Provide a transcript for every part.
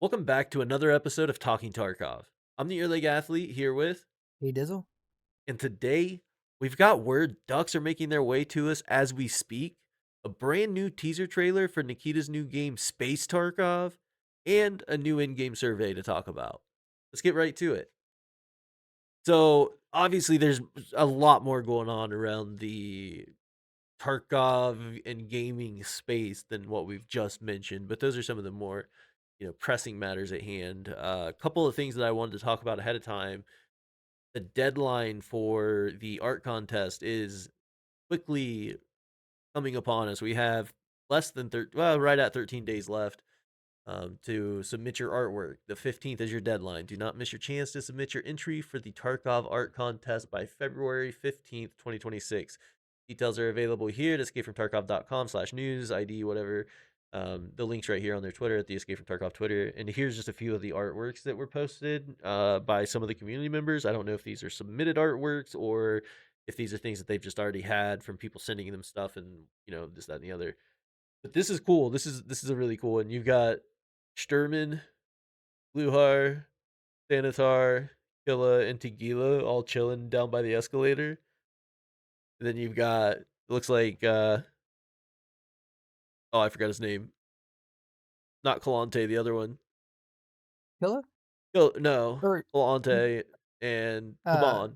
Welcome back to another episode of Talking Tarkov. I'm the EarLegAthlete here with, Hey Dizzle. and today we've got word ducks are making their way to us as we speak, a brand new teaser trailer for Nikita's new game Space Tarkov, and a new in-game survey to talk about. Let's get right to it. So, obviously there's a lot more going on around the Tarkov and gaming space than what we've just mentioned, but those are some of the more, pressing matters at hand. A couple of things that I wanted to talk about ahead of time. The deadline for the art contest is quickly coming upon us. We have less than right at 13 days left to submit your artwork. The 15th is your deadline. Do not miss your chance to submit your entry for the Tarkov art contest by February 15th, 2026. Details are available here at escapefromtarkov.com/news, ID, whatever. The link's right here on their Twitter at the Escape from Tarkov Twitter. And here's just a few of the artworks that were posted by some of the community members. I don't know if these are submitted artworks or if these are things that they've just already had from people sending them stuff and, this, that, and the other. But this is cool. This is a really cool one. You've got Sturman, Luhar, Sanitar, Killa, and Tegila all chilling down by the escalator. And then you've got looks like oh, I forgot his name. Not Kalante, the other one. Killa? Oh no, Or Kalante and uh Kaban.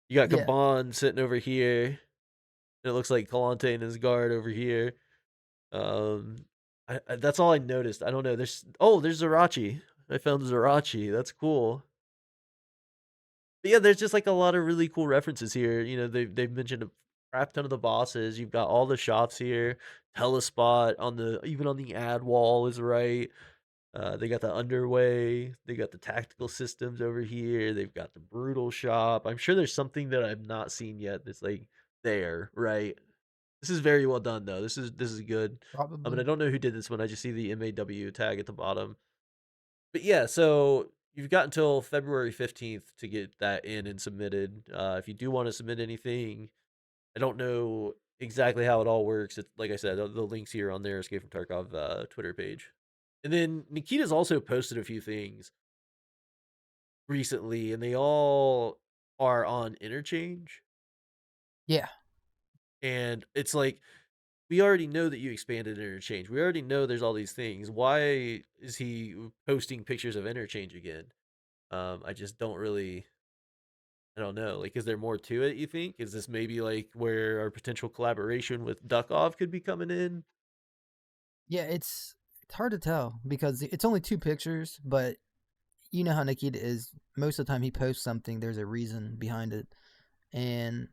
You got yeah. Kaban sitting over here. And it looks like Kalante and his guard over here. Um that's all I noticed. I don't know. There's Zerachi. I found Zerachi. That's cool. But yeah, there's just like a lot of really cool references here. They've mentioned a crap ton of the bosses. You've got all the shops here. Telespot on the even on the ad wall is right. They got the underway. They got the tactical systems over here. They've got the brutal shop. I'm sure there's something that I've not seen yet that's like there, right? This is very well done though. This is good. I mean, Probably. I don't know who did this one. I just see the MAW tag at the bottom. But yeah, so you've got until February 15th to get that in and submitted. If you do want to submit anything, I don't know exactly how it all works. It's like I said, the links here on their Escape from Tarkov Twitter page. And then Nikita's also posted a few things recently, and they all are on Interchange. Yeah. And it's like, we already know that you expanded Interchange. We already know there's all these things. Why is he posting pictures of Interchange again? I just don't really I don't know. Like, is there more to it, you think? Is this maybe like where our potential collaboration with Duckov could be coming in? Yeah, it's hard to tell because it's only two pictures, but you know how Nikita is. Most of the time he posts something, there's a reason behind it. And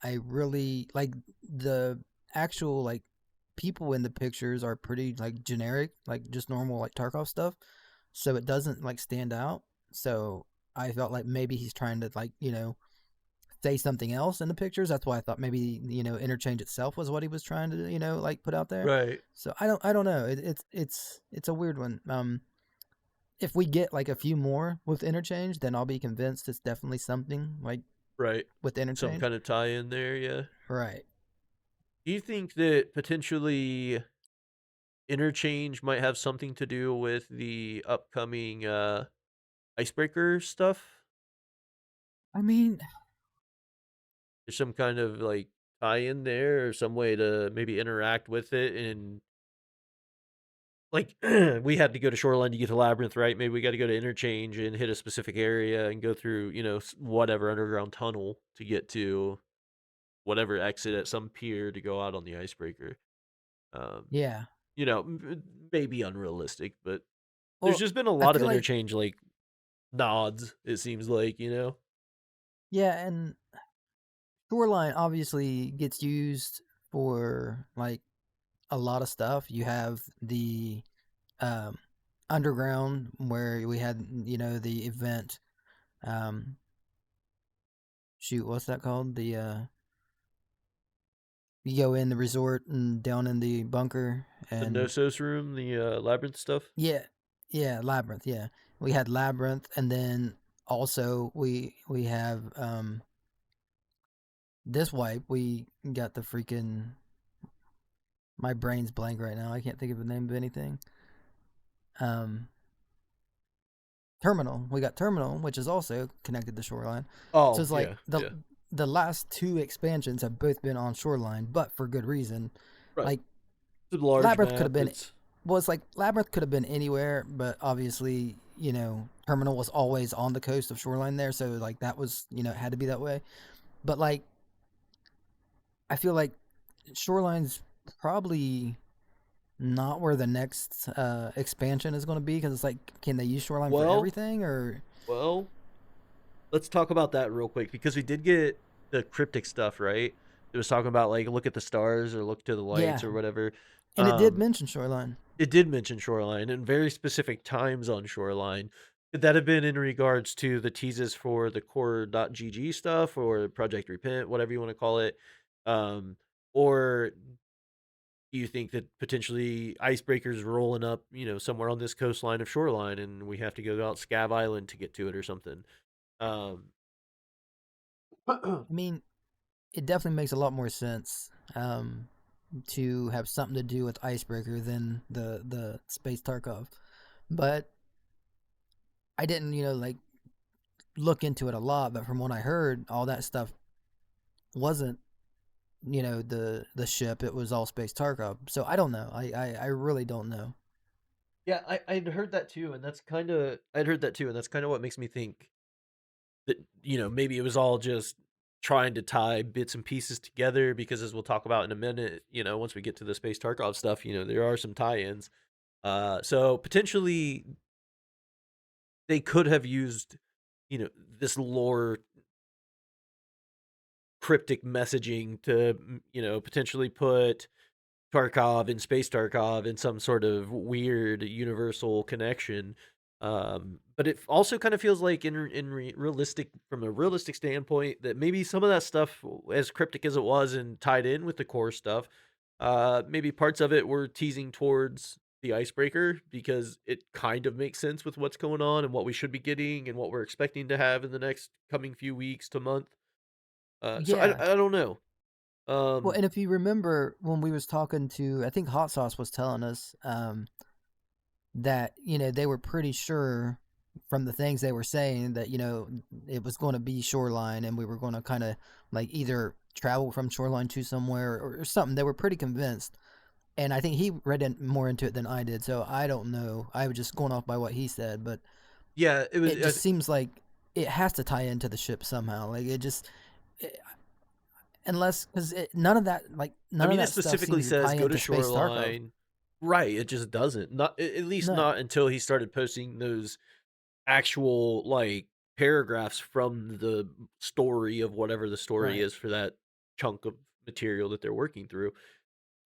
I really like the actual like people in the pictures are pretty like generic, like just normal like Tarkov stuff. So it doesn't like stand out. So I felt like maybe he's trying to like, say something else in the pictures. That's why I thought maybe interchange itself was what he was trying to like put out there. Right. So I don't know. It's a weird one. If we get like a few more with interchange, then I'll be convinced it's definitely something like Right. with Some interchange. kind of tie in there, yeah. Right. Do you think that potentially Interchange might have something to do with the upcoming icebreaker stuff? I mean, There's some kind of like tie in there or some way to maybe interact with it and like we had to go to Shoreline to get to Labyrinth, right? Maybe we got to go to Interchange and hit a specific area and go through, whatever underground tunnel to get to whatever exit at some pier to go out on the icebreaker. Um, yeah. maybe unrealistic, but there's Well, just been a I lot of feel like Interchange like nods. It seems like. yeah, and Shoreline obviously gets used for like a lot of stuff. You have the um, underground where we had the event. Um, shoot, what's that called? The you go in the resort and down in the bunker The and Nosos room, the Labyrinth stuff. yeah, yeah, labyrinth. Yeah, we had labyrinth, and then also we have this wipe. We got the freaking my brain's blank right now. I can't think of the name of anything. Um, Terminal. We got Terminal, which is also connected to Shoreline. So Oh, it's like yeah, yeah. the last two expansions have both been on Shoreline, but for good reason. Right. Like It's a large Labyrinth could have map. been, It's well, it's like Labyrinth could have been anywhere, but obviously, Terminal was always on the coast of Shoreline there, so like that was, it had to be that way. But like, I feel like Shoreline's probably not where the next expansion is going to be because it's like, can they use Shoreline for well, everything or? well, let's talk about that real quick because we did get the cryptic stuff, right? It was talking about like look at the stars or look to the lights Yeah, or whatever. and it did Um, mention Shoreline. it did mention Shoreline and very specific times on Shoreline. Could that have been in regards to the teases for the core.gg stuff or Project Repent, whatever you want to call it? Um, or do you think that potentially icebreakers rolling up, somewhere on this coastline of Shoreline and we have to go out Scav Island to get to it or something? Um, I mean, it definitely makes a lot more sense to have something to do with Icebreaker than the Space Tarkov. But I didn't, like look into it a lot. But from what I heard, all that stuff wasn't, the ship. It was all Space Tarkov. So I don't know. I really don't know. Yeah, I'd heard that too, and I'd heard that too, and that's kind of what makes me think that maybe it was all just trying to tie bits and pieces together because as we'll talk about in a minute, once we get to the Space Tarkov stuff, there are some tie-ins. So potentially they could have used this lore cryptic messaging to potentially put Tarkov and Space Tarkov in some sort of weird universal connection. But it also kind of feels like realistic from a realistic standpoint that maybe some of that stuff, as cryptic as it was and tied in with the core stuff, maybe parts of it were teasing towards the icebreaker because it kind of makes sense with what's going on and what we should be getting and what we're expecting to have in the next coming few weeks to month. So Yeah. I don't know. Well, Um, and if you remember when we was talking to, I think Hot Sauce was telling us that they were pretty sure from the things they were saying that it was going to be Shoreline and we were going to kind of like either travel from Shoreline to somewhere or something. They were pretty convinced, and I think he read more into it than I did. So I don't know. I was just going off by what he said, but yeah, it was. it just seems like it has to tie into the ship somehow. Like it, unless because I none of mean, it that stuff specifically seems to says tie go to into Space Tarkov. Shoreline. Right, it just doesn't. Not at least No, not until he started posting those actual like paragraphs from the story of whatever the story right, is for that chunk of material that they're working through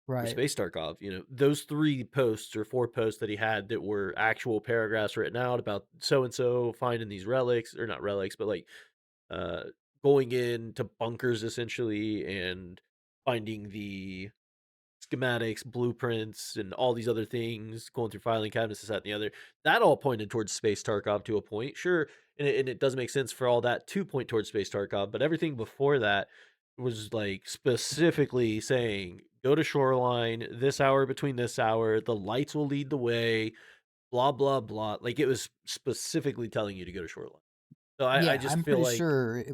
for right. Space Tarkov. Those 3 posts or 4 posts that he had that were actual paragraphs written out about so and so finding these relics or not relics, but like uh going into bunkers essentially and finding the schematics, blueprints, and all these other things, going through filing cabinets, this, that, and the other. That all pointed towards Space Tarkov to a point, sure, and it does make sense for all that to point towards Space Tarkov. But everything before that was like specifically saying, "Go to Shoreline this hour between this hour. The lights will lead the way." Blah blah blah. Like it was specifically telling you to go to Shoreline. So I Yeah, just I'm feel pretty like, sure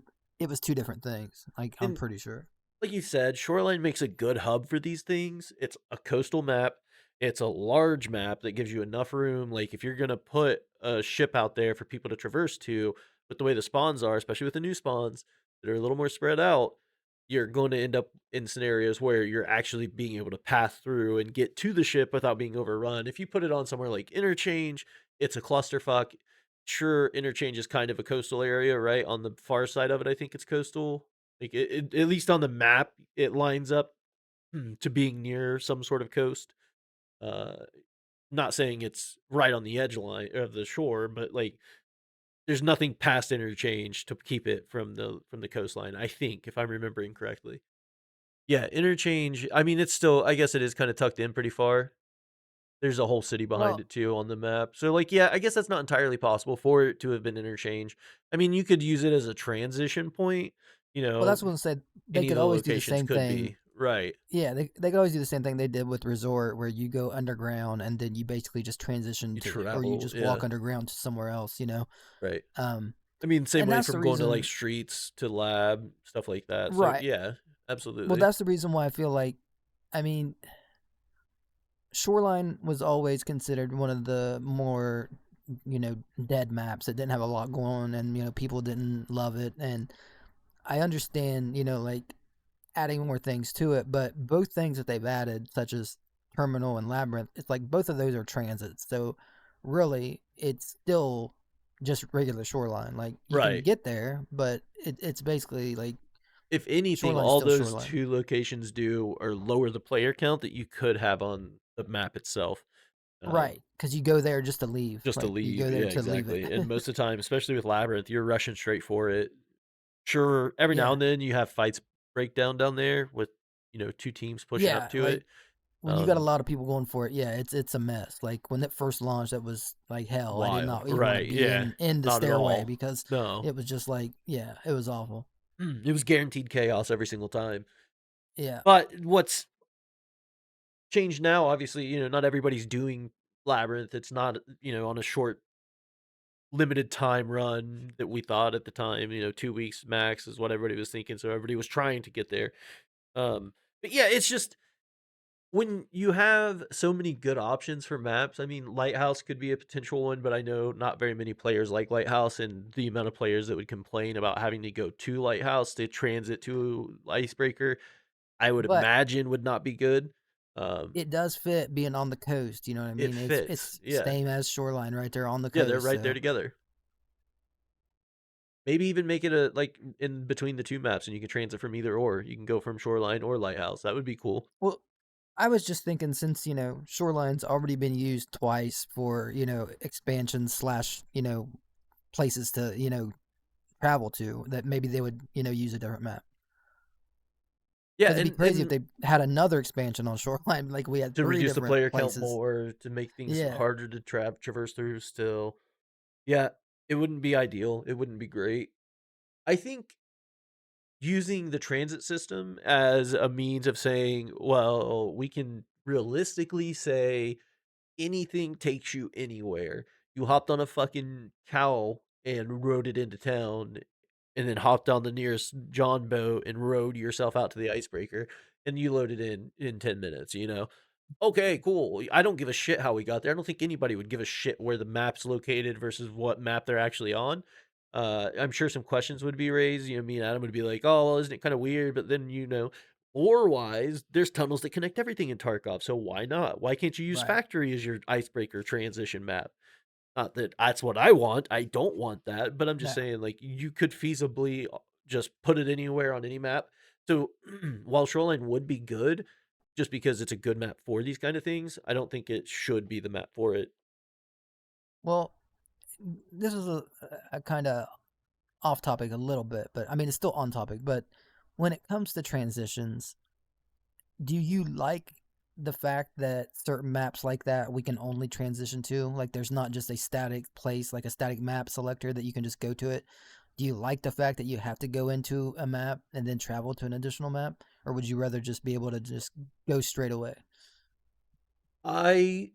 it was two different things. Like I'm and pretty sure. like you said, Shoreline makes a good hub for these things. It's a coastal map. It's a large map that gives you enough room. Like if you're gonna put a ship out there for people to traverse to, with the way the spawns are, especially with the new spawns that are a little more spread out, you're going to end up in scenarios where you're actually being able to pass through and get to the ship without being overrun. If you put it on somewhere like Interchange, it's a clusterfuck. Sure, Interchange is kind of a coastal area, right? On the far side of it, I think it's coastal. Like at least on the map, it lines up to being near some sort of coast. Uh, Not saying it's right on the edge line of the shore, but like there's nothing past interchange to keep it from the coastline. I think, if I'm remembering correctly. Yeah, interchange. I mean, it's still. I guess it is kind of tucked in pretty far. There's a whole city behind Well, it too on the map. So like, yeah, I guess that's not entirely possible for it to have been interchange. I mean, you could use it as a transition point. well, that's what I said. They Any of could the always do the locations same could thing. be. Right. Yeah, they could always do the same thing they did with Resort, where you go underground and then you basically just transition You to, or you travel, just yeah, walk underground to somewhere else, you know. right. Um, I mean, same and way that's the from going to like reason, streets to lab, stuff like that. So right? yeah, Well, absolutely. that's the reason why I feel like, I mean, Shoreline was always considered one of the more, dead maps. It didn't have a lot going on, and people didn't love it. And I understand, like adding more things to it, but both things that they've added, such as Terminal and Labyrinth, it's like both of those are transits. So really, it's still just regular Shoreline. Like you can Right. get there, but it's basically like If anything, Shoreline's all still those Shoreline. two locations do are lower the player count that you could have on the map itself. Um, Right, because you go there just to leave. just to Like you leave. go there Yeah, to leave it. exactly. And most of the time, especially with Labyrinth, you're rushing straight for it. Sure, every now Yeah, and then you have fights break down there with, two teams pushing up yeah. to Like it. when you got a Um, lot of people going for it, yeah, it's a mess. Like when it first launched, that was like hell. I did wild. not even want to Right. be Yeah. in the Not at stairway all. because No. it was just like, yeah, it was awful. It was guaranteed chaos every single time. Yeah, But what's changed now, obviously, not everybody's doing Labyrinth. It's not, on a short, limited time run that we thought at the time. 2 weeks max is what everybody was thinking. So everybody was trying to get there. But yeah, it's just when you have so many good options for maps. I mean, Lighthouse could be a potential one, but I know not very many players like Lighthouse, and the amount of players that would complain about having to go to Lighthouse to transit to Icebreaker, I would but imagine would not be good. Um, it does fit being on the coast. You know what I it mean? It's fits, it's yeah, same as Shoreline right there on the yeah, they're coast. right there So, together. Maybe even make it a like in between the two maps, and you can transit from either or. You can go from Shoreline or Lighthouse. That would be cool. well, I was just thinking since Shoreline's already been used twice for expansion slash places to travel to, that maybe they would use a different map. Yeah, Because it'd be crazy if and they had another expansion on Shoreline, like we had to three reduce the different player count places. more, to make things Yeah, harder to traverse through still. Yeah, it wouldn't be ideal. It wouldn't be great. I think using the transit system as a means of saying, well, we can realistically say anything takes you anywhere. You hopped on a fucking cow and rode it into town, and then hopped on the nearest John boat and rowed yourself out to the icebreaker, and you loaded in 10 minutes, you know? Okay, cool. I don't give a shit how we got there. I don't think anybody would give a shit where the map's located versus what map they're actually on. I'm sure some questions would be raised. Me and Adam would be like, "Oh, well, isn't it kind of weird?" But then, lore wise, there's tunnels that connect everything in Tarkov. So why not? Why can't you use right. Factory as your icebreaker transition map? Not that that's what I want. I don't want that, but I'm just No. saying, like, you could feasibly just put it anywhere on any map. So while Shoreline would be good, just because it's a good map for these kind of things, I don't think it should be the map for it. Well, this is a kind of off topic a little bit, but I mean, it's still on topic. But when it comes to transitions, do you like the fact that certain maps like that we can only transition to? Like, there's not just a static place, like a static map selector that you can just go to it. Do you like the fact that you have to go into a map and then travel to an additional map? Or would you rather just be able to just go straight away? I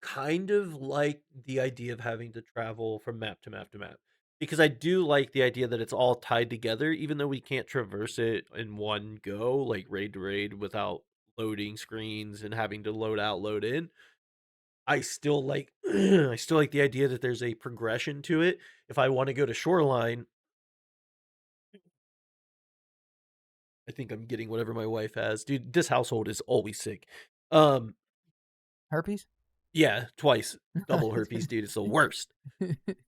kind of like the idea of having to travel from map to map to map, because I do like the idea that it's all tied together, even though we can't traverse it in one go, like raid to raid, without loading screens and having to load out, load in. I still like I still like the idea that there's a progression to it. If I want to go to Shoreline, I think I'm getting whatever my wife has. Dude, this household is always sick. Um, Herpes? yeah, twice. Double herpes, dude. It's the worst.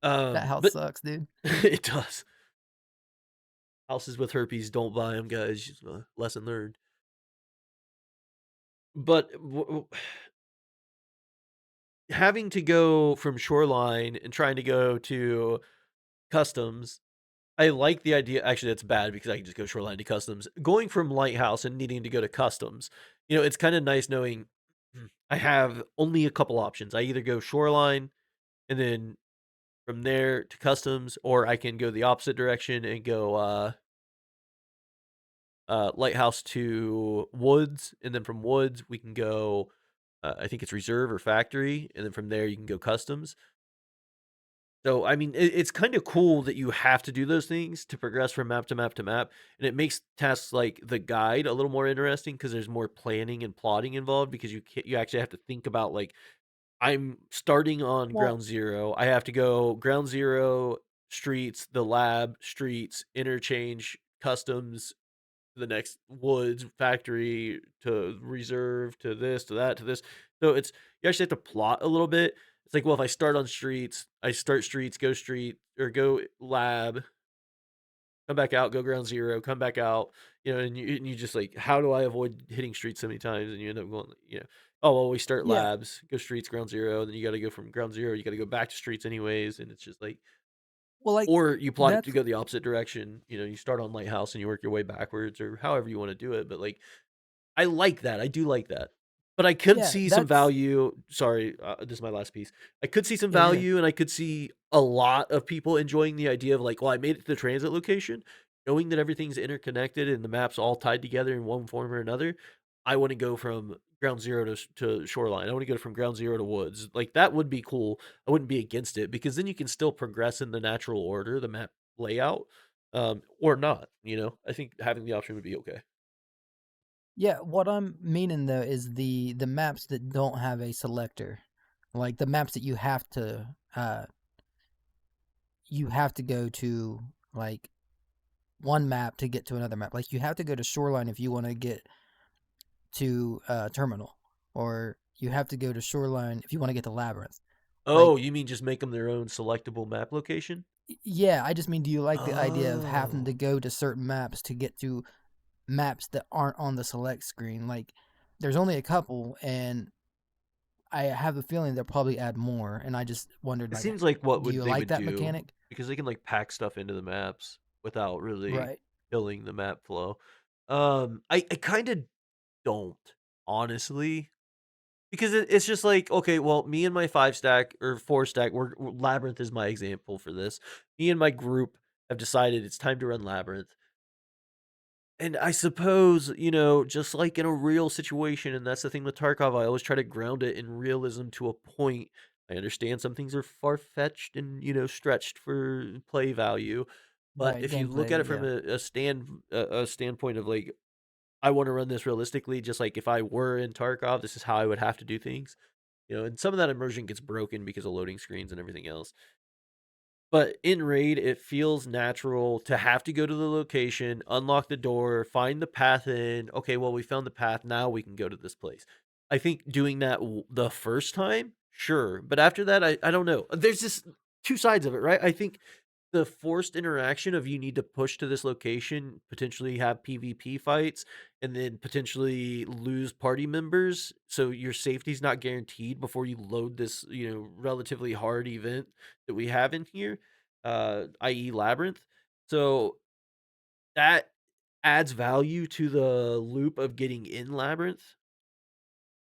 That house But sucks, dude. it does. Houses with herpes, don't buy them, guys. Just a lesson learned. But having to go from Shoreline and trying to go to Customs, I like the idea. Actually, that's bad because I can just go Shoreline to Customs. Going from Lighthouse and needing to go to Customs, it's kind of nice knowing I have only a couple options. I either go Shoreline and then from there to Customs, or I can go the opposite direction and go lighthouse to woods, and then from woods we can go. I think it's reserve or factory, and then from there you can go customs. So, I mean, it's kind of cool that you have to do those things to progress from map to map to map, and it makes tasks like the guide a little more interesting because there's more planning and plotting involved because you actually have to think about like I'm starting on Well, ground zero. I have to go ground zero, streets, the lab, streets, interchange, customs, the next woods, factory, to reserve, to this, to that, to this. So it's you actually have to plot a little bit. It's like, well, if I start on streets, I start streets, go street or go lab, come back out, go ground zero, come back out, and you just like, how do I avoid hitting streets so many times? And you end up going, oh well, we start yeah. labs, go streets, ground zero, then you got to go from ground zero, you got to go back to streets anyways, and it's just like, Well, like or you plot it to that's go the opposite direction. You start on lighthouse and you work your way backwards, or however you want to do it. But like, I like that. I do like that. But I could yeah, see some that's value. Sorry, this is my last piece. I could see some yeah, you're good. value, and I could see a lot of people enjoying the idea of like, well, I made it to the transit location, knowing that everything's interconnected and the map's all tied together in one form or another. I want to go from ground zero to shoreline. I want to go from ground zero to woods. Like that would be cool. I wouldn't be against it because then you can still progress in the natural order, the map layout, or not. I think having the option would be okay. Yeah, what I'm meaning though is the maps that don't have a selector, like the maps that you have to go to like one map to get to another map. Like you have to go to Shoreline if you want to get to Terminal, or you have to go to Shoreline if you want to get to Labyrinth. Oh, Like, you mean just make them their own selectable map location? yeah, I just mean, do you like the idea of having to Oh. go to certain maps to get to maps that aren't on the select screen? Like, there's only a couple, and I have a feeling they'll probably add more. And I just wondered, It like, seems like what do would you they like would that do mechanic? because they can like pack stuff into the maps without really Right, killing the map flow. I kind of don't honestly because it's just like okay, well, me and my 5 stack or 4 stack, Labyrinth is my example for this. Me and my group have decided it's time to run Labyrinth. And I suppose, just like in a real situation, and that's the thing with Tarkov, I always try to ground it in realism to a point. I understand some things are far fetched and, stretched for play value. But right, if you look at gameplay, it from yeah. a standpoint of like, I want to run this realistically, just like if I were in Tarkov, this is how I would have to do things. And some of that immersion gets broken because of loading screens and everything else. But in raid, it feels natural to have to go to the location, unlock the door, find the path in. Okay, well, we found the path. Now we can go to this place. I think doing that the first time, sure. But after that, I don't know. There's just two sides of it, right? I think the forced interaction of you need to push to this location, potentially have PvP fights, and then potentially lose party members. So your safety's not guaranteed before you load this, relatively hard event that we have in here, i.e. Labyrinth. So that adds value to the loop of getting in Labyrinth.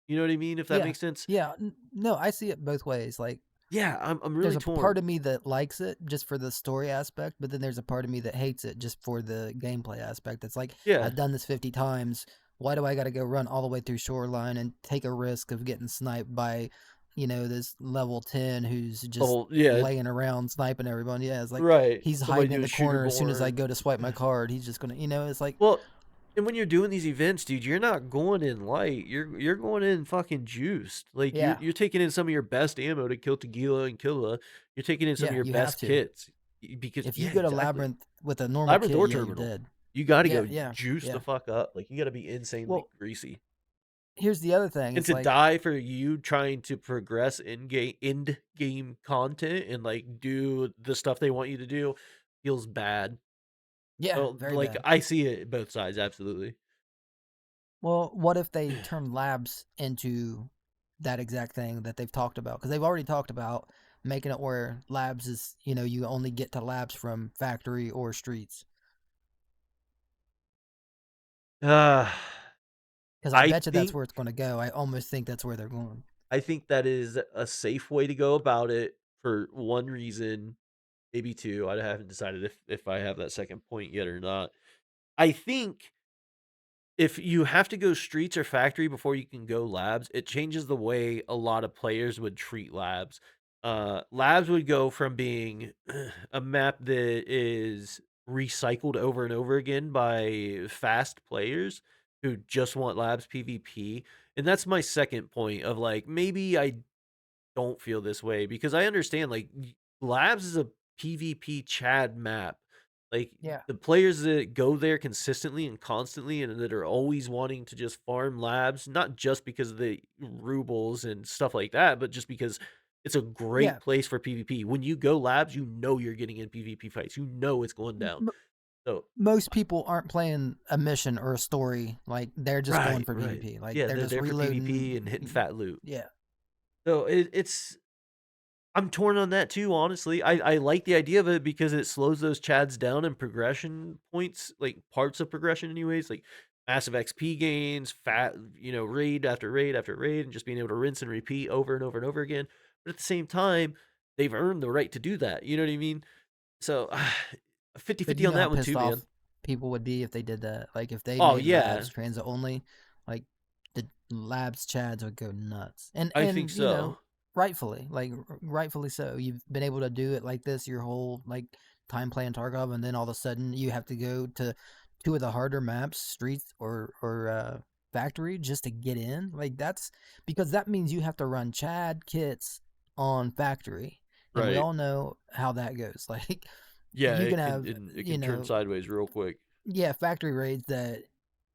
You know what I mean? If that Yeah, makes sense. yeah. No, I see it both ways. Like, Yeah, I'm there's really a part torn. of me that likes it just for the story aspect, but then there's a part of me that hates it just for the gameplay aspect. It's like, Yeah. I've done this 50 times. Why do I got to go run all the way through Shoreline and take a risk of getting sniped by, this level 10 who's just Oh, yeah. laying around sniping everyone? Yeah, it's like Right. he's Somebody hiding in doing the shooter corner. As soon as I go born. to swipe my card, he's just gonna, it's like, Well, and when you're doing these events, dude, you're not going in light. You're going in fucking juiced. Like you're yeah, you're taking in some of your best ammo to kill Tagila and Killa. You're taking in some of yeah, your you have best to. kits because If you yeah, go to exactly. Labyrinth with a normal Labyrinth kit, or yeah, you're terminal. dead. You got to Yeah, go yeah, juice the yeah. fuck up. Like you got to be insanely Well, greasy. here's the other thing. And It's to like, die for you trying to progress in game content and like do the stuff they want you to do feels bad. yeah, So very like bad. I see it both sides absolutely. Well, what if they turn labs into that exact thing that they've talked about? Because they've already talked about making it where labs is, you only get to labs from factory or streets. Ah. Because I I bet you that's think where it's going to go. I almost think that's where they're going. I think that is a safe way to go about it for one reason, maybe two. I haven't decided if I have that second point yet or not. I think if you have to go streets or factory before you can go labs, it changes the way a lot of players would treat labs. Labs would go from being a map that is recycled over and over again by fast players who just want labs PvP. And that's my second point of like, maybe I don't feel this way because I understand like Labs is a PvP Chad map. Like Yeah. the players that go there consistently and constantly and that are always wanting to just farm labs, not just because of the rubles and stuff like that, but just because it's a Yeah. great place for PvP. When you go labs, you know you're getting in PvP fights. You know it's going down. M- So Most people aren't playing a mission or a story. Like they're just going right, for right. PvP. Like Yeah, they're they're just there for PvP reloading. and hitting fat loot. Yeah. So it's I'm torn on that too, honestly. I like the idea of it because it slows those chads down in progression points, like parts of progression anyways, like massive XP gains, fat, raid after raid after raid, and just being able to rinse and repeat over and over and over again. But at the same time, they've earned the right to do that. You know what I mean? So 50 But 50 you on know how that one pissed too, man. off people would be if they did that. Like if they Oh made yeah, labs transit only, like the labs chads would go nuts. And I think and you so. know, rightfully, like rightfully so. You've been able to do it like this your whole like time playing Tarkov, and then all of a sudden you have to go to two of the harder maps, streets or factory, just to get in. Like that's because that means you have to run chad kits on factory, and we Right. all know how that goes. Like Yeah, you can it can have, it can turn sideways real quick yeah, factory raids that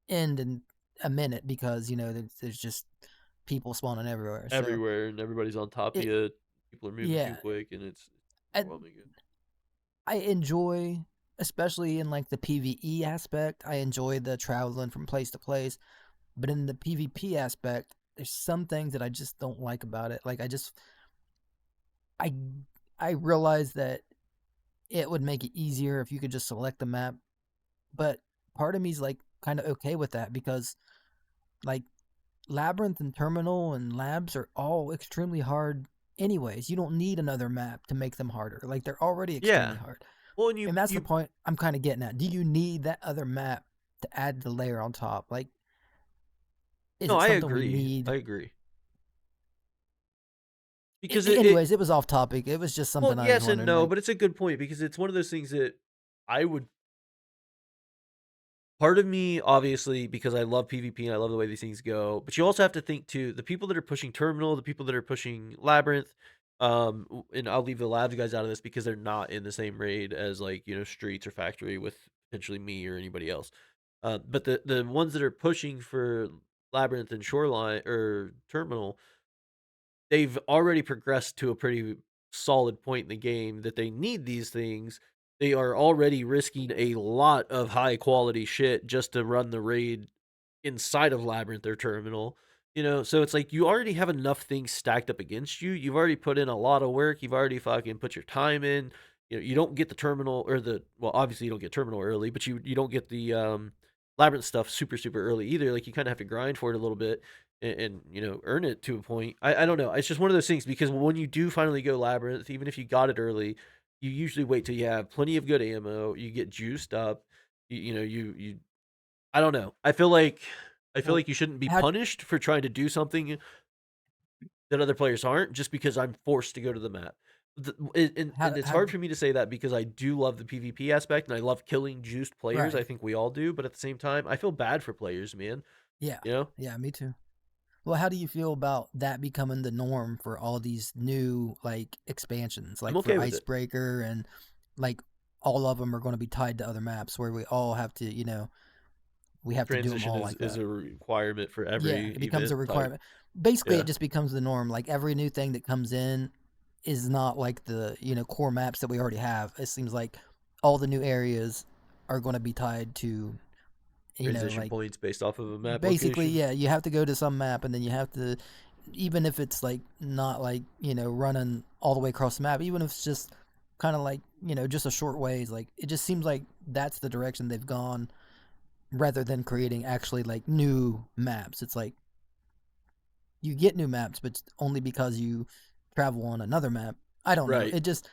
end in a minute because there's just people spawning everywhere. So everywhere and everybody's on top of it, you. People are moving too yeah, quick and it's I, overwhelming. I enjoy, especially in like the PVE aspect. I enjoy the traveling from place to place, but in the PvP aspect, there's some things that I just don't like about it. Like I I realize that it would make it easier if you could just select the map, but part of me's like kind of okay with that because like Labyrinth and Terminal and Labs are all extremely hard anyways. You don't need another map to make them harder. Like they're already extremely Yeah. hard. Well, and And that's the point I'm kind of getting at. Do you need that other map to add the layer on top? Like is no, it I something we agree. I need? agree. Because Anyways, it was off topic. It was just well, something I was yes and wondering no, like but it's a good point because it's one of those things that I would part of me obviously because I love PvP and I love the way these things go, but you also have to think too the people that are pushing Terminal, the people that are pushing Labyrinth, and I'll leave the Labs guys out of this because they're not in the same raid as like, Streets or Factory with potentially me or anybody else. But the ones that are pushing for Labyrinth and Shoreline or Terminal, they've already progressed to a pretty solid point in the game that they need these things. They are already risking a lot of high quality shit just to run the raid inside of Labyrinth or Terminal. So it's like you already have enough things stacked up against you. You've already put in a lot of work. You've already fucking put your time in. You don't get the Terminal or obviously you don't get Terminal early, but you don't get the Labyrinth stuff super super early either. Like you kind of have to grind for it a little bit and earn it to a point. I don't know. It's just one of those things because when you do finally go Labyrinth, even if you got it early, you usually wait till you have plenty of good ammo. You get juiced up. You I don't know. I feel well like you shouldn't be how punished for trying to do something that other players aren't just because I'm forced to go to the map. And it's how hard for me to say that because I do love the PvP aspect and I love killing juiced players. I right. think we all do, but at the same time, I feel bad for players, man. Yeah. You know, Yeah, me too. Well, how do you feel about that becoming the norm for all these new like expansions, I'm like for okay with it. Icebreaker and like all of them are going to be tied to other maps where we all have to, we have to do them Transition all is like is that. a requirement for Yeah, every it becomes a event type. requirement. Basically, Yeah, it just becomes the norm. Like every new thing that comes in is not like the, core maps that we already have. It seems like all the new areas are going to be tied to, transition like points based off of a map basically, location. yeah, you have to go to some map and then you have to, even if it's like not like, running all the way across the map, even if it's just kind of like, just a short ways, like it just seems like that's the direction they've gone rather than creating actually like new maps. It's like you get new maps, but only because you travel on another map. I don't know. Right. It just,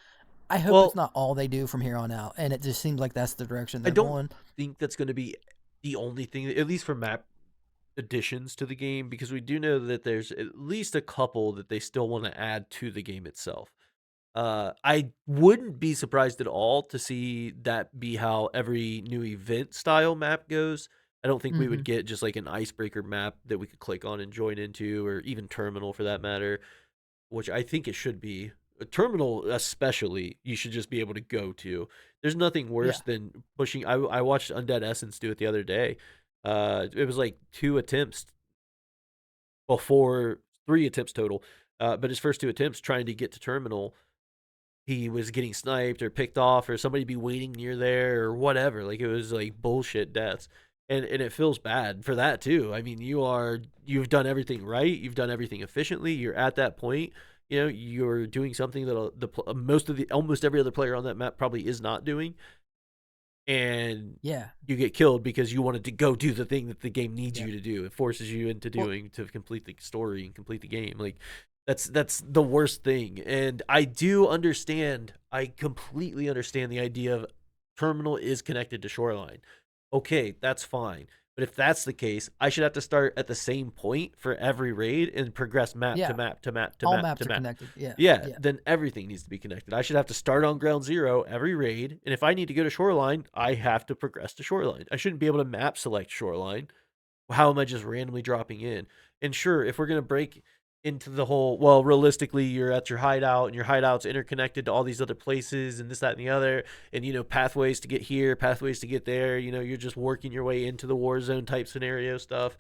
I hope it's Well, not all they do from here on out. And it just seems like that's the direction I they're don't going. think that's going to be. the only thing, at least for map additions to the game, because we do know that there's at least a couple that they still want to add to the game itself. I wouldn't be surprised at all to see that be how every new event style map goes. I don't think we Mm-hmm. would get just like an icebreaker map that we could click on and join into, or even terminal for that matter, which I think it should be. A terminal, especially, you should just be able to go to. There's nothing Yeah. worse than pushing. I watched Undead Essence do it the other day. It was like 2 attempts before 3 attempts total. But his first 2 attempts trying to get to terminal, he was getting sniped or picked off, or somebody be waiting near there or whatever. Like, it was like bullshit deaths. And it feels bad for that too. I mean, you've done everything right, you've done everything efficiently, you're at that point. You're doing something that most of the almost every other player on that map probably is not doing, and Yeah. you get killed because you wanted to go do the thing that the game needs Yeah. you to do. It forces you into Well, doing to complete the story and complete the game. Like, that's the worst thing. And I do understand. I completely understand the idea of terminal is connected to Shoreline. Okay, that's fine. But if that's the case, I should have to start at the same point for every raid and progress map to yeah. map to map to All map to maps are map. connected. Yeah. Yeah, Yeah. then everything needs to be connected. I should have to start on ground zero every raid, and if I need to go to Shoreline, I have to progress to Shoreline. I shouldn't be able to map select Shoreline. How am I just randomly dropping in? And sure, if we're gonna break into the whole, well, realistically, you're at your hideout, and your hideout's interconnected to all these other places, and this, that, and the other, and pathways to get here, pathways to get there. You're just working your way into the war zone type scenario stuff.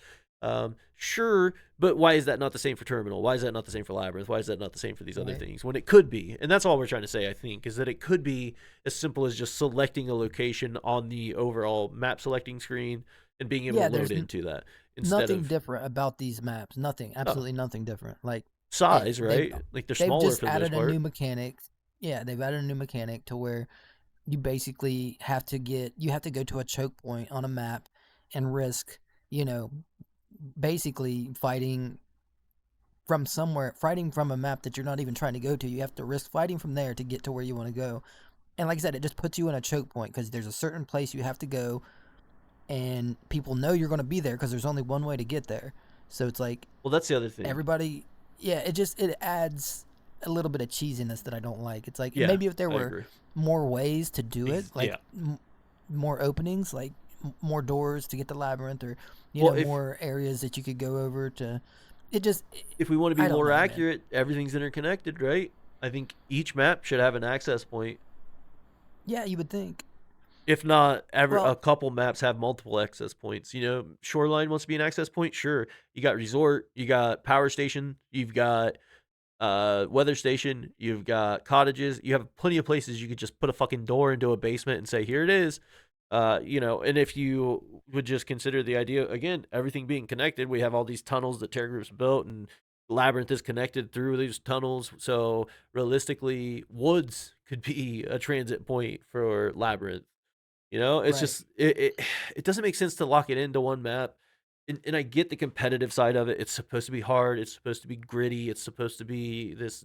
Sure, but why is that not the same for Terminal? Why is that not the same for Labyrinth? Why is that not the same for these other Right. things when it could be? And that's all we're trying to say, I think, is that it could be as simple as just selecting a location on the overall map selecting screen and being able to Yeah. load into that instead Nothing of different about these maps. Nothing. uh, Absolutely nothing different. Like size, they've right? Like, they're they've smaller just for the most added a part. new mechanic. Yeah, they've added a new mechanic to where you basically you have to go to a choke point on a map and risk, you know, basically fighting from a map that you're not even trying to go to. You have to risk fighting from there to get to where you want to go. And like I said, it just puts you in a choke point because there's a certain place you have to go, and people know you're going to be there because there's only one way to get there. So it's like Well, that's the other thing. everybody, yeah, it adds a little bit of cheesiness that I don't like. It's like Yeah, maybe if there I were agree. more ways to do it, like Yeah. more openings, like more doors to get to labyrinth, or Well, more areas that you could go over to. It just, if we want to be I don't more know, man. accurate, everything's interconnected, right? I think each map should have an access point. Yeah, you would think. If not, a Well, couple maps have multiple access points. Shoreline wants to be an access point. Sure, you got resort, you got power station, you've got weather station, you've got cottages. You have plenty of places you could just put a fucking door into a basement and say, "Here it is." And if you would just consider the idea again, everything being connected, we have all these tunnels that Terror Group's built, and Labyrinth is connected through these tunnels. So realistically, Woods could be a transit point for Labyrinth. It's right. just it doesn't make sense to lock it into one map. And I get the competitive side of it. It's supposed to be hard. It's supposed to be gritty. It's supposed to be this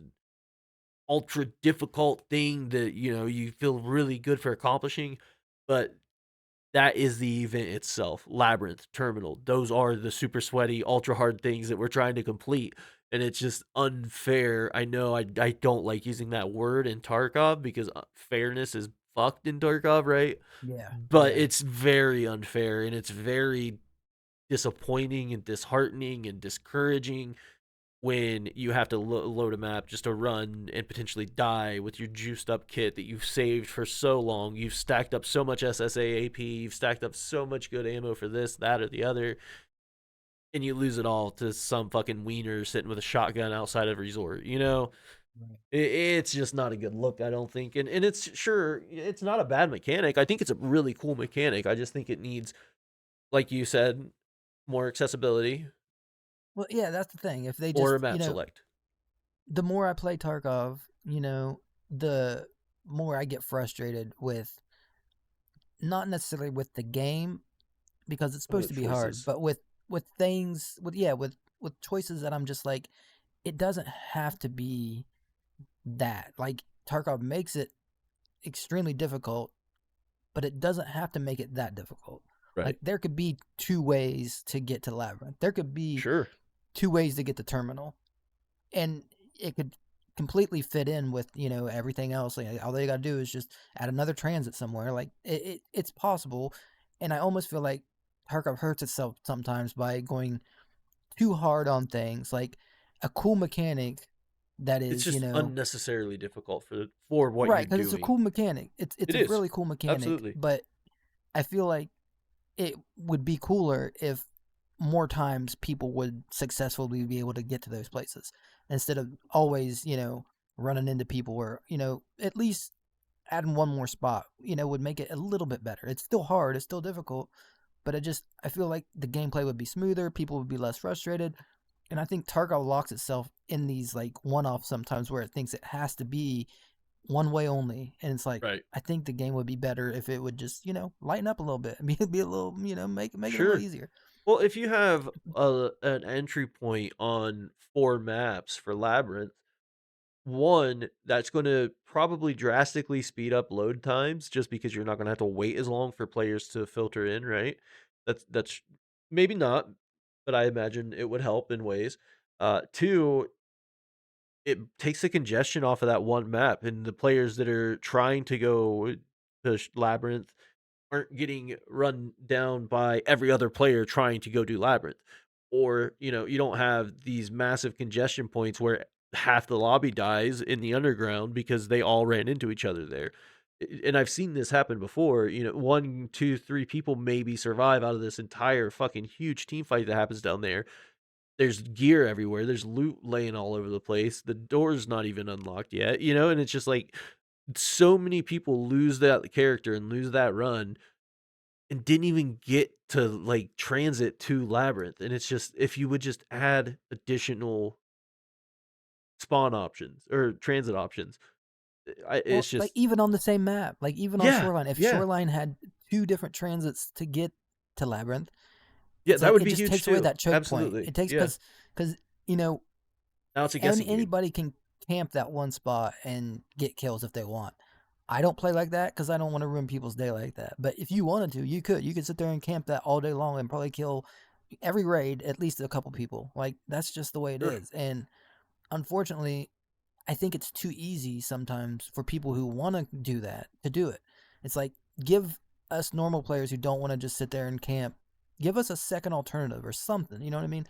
ultra difficult thing that you feel really good for accomplishing. But that is the event itself. Labyrinth, Terminal. Those are the super sweaty, ultra hard things that we're trying to complete. And it's just unfair. I know I don't like using that word in Tarkov because fairness is fucked in Tarkov, right? Yeah, But yeah, it's very unfair, and it's very disappointing and disheartening and discouraging when you have to load a map just to run and potentially die with your juiced up kit that you've saved for so long. You've stacked up so much SSA AP, you've stacked up so much good ammo for this, that, or the other, and you lose it all to some fucking wiener sitting with a shotgun outside of a resort. right. It's just not a good look, I don't think. And it's not a bad mechanic. I think it's a really cool mechanic. I just think it needs, like you said, more accessibility Well, yeah, that's the thing. If they or just, a map select. the more I play Tarkov, the more I get frustrated with not necessarily with the game because it's What are supposed the to be hard, choices? but with things with choices that I'm just like, it doesn't have to be that. Like Tarkov makes it extremely difficult, but it doesn't have to make it that difficult. Right. Like there could be 2 ways to get to Labyrinth. There could be Sure. 2 ways to get to Terminal, and it could completely fit in with everything else. Like, all they got to do is just add another transit somewhere. Like it's possible, and I almost feel like Tarkov hurts itself sometimes by going too hard on things. Like a cool mechanic that It's is just unnecessarily difficult for what you're right, because it's a doing. cool mechanic. It's It a is. really cool mechanic, Absolutely. but I feel like it would be cooler if more times people would successfully be able to get to those places instead of always, running into people where, at least adding one more spot, would make it a little bit better. It's still hard, it's still difficult, but I feel like the gameplay would be smoother, people would be less frustrated. And I think Tarkov locks itself in these like one-offs sometimes where it thinks it has to be one way only, and it's like Right. I think the game would be better if it would just lighten up a little bit, be a little make it a little Sure. easier. Well, if you have an entry point on 4 maps for Labyrinth, one, that's gonna probably drastically speed up load times just because you're not gonna have to wait as long for players to filter in, right? That's maybe not, but I imagine it would help in ways. 2, it takes the congestion off of that one map, and the players that are trying to go to Labyrinth aren't getting run down by every other player trying to go do Labyrinth. Or, you don't have these massive congestion points where half the lobby dies in the underground because they all ran into each other there. And I've seen this happen before. 1, 2, 3 people maybe survive out of this entire fucking huge team fight that happens down there. There's gear everywhere. There's loot laying all over the place. The door's not even unlocked yet, and it's just like so many people lose that character and lose that run and didn't even get to like transit to Labyrinth. And it's just if you would just add additional spawn options or transit options, it's Well, like just even on the same map, like even on yeah, Shoreline, if yeah, Shoreline had 2 different transits to get to Labyrinth, yeah. it's That like would it be just huge takes away too. that choke point. Absolutely, It takes yeah. because you know Now it's a guessing game. anybody can camp that one spot and get kills if they want. I don't play like that because I don't want to ruin people's day like that. But if you wanted to, you could. You could sit there and camp that all day long and probably kill every raid at least a couple people. Like that's just the way it Sure. is. And unfortunately, I think it's too easy sometimes for people who want to do that to do it. It's like give us normal players who don't want to just sit there and camp, give us a second alternative or something. You know what I mean?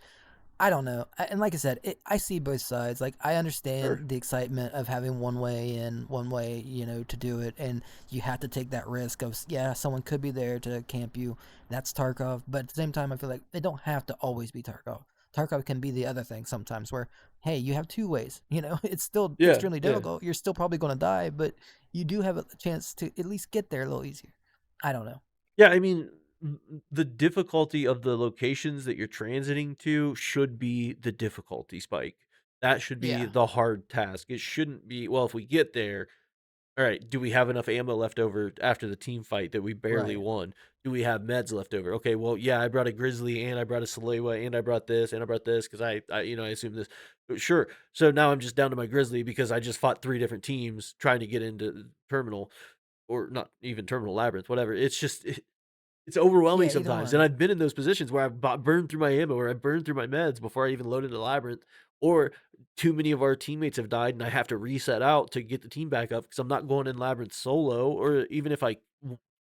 I don't know. And like I said, I see both sides. Like I Sure. understand the excitement of having one way in, one way, to do it, and you have to take that risk of yeah, someone could be there to camp you. That's Tarkov, but at the same time, I feel like it don't have to always be Tarkov. Tarkov can be the other thing sometimes, where hey, you have 2 ways. It's still Yeah, extremely yeah. difficult. You're still probably going to die, but you do have a chance to at least get there a little easier. I don't know. Yeah, I mean, the difficulty of the locations that you're transiting to should be the difficulty spike. That should be Yeah. the hard task. It shouldn't be, well, if we get there, all right, do we have enough ammo left over after the team fight that we barely Right. won? Do we have meds left over? Okay, well, yeah, I brought a Grizzly and I brought a Salewa and I brought this and I brought this because I assume this. Sure. So now I'm just down to my Grizzly because I just fought 3 different teams trying to get into Terminal or not even Terminal Labyrinth, whatever. It's just, it's overwhelming Yeah. Either sometimes, and one. I've been in those positions where I've burned through my ammo or I've burned through my meds before I even load into Labyrinth, or too many of our teammates have died and I have to reset out to get the team back up because I'm not going in Labyrinth solo, or even if I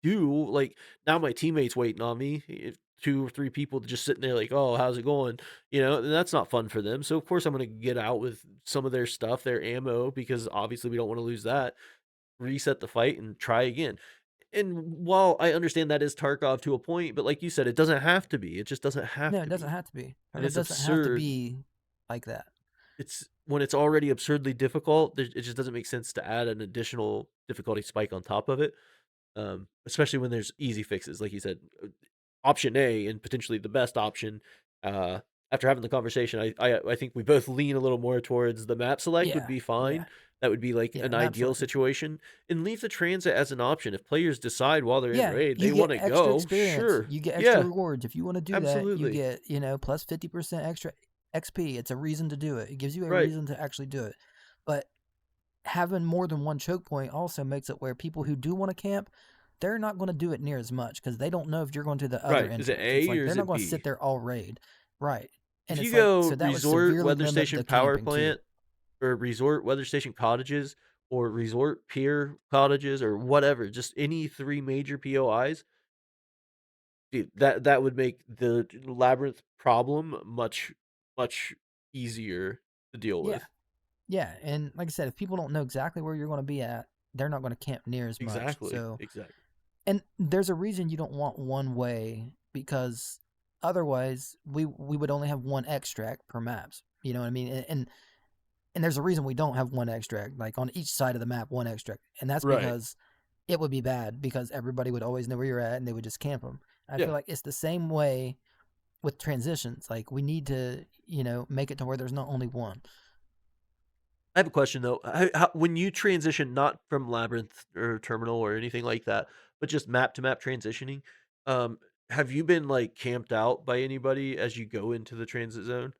do, like, now my teammates waiting on me, if 2 or 3 people just sitting there like, "Oh, how's it going?" And that's not fun for them, so of course I'm gonna get out with some of their stuff, their ammo, because obviously we don't wanna lose that, reset the fight, and try again. And while I understand that is Tarkov to a point, but like you said, it doesn't have to be. It just doesn't have No, it to doesn't be. have to be. And Tarkov it's doesn't have to absurd. be like that. It's when it's already absurdly difficult, it just doesn't make sense to add an additional difficulty spike on top of it. Especially when there's easy fixes, like you said, option A and potentially the best option. Uh, After having the conversation, I think we both lean a little more towards the map select would Yeah, be yeah, fine. That would be like yeah. an Map ideal select is situation, and leave the transit as an option. If players decide while they're in yeah. raid You they want get to extra go, experience. sure, You get extra yeah, rewards if you want to do that. You absolutely, get plus 50% extra XP. It's a reason to do it. It gives you a right, reason to actually do it. But having more than one choke point also makes it where people who do want to camp, they're not going to do it near as much because they don't know if you're going to the other Right. Is it entrance. It's A like or they're is not it going to B? sit there all raid, right? If And you it's like go so that would resort, severely weather limit station, the power camping too. plant, or resort, weather station cottages, or resort pier cottages, or whatever, just any 3 major POIs, dude, that would make the labyrinth problem much easier to deal Yeah, with. yeah, and like I said, if people don't know exactly where you're going to be at, they're not going to camp near as much. Exactly, So, exactly. and there's a reason you don't want one way because otherwise we would only have one extract per maps. You know what I mean? And there's a reason we don't have one extract, like on each side of the map, one extract, and that's Right. because it would be bad because everybody would always know where you're at and they would just camp them. I Yeah. feel like it's the same way with transitions. Like we need to, make it to where there's not only one. I have a question though. When you transition, not from labyrinth or terminal or anything like that, but just map to map transitioning, um, have you been like camped out by anybody as you go into the transit zone?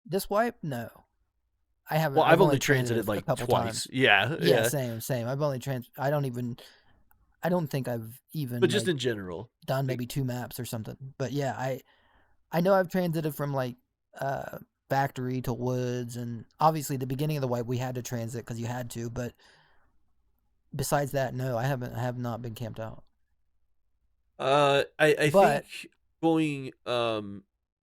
This wipe, no, I haven't. Well, I've I've only only transited transited a like couple twice. times. Yeah, Yeah, yeah. same. I've only I don't even. I don't think I've But even just like in general, done like, maybe two maps or something. But yeah, I know I've transited from like uh factory to woods, and obviously the beginning of the wipe we had to transit because you had to. But besides that, no, I haven't. I have not been camped out. I think But going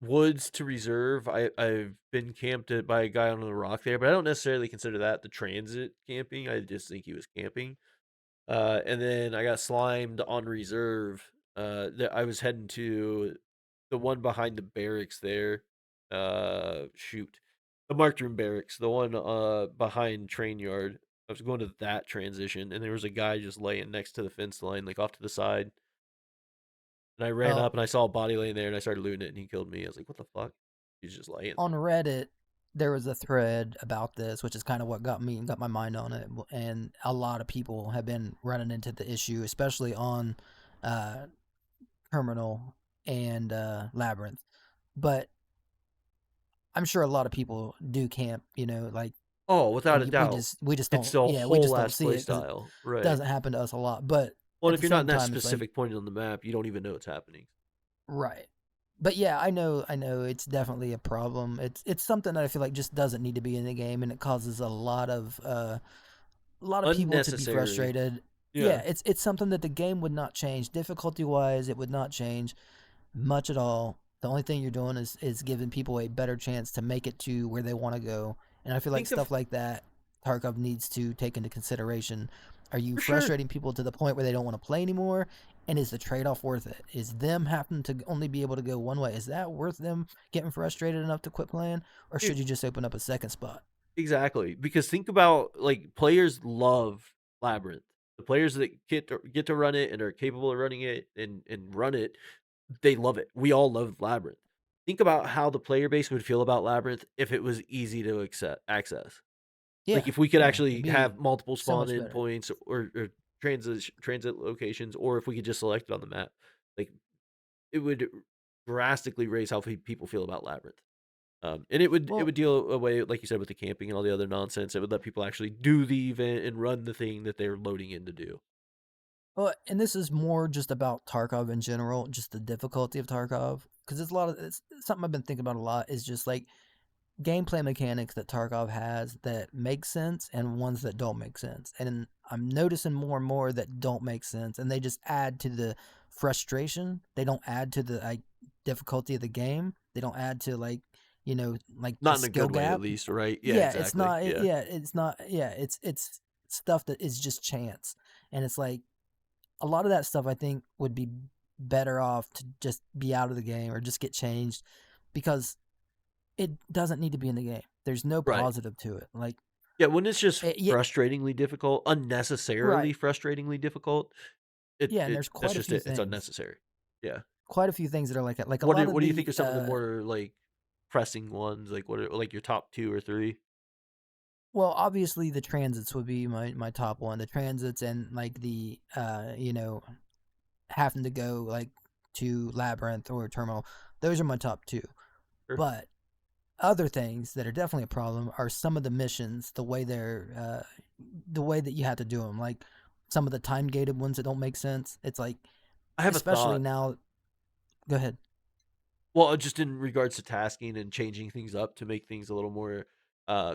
woods to reserve. I've been camped at by a guy on a rock there, but I don't necessarily consider that the transit camping. I just think he was camping. And then I got slimed on reserve. That I was heading to the one behind the barracks there. Shoot, the marked room barracks, the one behind train yard. I was going to that transition, and there was a guy just laying next to the fence line, like off to the side. And I ran uh, up and I saw a body laying there, and I started looting it, and he killed me. I was like, "What the fuck?" He's just laying on there. Reddit, there was a thread about this, which is kind of what got my mind on it. And a lot of people have been running into the issue, especially on uh, Terminal and Labyrinth. But I'm sure a lot of people do camp, like, Oh, without and a doubt, we just it's don't, the yeah, we just whole don't ass see play it because it style, right? doesn't happen to us a lot. But Well, at if the you're not in same that time, it's like, specific point on the map, you don't even know it's happening. right. But yeah, I know it's definitely a problem. It's something that I feel like just doesn't need to be in the game, and it causes a lot of people to be Unnecessary. frustrated. Yeah, Yeah. it's something that the game would not change difficulty wise. It would not change much at all. The only thing you're doing is giving people a better chance to make it to where they want to go. And I feel like Think of stuff like that Tarkov needs to take into consideration. Are you for sure. frustrating people to the point where they don't want to play anymore? And is the trade off worth it? Is them having to only be able to go one way? Is that worth them getting frustrated enough to quit playing? Or should Dude, you just open up a second spot? exactly. Because think about like players love Labyrinth. The players that get to run it and are capable of running it and run it, they love it. We all love Labyrinth. Think about how the player base would feel about Labyrinth if it was easy to access. Like Yeah, if we could yeah, it'd actually be have multiple so spawn much in better. points or transit locations, or if we could just select it on the map, like it would drastically raise how people feel about Labyrinth. And it Well, would deal away, like you said, with the camping and all the other nonsense. It would let people actually do the event and run the thing that they're loading in to do. and this is more just about Tarkov in general, just the difficulty of Tarkov, because it's something I've been thinking about a lot. Is just like gameplay mechanics that Tarkov has that make sense and ones that don't make sense. And I'm noticing more and more that don't make sense, and they just add to the frustration. They don't add to the difficulty of the game. They don't add to like the Not in a skill good way, at gap. least, right? Yeah, Yeah, it's exactly. not. Yeah, Yeah, it's not. Yeah, it's stuff that is just chance, and it's like a lot of that stuff I think would be better off to just be out of the game or just get changed because it doesn't need to be in the game. There's no right. positive to it. Like, Yeah, when it's just yeah, frustratingly difficult, right. unnecessarily frustratingly difficult, Yeah, and there's that's just it. It's unnecessary. Yeah. quite a few things that are like that. Like a lot of What do you think the, are some of the more like pressing ones? Like what are like your top two or three? well, obviously the transits would be my top one. The transits and like the, having to go like to Labyrinth or Terminal. Those are my top two. Sure. But other things that are definitely a problem are some of the missions, the way that you have to do them. Like some of the time gated ones that don't make sense. It's like, I have a especially thought. now. Go ahead. Well, just in regards to tasking and changing things up to make things a little more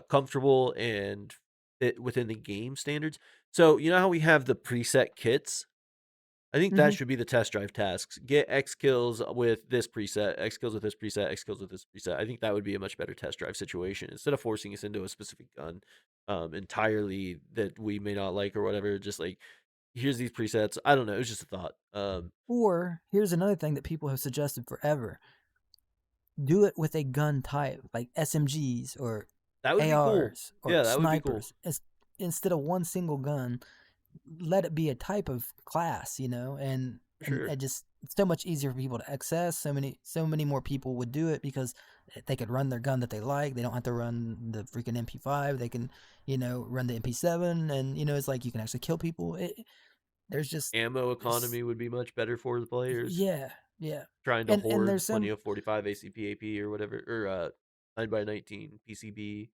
comfortable and fit within the game standards. So, you know how we have the preset kits? I think that Hmm. should be the test drive tasks. Get X kills with this preset, X kills with this preset, X kills with this preset. I think that would be a much better test drive situation instead of forcing us into a specific gun entirely that we may not like or whatever. Just like, here's these presets. I don't know. It was just a thought. Or here's another thing that people have suggested forever: do it with a gun type like SMGs or That would be cool. ARs or Yeah, that would be cool snipers. Instead of one single gun, let it be a type of class, for and sure. it just it's so much easier for people to access. So many more people would do it because they could run their gun that they like. They don't have to run the freaking MP5. They can, run the MP7, and it's like you can actually kill people. There's just Ammo there's economy would be much better for the players yeah, yeah, trying to and hoard there's plenty some of 45 ACP AP or whatever, or 9x19 PCB,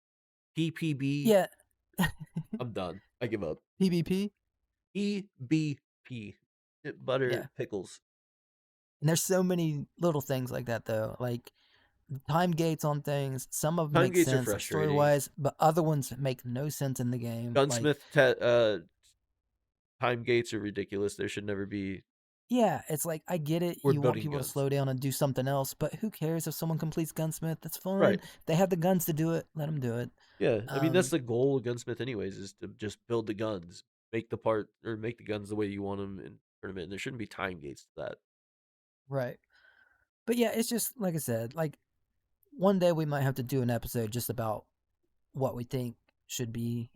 PPB. yeah I'm done. I give up. PvP, EBP. Butter yeah, pickles. and there's so many little things like that though, like time gates on things. Some of them Time make gates are sense, like story frustrating. wise, but other ones make no sense in the game. Like, Gunsmith time gates are ridiculous. There should never be. yeah, it's like I get it. We're You want building people to guns. slow down and do something else, but who cares if someone completes Gunsmith? That's fine. Right. If they have the guns to do it, let them do it. Yeah. I mean, that's Um, the goal of Gunsmith, anyways, is to just build the guns, make the part, or make the guns the way you want them in tournament. And there shouldn't be time gates to that. right. But yeah, it's just like I said. Like one day we might have to do an episode just about what we think should be,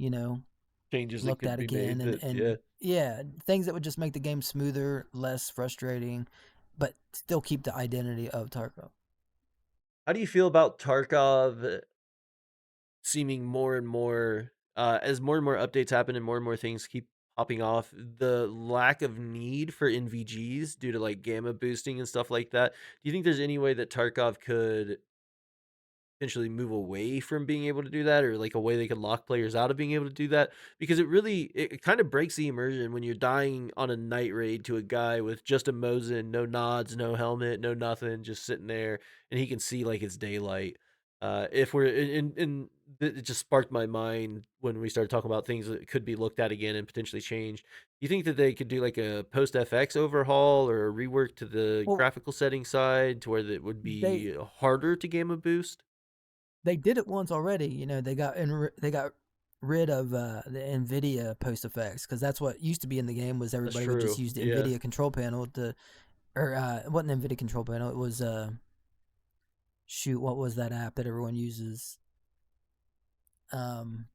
Changes that looked could at be again, made and that, yeah. yeah, things that would just make the game smoother, less frustrating, but still keep the identity of Tarkov. How do you feel about Tarkov seeming more and more as more and more updates happen and more things keep popping off, the lack of need for NVGs due to like gamma boosting and stuff like that? Do you think there's any way that Tarkov could potentially move away from being able to do that, or like a way they could lock players out of being able to do that? Because it kind of breaks the immersion when you're dying on a night raid to a guy with just a Mosin, no nods, no helmet, no nothing, just sitting there, and he can see like it's daylight. If we're in it just sparked my mind when we started talking about things that could be looked at again and potentially changed. Do you think that they could do like a post FX overhaul or a rework to the Well, graphical setting side to where it would they be harder to gamma boost? they did it once already. They got rid of the Nvidia post effects because that's what used to be in the game was That's everybody would just true. use the Yeah. Nvidia control panel or it wasn't Nvidia control panel. It was shoot, what was that app that everyone uses? Um,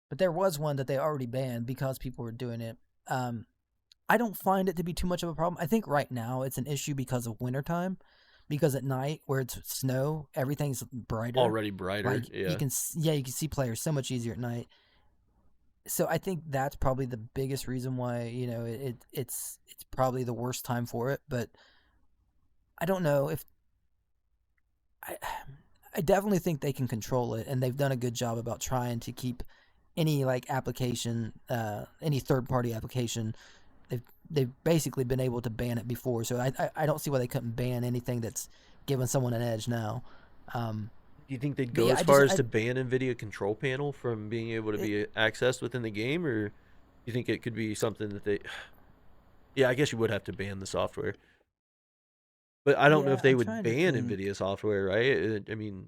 but there was one that they already banned because people were doing it. Um, I don't find it to be too much of a problem. I think right now it's an issue because of wintertime, because at night where it's snow, everything's brighter. Already brighter. Like Yeah. you can see players so much easier at night. So I think that's probably the biggest reason why it's probably the worst time for it. But I don't know if I I definitely think they can control it, and they've done a good job about trying to keep any like application, any third party application. They've basically been able to ban it before, so I don't see why they couldn't ban anything that's giving someone an edge now. Um, Do you think they'd but go yeah, as I just far as to ban NVIDIA control panel from being able to it, be accessed within the game, or do you think it could be something that they? Yeah, I guess you would have to ban the software, but I don't know if yeah, they I'm would trying to ban think. NVIDIA software, right? I mean,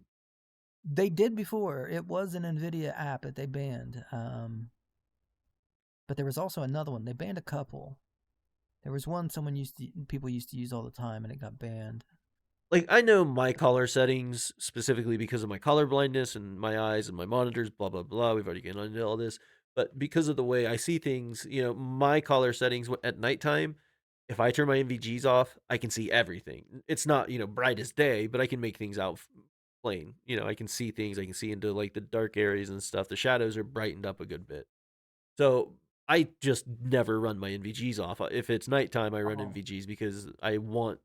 They did before. It was an Nvidia app that they banned. But there was also another one. They banned a couple. There was one people used to use all the time, and it got banned. like I know my color settings specifically because of my color blindness and my eyes and my monitors, blah blah blah. We've already gotten into all this, but because of the way I see things, my color settings at nighttime. If I turn my NVGs off, I can see everything. It's not bright as day, but I can make things out plain. I can see things. I can see into like the dark areas and stuff. The shadows are brightened up a good bit. So I just never run my NVGs off. If it's nighttime, I run Oh, NVGs because I want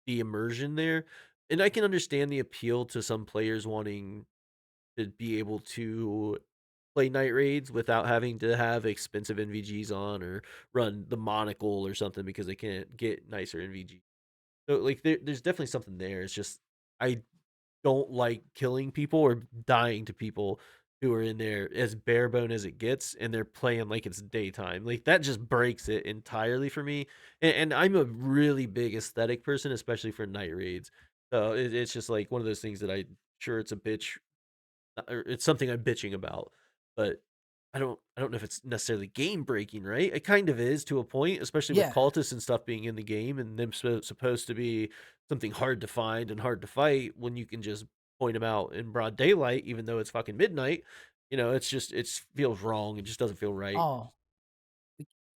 the immersion there. And I can understand the appeal to some players wanting to be able to play night raids without having to have expensive NVGs on or run the monocle or something because they can't get nicer NVG. So like there's definitely something there. It's just I don't like killing people or dying to people who are in there as bare bone as it gets and they're playing like it's daytime. Like that just breaks it entirely for me. And I'm a really big aesthetic person, especially for night raids. So it's just like one of those things that I sure it's a bitch or it's something I'm bitching about, but I don't know if it's necessarily game breaking, right? It kind of is to a point, especially with Yeah. cultists and stuff being in the game and them supposed to be something hard to find and hard to fight when you can just point them out in broad daylight, even though it's fucking midnight. It's just it feels wrong. It just doesn't feel right. Oh,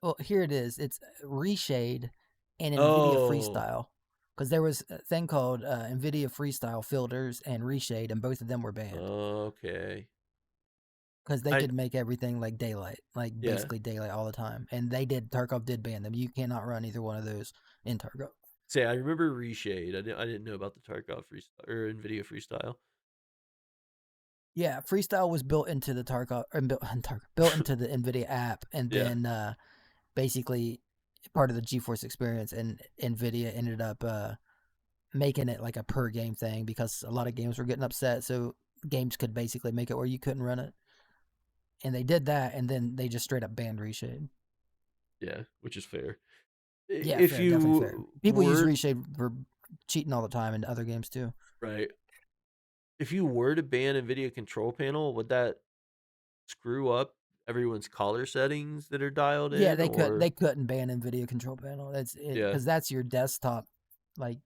well, here it is. It's Reshade and NVIDIA Oh, Freestyle. Because there was a thing called NVIDIA Freestyle filters and Reshade, and both of them were banned. okay. Because they I could make everything like daylight, like yeah. basically daylight all the time. And they did, Tarkov did ban them. You cannot run either one of those in Tarkov. Say I remember Reshade. I didn't know about the Tarkov freestyle or Nvidia freestyle. Yeah, Freestyle was built into the Tarkov, or built into the NVIDIA app, and Yeah. then basically part of the GeForce experience, and NVIDIA ended up making it like a per game thing because a lot of games were getting upset. So games could basically make it where you couldn't run it, and they did that, and then they just straight up banned Reshade. Yeah, which is fair. Yeah, If fair, definitely fair. you People use were Reshade for cheating all the time in other games too. right, if you were to ban NVIDIA control panel, would that screw up everyone's color settings that are dialed Yeah, in, or they couldn't ban NVIDIA control panel. That's it yeah, because that's your desktop. Like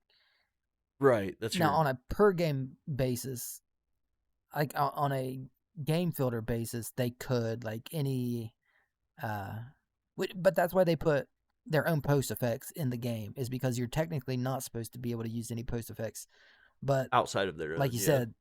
right? That's now your on a per game basis, like on a game filter basis, they could like any uh but that's why they put their own post effects in the game is because you're technically not supposed to be able to use any post effects. But outside of their like own, you yeah, said,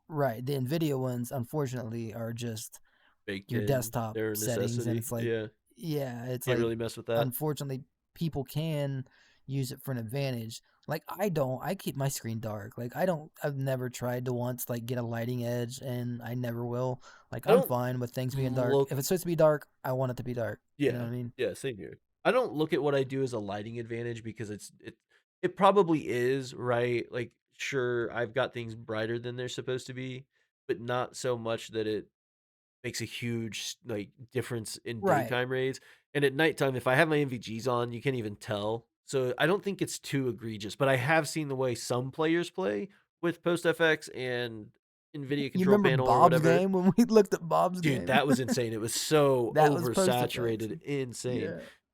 right, the Nvidia ones unfortunately are just baked your in. desktop Their settings, and necessity, it's like, yeah, yeah, it's can't like, really mess with that. unfortunately people can use it for an advantage. Like I keep my screen dark. Like I've never tried to once like get a lighting edge, and I never will. Like I I'm don't fine with things being dark. look If it's supposed to be dark, I want it to be dark. You know Yeah, what I mean? yeah, same here. I don't look at what I do as a lighting advantage because it probably is, right? Like, sure, I've got things brighter than they're supposed to be, but not so much that it makes a huge like difference in Right. daytime raids. And at nighttime, if I have my NVGs on, you can't even tell. So I don't think it's too egregious, but I have seen the way some players play with post FX and NVIDIA You control remember panel or Bob's whatever. game when we looked at Bob's Dude, game? that was insane. It was so That was post effects. oversaturated, insane.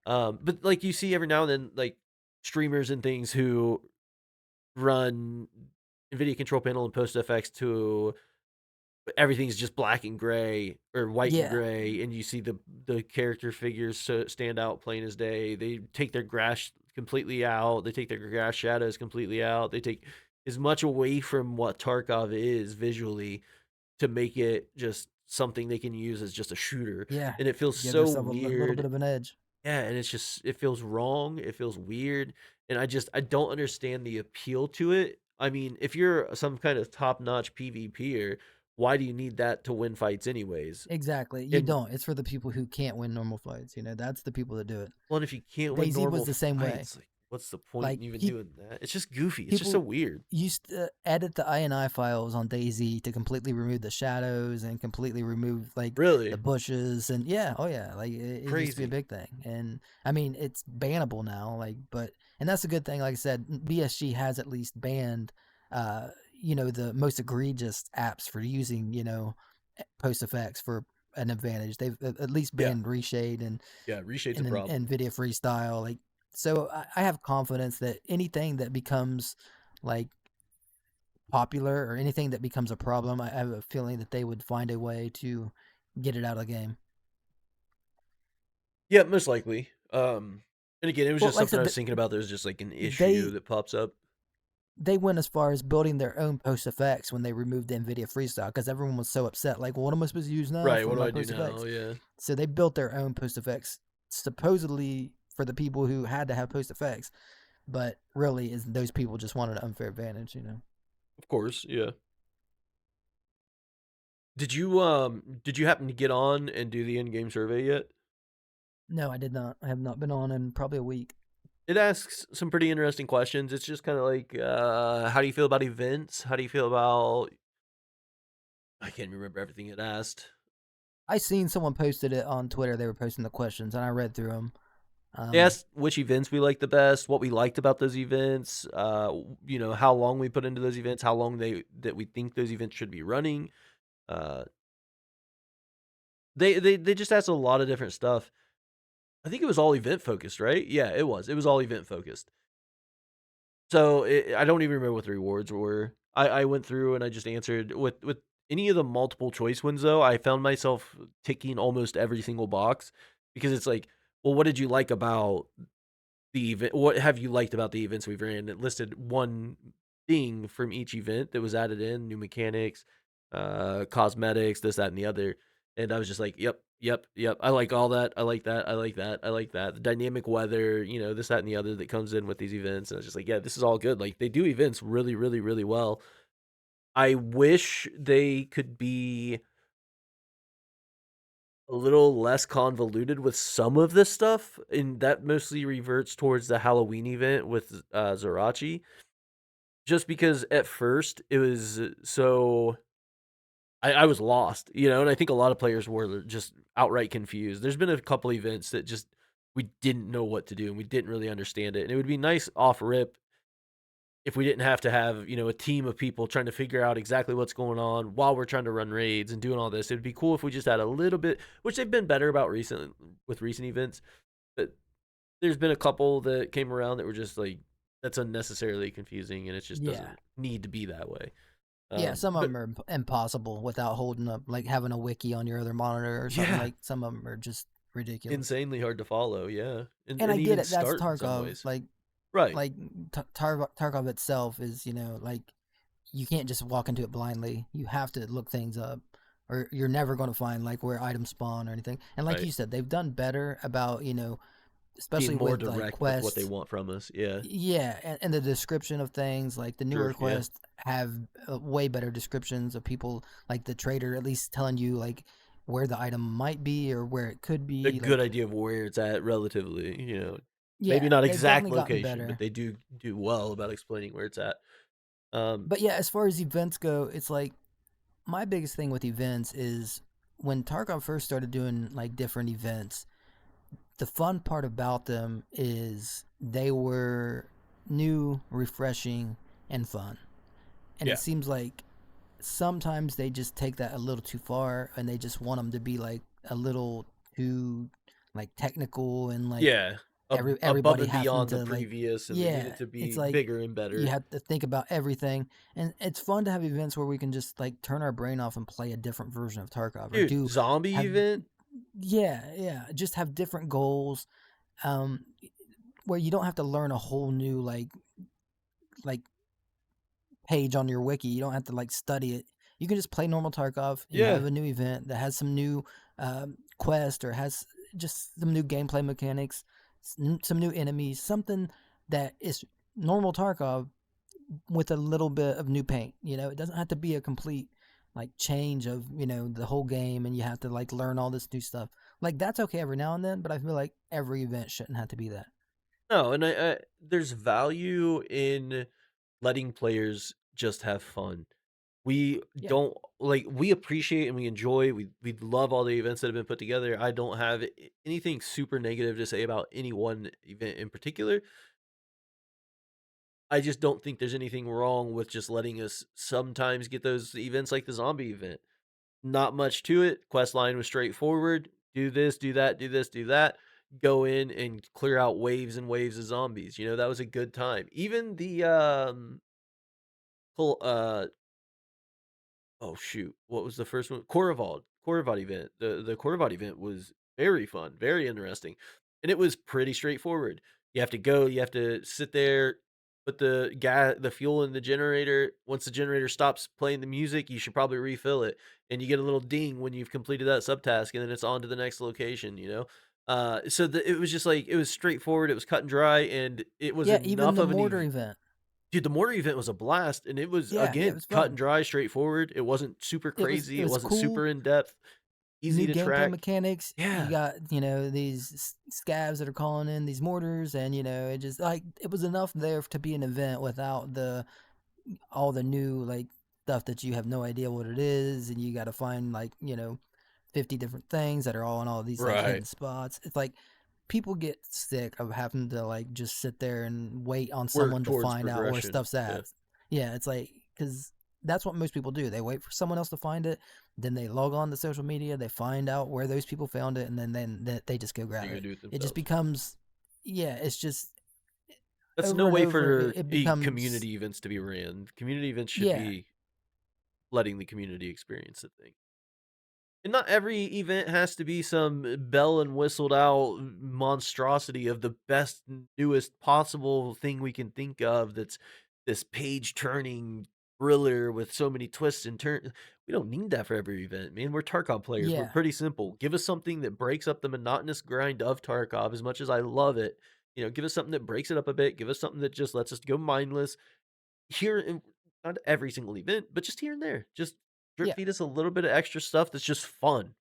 Yeah. But like you see every now and then, like streamers and things who run NVIDIA control panel and post FX to everything's just black and gray or white and Yeah. gray, and you see the character figures stand out plain as day. They take their grass completely out. They take their grass shadows completely out. They take as much away from what Tarkov is visually to make it just something they can use as just a shooter. Yeah. And it feels Give so yourself a little bit weird. of an edge. Yeah, and it's just it feels wrong. It feels weird. And I don't understand the appeal to it. I mean, if you're some kind of top-notch PvPer, why do you need that to win fights anyways? Exactly. You And don't. It's for the people who can't win normal fights. That's the people that do it. well, if you can't win DayZ was normal the same way. fights, like what's the point Like in even doing that? It's just goofy. It's just so people weird. used to edit the INI files on DayZ to completely remove the shadows and completely remove like the Really bushes, and yeah, oh yeah, like it used to be a crazy. big thing. And I mean it's bannable now, like, but and that's a good thing. Like I said, BSG has at least banned uh the most egregious apps for using post effects for an advantage. They've at least Yeah. banned Reshade Yeah, reshade's a and then problem. NVIDIA Freestyle. Like, so I have confidence that anything that becomes like popular or anything that becomes a problem, I have a feeling that they would find a way to get it out of the game. Yeah, most likely. And again, it was Well, just like I something I said, was thinking about. There's just like an issue they that pops up. they went as far as building their own post effects when they removed the NVIDIA Freestyle because everyone was so upset. Like, well, what am I supposed to use now Right. for What do my I do post now? effects? Yeah. So they built their own post effects, supposedly for the people who had to have post effects, but really, is those people just wanted an unfair advantage. Of course. Yeah. Did you happen to get on and do the in-game survey yet? No, I did not. I have not been on in probably a week. It asks some pretty interesting questions. It's just kind of like, how do you feel about events? How do you feel about? I can't remember everything it asked. I seen someone posted it on Twitter. They were posting the questions, and I read through them. They asked which events we liked the best, what we liked about those events, how long we put into those events, how long that we think those events should be running. Uh, they just asked a lot of different stuff. I think it was all event focused, right? Yeah, it was. It was all event focused. So I don't even remember what the rewards were. I went through and I just answered with any of the multiple choice ones though. I found myself ticking almost every single box because it's like, well, what did you like about the event? What have you liked about the events we've ran? It listed one thing from each event that was added in, new mechanics, cosmetics, this, that, and the other. And I was just like, yep, yep, yep. I like all that. I like that. I like that. I like that. The dynamic weather, this, that, and the other that comes in with these events. And I was just like, yeah, this is all good. Like they do events really, really, really well. I wish they could be a little less convoluted with some of this stuff, and that mostly reverts towards the Halloween event with Zerachi. Just because at first it was so I was lost, and I think a lot of players were just outright confused. There's been a couple events that just we didn't know what to do and we didn't really understand it. And it would be nice off rip if we didn't have to have, a team of people trying to figure out exactly what's going on while we're trying to run raids and doing all this. It'd be cool if we just had a little bit, which they've been better about recent events. But there's been a couple that came around that were just like that's unnecessarily confusing and it just Yeah, doesn't need to be that way. yeah. Some of But them are impossible without holding up, like having a wiki on your other monitor or something. yeah, Like some of them are just ridiculous. insanely hard to follow, yeah, and And I and get even it. That's start in some Tarkov. ways. Right. Like Tarkov itself is, like you can't just walk into it blindly. You have to look things up, or you're never going to find like where items spawn or anything. And like Right. you said, they've done better about, Being especially more with like direct with what they quests. want from us, yeah, Yeah, and the description of things, like the sure, newer yeah. quests have way better descriptions of people, like the trader at least telling you like where the item might be or where it could A be. good Like, idea of where it's at relatively, maybe yeah, not they've exact definitely gotten location, but better. they do well about explaining where it's at. Um, But yeah, as far as events go, it's like my biggest thing with events is when Tarkov first started doing like different events, the fun part about them is they were new, refreshing, and fun. And it yeah. seems like sometimes they just take that a little too far and they just want them to be like a little too like technical and like Yeah, ab above everybody and having beyond the to like, previous, and they need yeah, it to it's be like bigger and you better. have to think about everything. And it's fun to have events where we can just like turn our brain off and play a different version of Tarkov, or Dude, do zombie have, event? yeah, just have different goals, um where you don't have to learn a whole new like page on your wiki. You don't have to like study it. You can just play normal Tarkov. You Yeah. have a new event that has some new quest, or has just some new gameplay mechanics, some new enemies, something that is normal Tarkov with a little bit of new paint. It doesn't have to be a complete like change of the whole game, and you have to like learn all this new stuff. Like that's okay every now and then, but I feel like every event shouldn't have to be that. No, and I there's value in letting players just have fun. We Yeah, don't like we appreciate and we enjoy, we love all the events that have been put together. I don't have anything super negative to say about any one event in particular. I just don't think there's anything wrong with just letting us sometimes get those events like the zombie event. Not much to it. Quest line was straightforward. Do this, do that, do this, do that. Go in and clear out waves and waves of zombies. That was a good time. Even the col- uh oh shoot, what was the first one? Korevod event. The Korevod event was very fun, very interesting, and it was pretty straightforward. You have to go, you have to sit there, put the fuel in the generator. Once the generator stops playing the music, you should probably refill it, and you get a little ding when you've completed that subtask, and then it's on to the next location. So it was just like it was straightforward. It was cut and dry, and it was yeah. Even enough the of an mortar event. Dude, the mortar event was a blast, and it was, Yeah, yeah, it again, was cut and fun. dry, straightforward. It wasn't super It crazy. It was wasn't cool. super in depth. Easy New to gameplay track. mechanics. You Yeah. got, these scavs that are calling in these mortars, and it just like it was enough there to be an event without the all the new like stuff that you have no idea what it is, and you got to find like 50 different things that are all in all these like Right. hidden spots. It's like people get sick of having to like just sit there and wait on Work someone to towards find out where progression. stuff's Yeah. at. Yeah, it's like because that's what most people do. They wait for someone else to find it, then they log on to social media, they find out where those people found it, and then they just go They grab go it. do it It just themselves. becomes, yeah, it's just That's no over and way over. for It becomes, community events to be ran. Community events should yeah, be letting the community experience the thing. And not every event has to be some bell and whistled out monstrosity of the best, newest possible thing we can think of that's this page turning thriller with so many twists and turns. We don't need that for every event, man. We're Tarkov players. We're yeah, pretty simple. Give us something that breaks up the monotonous grind of Tarkov as much as I love it. Give us something that breaks it up a bit. Give us something that just lets us go mindless here in not every single event, but just here and there. Just drip yeah, feed us a little bit of extra stuff that's just fun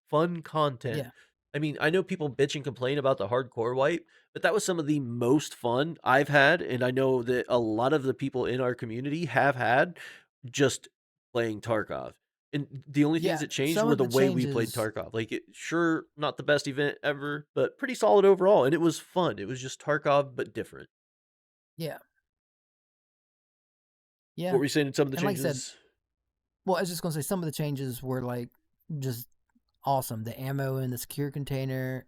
content. yeah, I mean, I know people bitch and complain about the hardcore wipe, but that was some of the most fun I've had, and I know that a lot of the people in our community have had just playing Tarkov. And the only things yeah. that changed Some were of the the way we played changes, Tarkov. Like, sure, not the best event ever, but pretty solid overall, and it was fun. It was just Tarkov, but different. yeah, What yeah. were you saying in some of the And like I said, changes? well, I was just gonna say some of the changes were like just awesome. The ammo in the secure container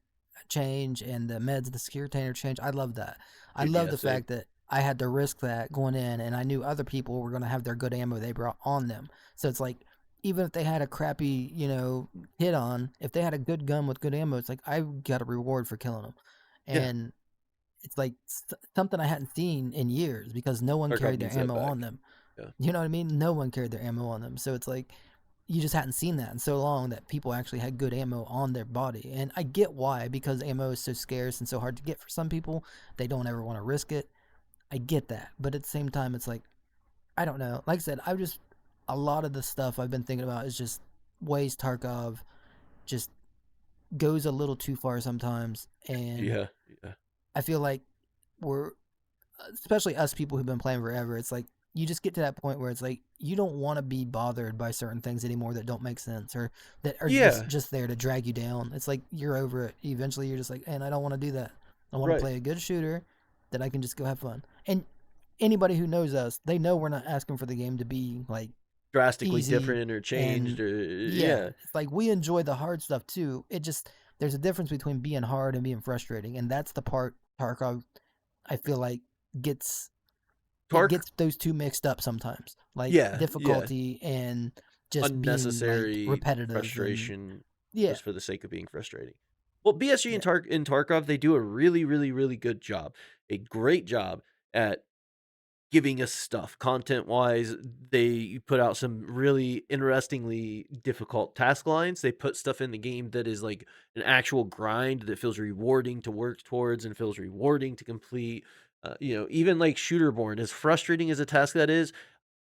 change and the meds in the secure container change. I love that. I Dude, love yeah, the same. fact that I had to risk that going in, and I knew other people were gonna have their good ammo they brought on them. So it's like even if they had a crappy, hit on, if they had a good gun with good ammo, it's like I got a reward for killing them, Yeah. and it's like something I hadn't seen in years because no one Tarkov carried their needs that ammo on back. them. Yeah. You know what I mean? No one carried their ammo on them. So it's like you just hadn't seen that in so long that people actually had good ammo on their body. And I get why, because ammo is so scarce and so hard to get for some people. They don't ever want to risk it. I get that. But at the same time, it's like, I don't know. Like I said, a lot of the stuff I've been thinking about is just ways Tarkov just goes a little too far sometimes. And Yeah. Yeah. I feel like we're, especially us people who've been playing forever, it's like you just get to that point where it's like you don't want to be bothered by certain things anymore that don't make sense or that are Yeah. just there to drag you down. It's like you're over it. Eventually, you're just like, and I don't want to do that. I want to Right. play a good shooter that I can just go have fun. And anybody who knows us, they know we're not asking for the game to be like Drastically easy. different interchanged And or yeah, yeah. it's like we enjoy the hard stuff too. It just there's a difference between being hard and being frustrating, and that's the part Tarkov I feel like gets it Tark gets those two mixed up sometimes, like yeah, yeah. difficulty and just being like Unnecessary repetitive and frustration yeah, just for the sake of being frustrating. Well, BSG and yeah, Tarkov, they do a really, really, really good job. A great job at giving us stuff content wise. They put out some really interestingly difficult task lines. They put stuff in the game that is like an actual grind that feels rewarding to work towards and feels rewarding to complete. Even like Shooterborn, as frustrating as a task that is,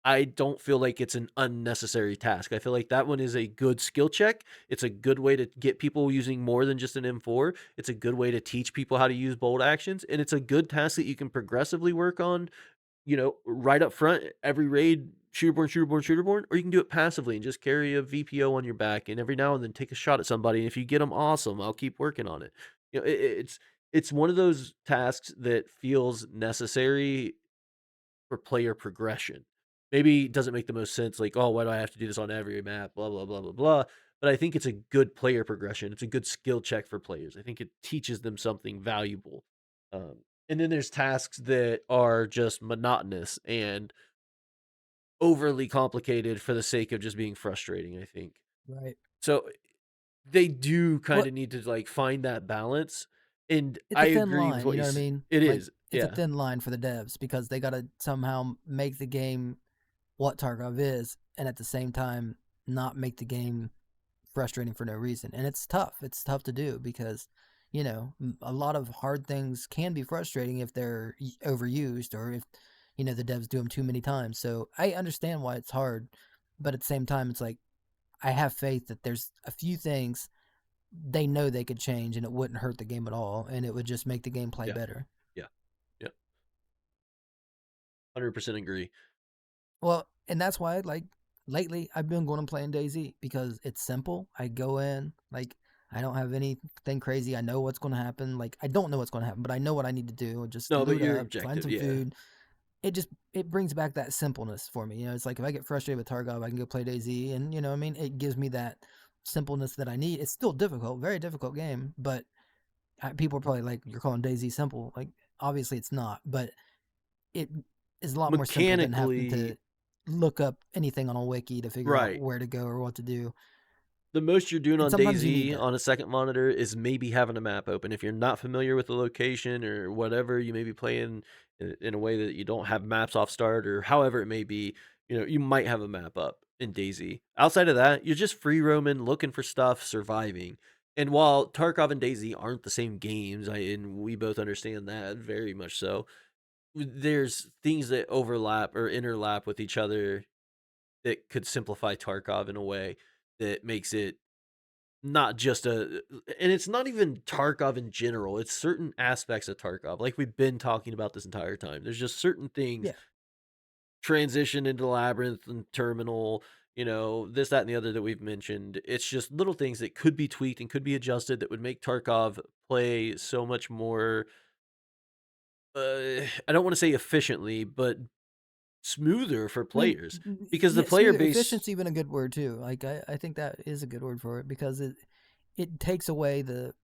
I don't feel like it's an unnecessary task. I feel like that one is a good skill check. It's a good way to get people using more than just an M4. It's a good way to teach people how to use bold actions. And it's a good task that you can progressively work on, right up front, every raid, shooterborn, or you can do it passively and just carry a VPO on your back and every now and then take a shot at somebody. And if you get them, awesome. I'll keep working on it. It's one of those tasks that feels necessary for player progression. Maybe it doesn't make the most sense, like, oh, why do I have to do this on every map? Blah, blah, blah, blah, blah. But I think it's a good player progression. It's a good skill check for players. I think it teaches them something valuable. Um, and then there's tasks that are just monotonous and overly complicated for the sake of just being frustrating, I think. right. So they do kind Well, of need to like find that balance. And it's I a thin agree with line, what you know what I mean? it Like is. it's a Yeah. thin line for the devs because they got to somehow make the game what Tarkov is, and at the same time not make the game frustrating for no reason. And it's tough. It's tough to do because a lot of hard things can be frustrating if they're overused or if the devs do them too many times. So I understand why it's hard, but at the same time, it's like I have faith that there's a few things they know they could change and it wouldn't hurt the game at all, and it would just make the gameplay Yeah. better. Yeah. Yeah. 100% agree. Well, and that's why like lately I've been going and playing DayZ because it's simple. I go in, like I don't have anything crazy. I know what's going to happen. Like I don't know what's going to happen, but I know what I need to do. Just No, but loot you're up, find objective. some Yeah. food. It brings back that simpleness for me. It's like if I get frustrated with Tarkov, I can go play DayZ, and I mean, it gives me that simpleness that I need. It's still difficult, very difficult game, but people are probably like, "You're calling DayZ simple." Like obviously it's not, but it is a lot more simple than having Mechanically, to look up anything on a wiki to figure out right. where to go or what to do. The most you're doing And on sometimes you need DayZ that. on a second monitor is maybe having a map open. If you're not familiar with the location or whatever, you may be playing in a way that you don't have maps off start or however it may be, you might have a map up in DayZ. Outside of that, you're just free roaming, looking for stuff, surviving. And while Tarkov and DayZ aren't the same games, and we both understand that very much so, there's things that overlap or interlap with each other that could simplify Tarkov in a way that makes it not just and it's not even Tarkov in general, it's certain aspects of Tarkov, like we've been talking about this entire time. There's just certain things, Yeah. transition into Labyrinth and Terminal, this, that, and the other that we've mentioned. It's just little things that could be tweaked and could be adjusted that would make Tarkov play so much more, I don't wanna say efficiently, but smoother for I mean, players because the yeah, player smoother. base. Efficient's even a good word too. Like I think that is a good word for it because it takes away the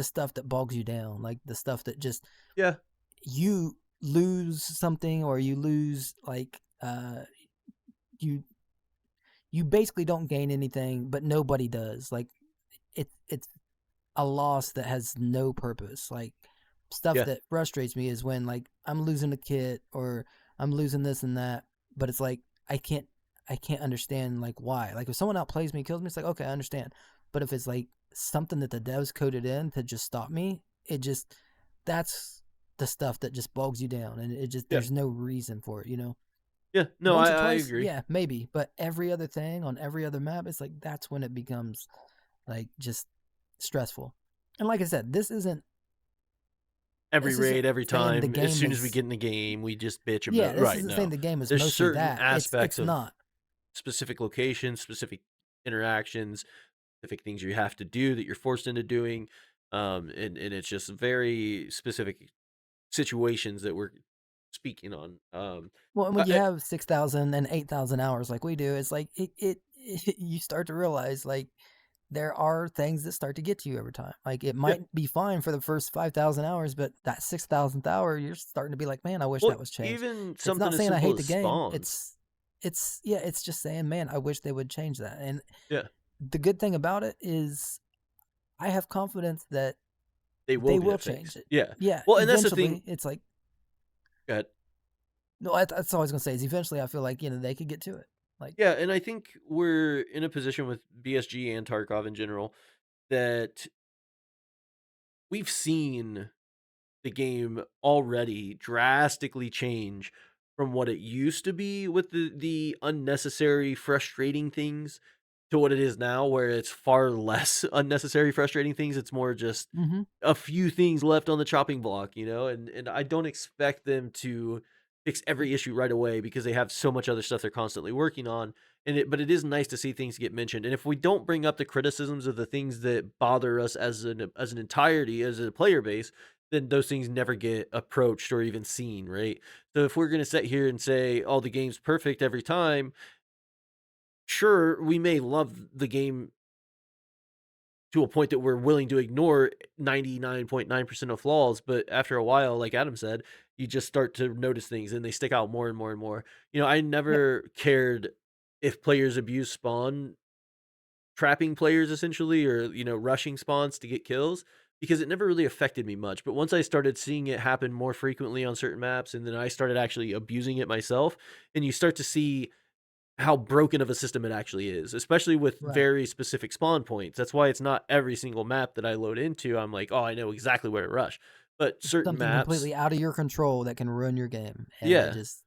stuff that bogs you down, like the stuff that just Yeah, you lose something or you lose like you you basically don't gain anything, but nobody does. Like it's a loss that has no purpose. Like stuff yeah, that frustrates me is when like I'm losing a kit or I'm losing this and that, but it's like I can't understand like why. Like if someone outplays me, kills me, it's like okay, I understand. But if it's like something that the devs coded in to just stop me, it just that's the stuff that just bogs you down, and it just yeah, there's no reason for it. yeah, no, Once or I twice, agree. yeah, maybe, but every other thing on every other map, it's like that's when it becomes like just stressful. And like I said, Every this raid, isn't every saying the time, as game soon as we is get in the game, we just bitch yeah, about this right, isn't saying no. the game is There's mostly certain that. aspects It's of not. specific locations, specific interactions, specific things you have to do that you're forced into doing, and it's just very specific situations that we're speaking on, Well, and when you I have 6,000 and 8,000 hours like we do, it's like you start to realize like there are things that start to get to you every time. Like it yeah, might be fine for the first 5,000 hours, but that 6,000th hour, you're starting to be like, man, I wish well, that was changed. even It's something not as saying I simple hate as the game. spawns. It's yeah, it's just saying, man, I wish they would change that. And Yeah, the good thing about it is I have confidence that they will they get will it change fixed. it. Yeah. Yeah, Well, and that's the thing. eventually. It's like Go ahead. no, that's all I was gonna say. Is eventually I feel like they could get to it. Like Yeah, and I think we're in a position with BSG and Tarkov in general that we've seen the game already drastically change from what it used to be with the unnecessary frustrating things to what it is now where it's far less unnecessary frustrating things. It's more just mm-hmm. a few things left on the chopping block, and I don't expect them to fix every issue right away because they have so much other stuff they're constantly working on. But it is nice to see things get mentioned. And if we don't bring up the criticisms of the things that bother us as an entirety, as a player base, then those things never get approached or even seen, right? So if we're gonna sit here and say, "Oh, the game's perfect every time," sure, we may love the game to a point that we're willing to ignore 99.9% of flaws, but after a while, like Adam said, you just start to notice things and they stick out more and more and more. I Yeah, never cared if players abuse spawn trapping players essentially or rushing spawns to get kills because it never really affected me much. But once I started seeing it happen more frequently on certain maps and then I started actually abusing it myself, and you start to see how broken of a system it actually is, especially with right. very specific spawn points. That's why it's not every single map that I load into. I'm like, oh, I know exactly where to rush. But certain Something maps, completely out of your control that can ruin your game, and it yeah, just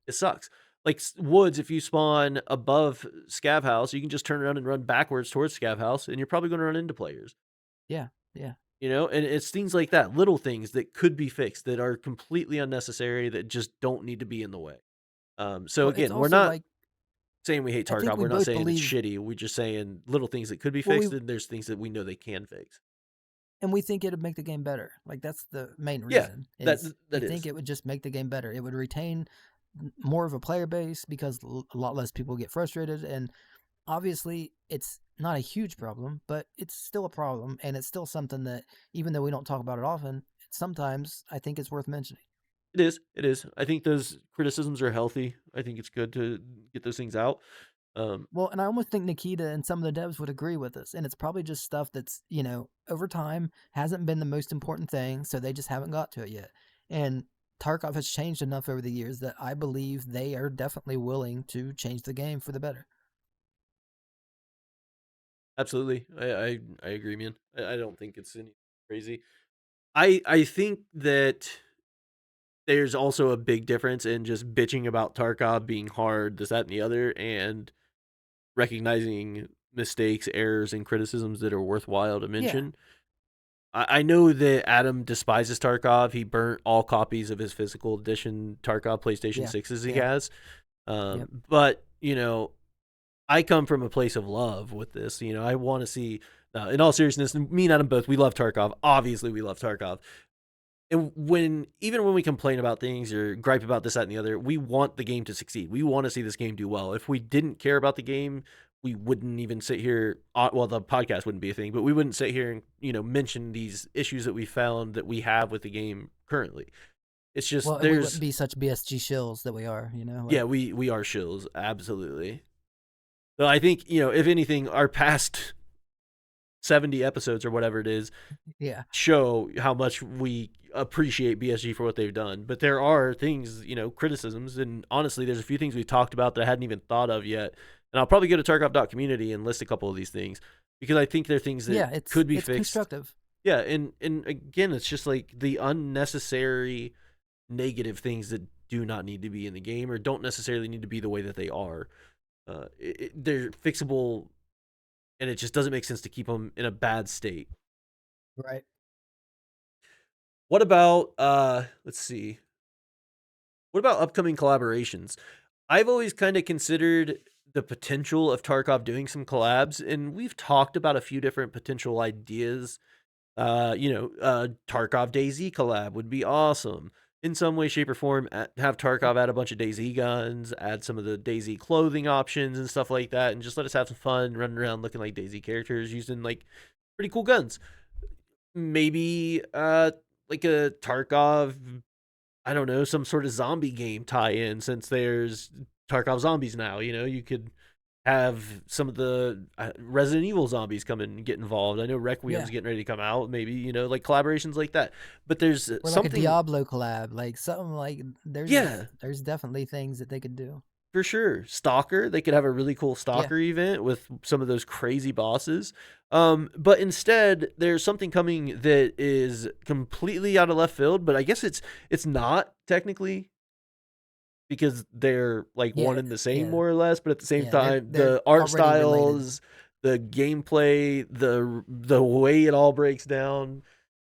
it sucks. Like woods, if you spawn above Scav House, you can just turn around and run backwards towards Scav House, and you're probably going to run into players. yeah, yeah. And it's things like that, little things that could be fixed that are completely unnecessary that just don't need to be in the way. So Well, it's again, we're also not like saying we hate I think Tarkov. we We're not both saying it's believe. shitty. We're just saying little things that could be Well, we fixed, and there's things that we know they can fix. and we think it'd make the game better. Like that's the main Yeah, reason that is we that think is. it would just make the game better. It would retain more of a player base because a lot less people get frustrated. And obviously, it's not a huge problem, but it's still a problem, and it's still something that even though we don't talk about it often, sometimes I think it's worth mentioning. It is. It is. I think those criticisms are healthy. I think it's good to get those things out. Um, Well, and I almost think Nikita and some of the devs would agree with us. And it's probably just stuff that's, over time hasn't been the most important thing. So they just haven't got to it yet. And Tarkov has changed enough over the years that I believe they are definitely willing to change the game for the better. Absolutely, I agree, man. I don't think it's any crazy. I think that there's also a big difference in just bitching about Tarkov being hard, this, that, and the other, and recognizing mistakes, errors, and criticisms that are worthwhile to Yeah. mention. I know that Adam despises Tarkov. He burnt all copies of his physical edition Tarkov PlayStation Yeah. 6s he Yeah. has. Yep. But, I come from a place of love with this. I want to see, in all seriousness, me and Adam both, we love Tarkov. Obviously, we love Tarkov. And even when we complain about things or gripe about this, that, and the other, we want the game to succeed. We want to see this game do well. If we didn't care about the game, we wouldn't even sit here. Well, the podcast wouldn't be a thing, but we wouldn't sit here and mention these issues that we found that we have with the game currently. It's Well, just and we wouldn't there's be such BSG shills that we are, yeah, like, we are shills, absolutely. So I think if anything, our past 70 episodes or whatever it is yeah. show how much we appreciate BSG for what they've done. But there are things, criticisms, and honestly, there's a few things we've talked about that I hadn't even thought of yet. And I'll probably go to Tarkov.Community and list a couple of these things because I think they're things that Yeah. It's, could be it's fixed. constructive. Yeah, and again, it's just like the unnecessary negative things that do not need to be in the game or don't necessarily need to be the way that they are. They're fixable, and it just doesn't make sense to keep them in a bad state. Right. What about let's see. What about upcoming collaborations? I've always kind of considered the potential of Tarkov doing some collabs, and we've talked about a few different potential ideas. Tarkov DayZ collab would be awesome. In some way, shape, or form, have Tarkov add a bunch of DayZ guns, add some of the DayZ clothing options and stuff like that, and just let us have some fun running around looking like DayZ characters using like pretty cool guns. Maybe like a Tarkov, I don't know, some sort of zombie game tie-in since there's Tarkov zombies now. You could have some of the Resident Evil zombies come in and get involved. I know Requiem's Yeah. getting ready to come out. Maybe like collaborations like that. But there's Or like a something, Diablo collab, like something like yeah, there's definitely things that they could do. for sure. Stalker, they could have a really cool Yeah. Stalker event with some of those crazy bosses. But instead, there's something coming that is completely out of left field. But I guess it's not technically because they're like one Yeah. and the same Yeah. more or less. But at the same Yeah. They're time, they're the art already related. styles, the gameplay, the way it all breaks down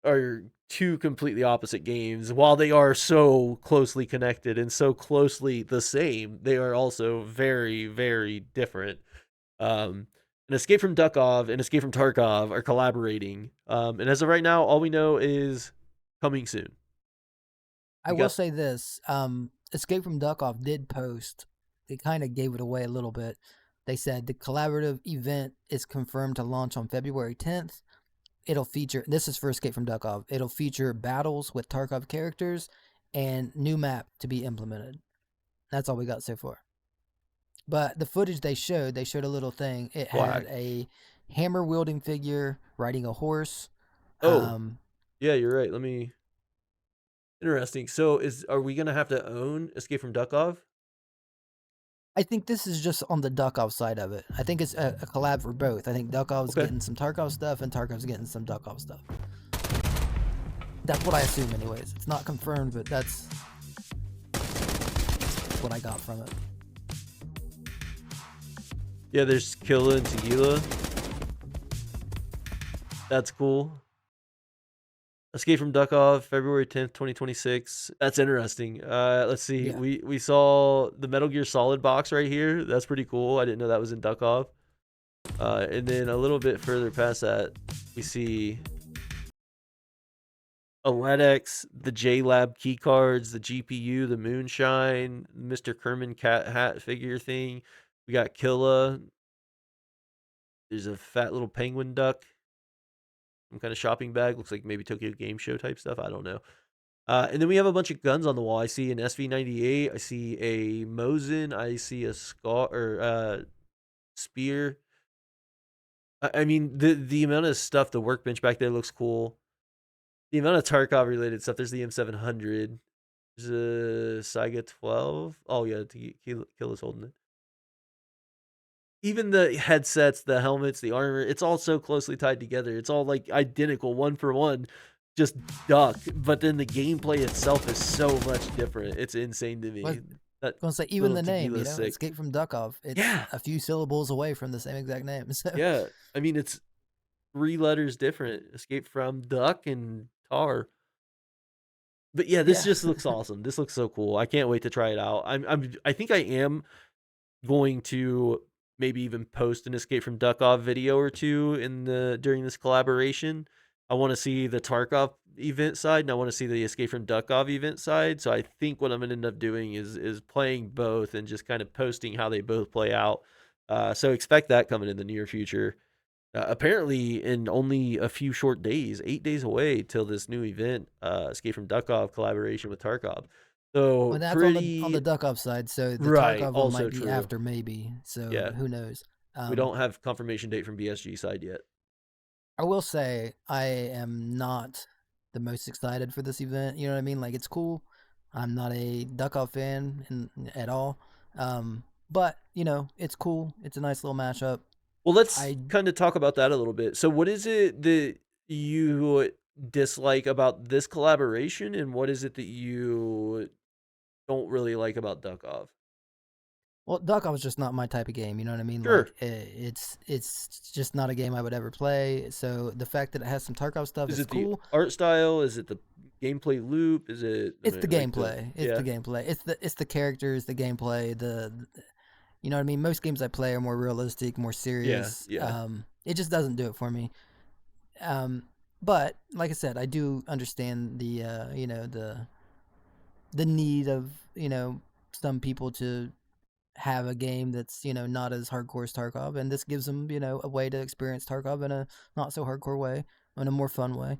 are two completely opposite games. While they are so closely connected and so closely the same, they are also very, very different. And Escape from Duckov and Escape from Tarkov are collaborating. And as of right now, all we know is coming soon. I We will got say this: Escape from Duckov did post. They kind of gave it away a little bit. They said the collaborative event is confirmed to launch on February 10th. It'll feature. This is for Escape from Duckov. It'll feature battles with Tarkov characters and new map to be implemented. That's all we got so far. But the footage they showed a little thing. It had swag. a hammer wielding figure riding a horse. Oh, Um, yeah, you're right. Let me. Interesting. So, are we gonna have to own Escape from Duckov? I think this is just on the Duckov side of it. I think it's a collab for both. I think Duckov's Okay. getting some Tarkov stuff and Tarkov's getting some Duckov stuff. That's what I assume, anyways. It's not confirmed, but that's what I got from it. Yeah, there's Killa and Tequila. That's cool. Escape from Duckov, February 10th, 2026. That's interesting. Let's see. Yeah. We saw the Metal Gear Solid box right here. That's pretty cool. I didn't know that was in Duckov. And then a little bit further past that, we see a LEDX, the JLab key cards, the GPU, the Moonshine, Mr. Kerman cat hat figure thing. We got Killa. There's a fat little penguin duck. Some kind of shopping bag. Looks like maybe Tokyo Game Show type stuff. I don't know. And then we have a bunch of guns on the wall. I see an SV98. I see a Mosin. I see a Scar or Spear. I mean, the amount of stuff, the workbench back there looks cool. The amount of Tarkov related stuff. There's the M700. There's a Saiga 12. Oh yeah, Killa's holding it. Even the headsets, the helmets, the armor, it's all so closely tied together. It's all like identical, one for one, just duck. But then the gameplay itself is so much different. It's insane to me. Well, That gonna say even the name, tequila's sick. Escape from Duckov. It's Yeah. a few syllables away from the same exact name. So Yeah, I mean it's 3 letters different. Escape from duck and tar. But yeah, this yeah. just looks awesome. This looks so cool. I can't wait to try it out. I think I am going to maybe even post an Escape from Duckov video or two during this collaboration. I want to see the Tarkov event side and I want to see the Escape from Duckov event side. So I think what I'm gonna end up doing is playing both and just kind of posting how they both play out. So expect that coming in the near future. Apparently, in only a few short days, 8 days away till this new event, Escape from Duckov collaboration with Tarkov. So Well, that's on the pretty Duckov side. So the right. Tarkov one Also might be true. after, maybe. So Yeah, who knows? we don't have confirmation date from BSG side yet. I will say I am not the most excited for this event. You know what I mean? Like, it's cool. I'm not a Duckov fan at all. But it's cool. It's a nice little matchup. Well, let's I kind of talk about that a little bit. So, what is it that you dislike about this collaboration, and what is it that you don't really like about Duckov? Well, Duckov is just not my type of game. You know what I mean? Sure. Like, it's just not a game I would ever play. So the fact that it has some Tarkov stuff Is is it the cool. art style? Is it the gameplay loop? Is it? It's the Like gameplay. It's yeah. the gameplay. It's the characters, the gameplay, you know what I mean? Most games I play are more realistic, more serious. Yeah. It just doesn't do it for me. But like I said, I do understand the need of some people to have a game that's not as hardcore as Tarkov, and this gives them a way to experience Tarkov in a not so hardcore way, in a more fun way.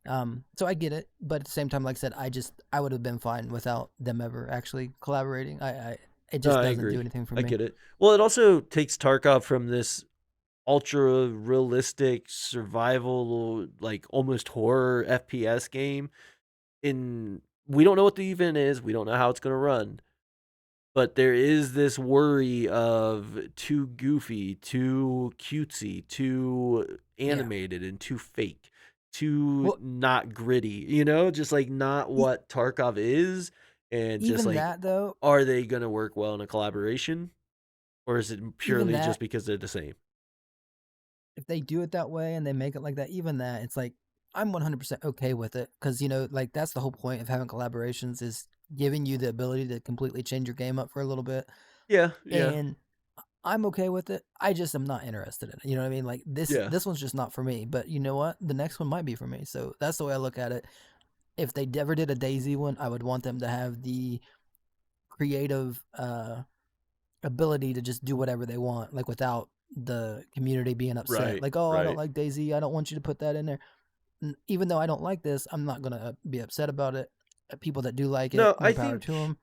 So I get it, but at the same time, like I said, I would have been fine without them ever actually collaborating. It No, just I doesn't do agree. anything for I me. get it. Well, it also takes Tarkov from this ultra realistic survival, like almost horror FPS game. In we don't know what the event is. We don't know how it's going to run. But there is this worry of too goofy, too cutesy, too Yeah. animated, and too fake, too Well, not gritty, just like not e- what Tarkov is. And just even like, that though, are they going to work well in a collaboration? Or is it even purely just that, because they're the same? if they do it that way and they make it like that, even that, it's like I'm 100% okay with it, because like that's the whole point of having collaborations, is giving you the ability to completely change your game up for a little bit. Yeah. And I'm okay with it. I just am not interested in it. You know what I mean? Like Yeah. this one's just not for me. But you know what? The next one might be for me. So that's the way I look at it. If they ever did a Daisy one, I would want them to have the creative ability to just do whatever they want, like without the community being upset. Right. Like, oh, I don't Right. like Daisy. I don't want you to put that in there. Even though I don't like this, I'm not gonna be upset about it. People that do like it, No, more power to them.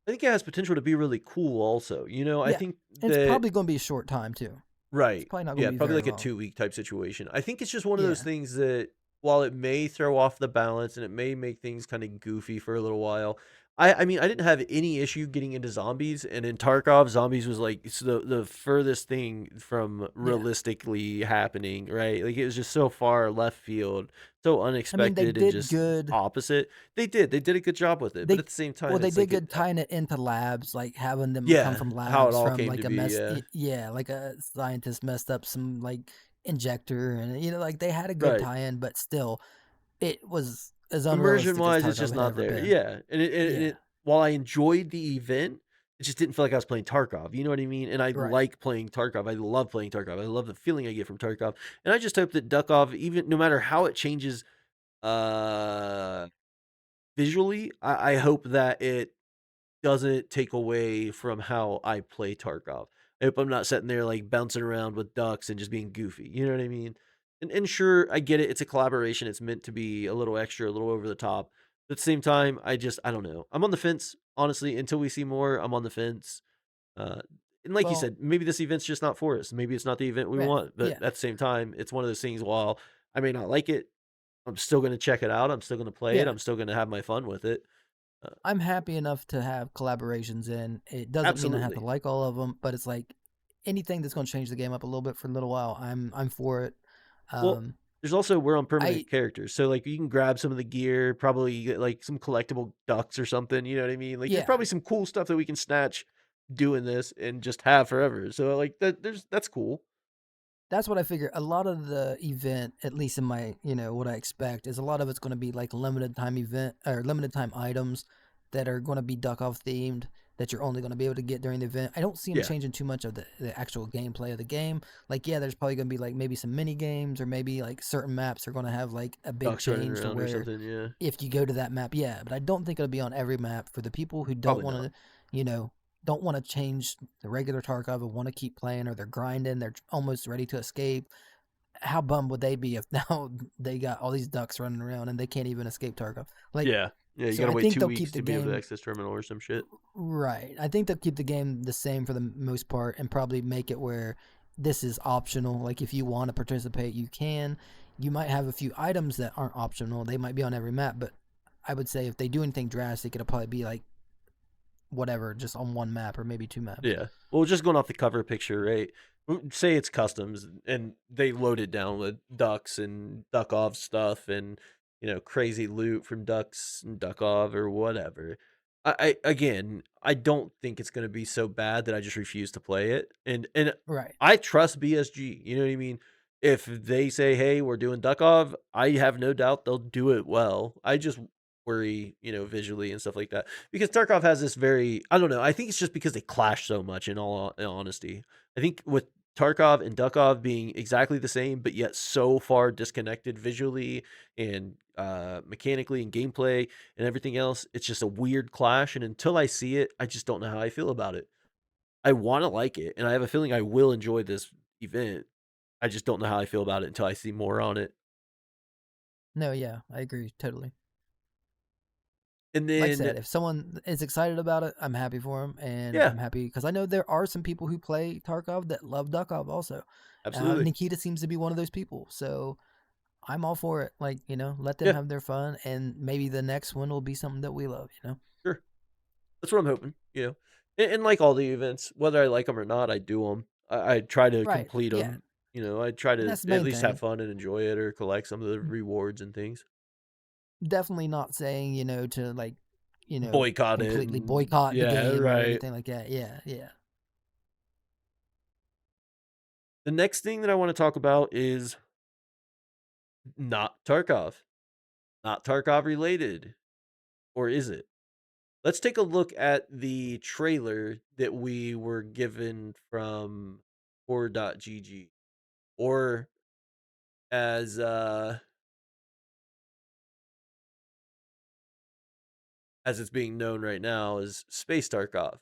I think it has potential to be really cool also. I Yeah, think and it's that probably gonna be a short time too. It's right. probably not gonna Yeah, be probably very like a long. 2 week type situation. I think it's just one of those Yeah. things that while it may throw off the balance and it may make things kind of goofy for a little while, I mean, I didn't have any issue getting into zombies, and in Tarkov, zombies was like it's the furthest thing from Yeah. realistically happening, right? Like it was just so far left field, so I mean, they unexpected and did just good. opposite. They did a good job with it, but They at the same well, time, they it's did like good tying it into labs, like having them come yeah, from how it labs all from came like to a be, yeah, yeah, like a scientist messed up some like injector, and like they had a good right. tie-in, but still, it was as unrealistic as Immersion-wise, it's Tarkov just had not ever there. been. Yeah, and Yeah, it while I enjoyed the event, it just didn't feel like I was playing Tarkov, you know what I mean? And I right. like playing Tarkov, I love playing Tarkov, I love the feeling I get from Tarkov, and I just hope that Duckov, even no matter how it changes, uh, visually, I hope that it doesn't take away from how I play Tarkov. I hope I'm not sitting there like bouncing around with ducks and just being goofy. You know what I mean? And sure, I get it. It's a collaboration. It's meant to be a little extra, a little over the top. But at the same time, I don't know. I'm on the fence, honestly. Until we see more, I'm on the fence. Uh, and like you Well, said, maybe this event's just not for us. Maybe it's not the event we yeah, want. But yeah, at the same time, it's one of those things. While I may not like it, I'm still going to check it out. I'm still going to play it. yeah. I'm still going to have my fun with it. Uh, I'm happy enough to have collaborations in. It doesn't mean I have to Absolutely. like all of them, but it's like anything that's going to change the game up a little bit for a little while. I'm for it. Well, Um, there's also we're on I permanent characters, so, like, you can grab some of the gear, probably get, like, some collectible ducks or something, you know what I mean? Like, there's yeah, probably some cool stuff that we can snatch doing this and just have forever, so, like, that's cool. that's what I figure. A lot of the event, at least in my, what I expect, is a lot of it's going to be like limited time event or limited time items that are going to be Duckov themed that you're only going to be able to get during the event. I don't see them Yeah, changing too much of the actual gameplay of the game. Like, yeah, there's probably going to be like maybe some mini games or maybe like certain maps are going to have like a big ducks running change to around or where something, yeah. if you go to that map, yeah, but I don't think it'll be on every map for the people who don't Probably want not. to, you know, don't want to change the regular Tarkov and want to keep playing or they're grinding, they're almost ready to escape. How bummed would they be if now they got all these ducks running around and they can't even escape Tarkov? Like, Yeah. Yeah, you so gotta I wait think 2 they'll keep weeks the to be able to game access terminal or some shit. right. I think they'll keep the game the same for the most part and probably make it where this is optional. Like if you want to participate, you can. You might have a few items that aren't optional. They might be on every map, but I would say if they do anything drastic, it'll probably be like whatever, just on one map or maybe two maps. Yeah. Well, just going off the cover picture, right? Say it's customs and they load it down with ducks and Duckov stuff and crazy loot from ducks and Duckov or whatever. I again, I don't think it's going to be so bad that I just refuse to play it. And Right. I trust BSG. You know what I mean? If they say, "Hey, we're doing Duckov," I have no doubt they'll do it well. I just worry, visually and stuff like that. Because Tarkov has this very I don't know, I think it's just because they clash so much in all honesty. I think with Tarkov and Duckov being exactly the same, but yet so far disconnected visually and mechanically and gameplay and everything else, it's just a weird clash. And until I see it, I just don't know how I feel about it. I want to like it, and I have a feeling I will enjoy this event. I just don't know how I feel about it until I see more on it. No, yeah, I agree totally. And Like I then, said, if someone is excited about it, I'm happy for them, and yeah, I'm happy because I know there are some people who play Tarkov that love Duckov also. absolutely. Nikita seems to be one of those people, so I'm all for it. Like let them Yeah, have their fun, and maybe the next one will be something that we love. sure. That's what I'm hoping. And like all the events, whether I like them or not, I do them. I try to Right? complete Yeah, them. I try and to that's the at main least have thing. fun and enjoy it or collect some of the rewards and things. Definitely not saying to like Boycott it completely and boycott the yeah, game or right. anything like that. Yeah, yeah. The next thing that I want to talk about is not Tarkov. Not Tarkov related. Or is it? Let's take a look at the trailer that we were given from core.gg, or as as it's being known right now as Space Tarkov.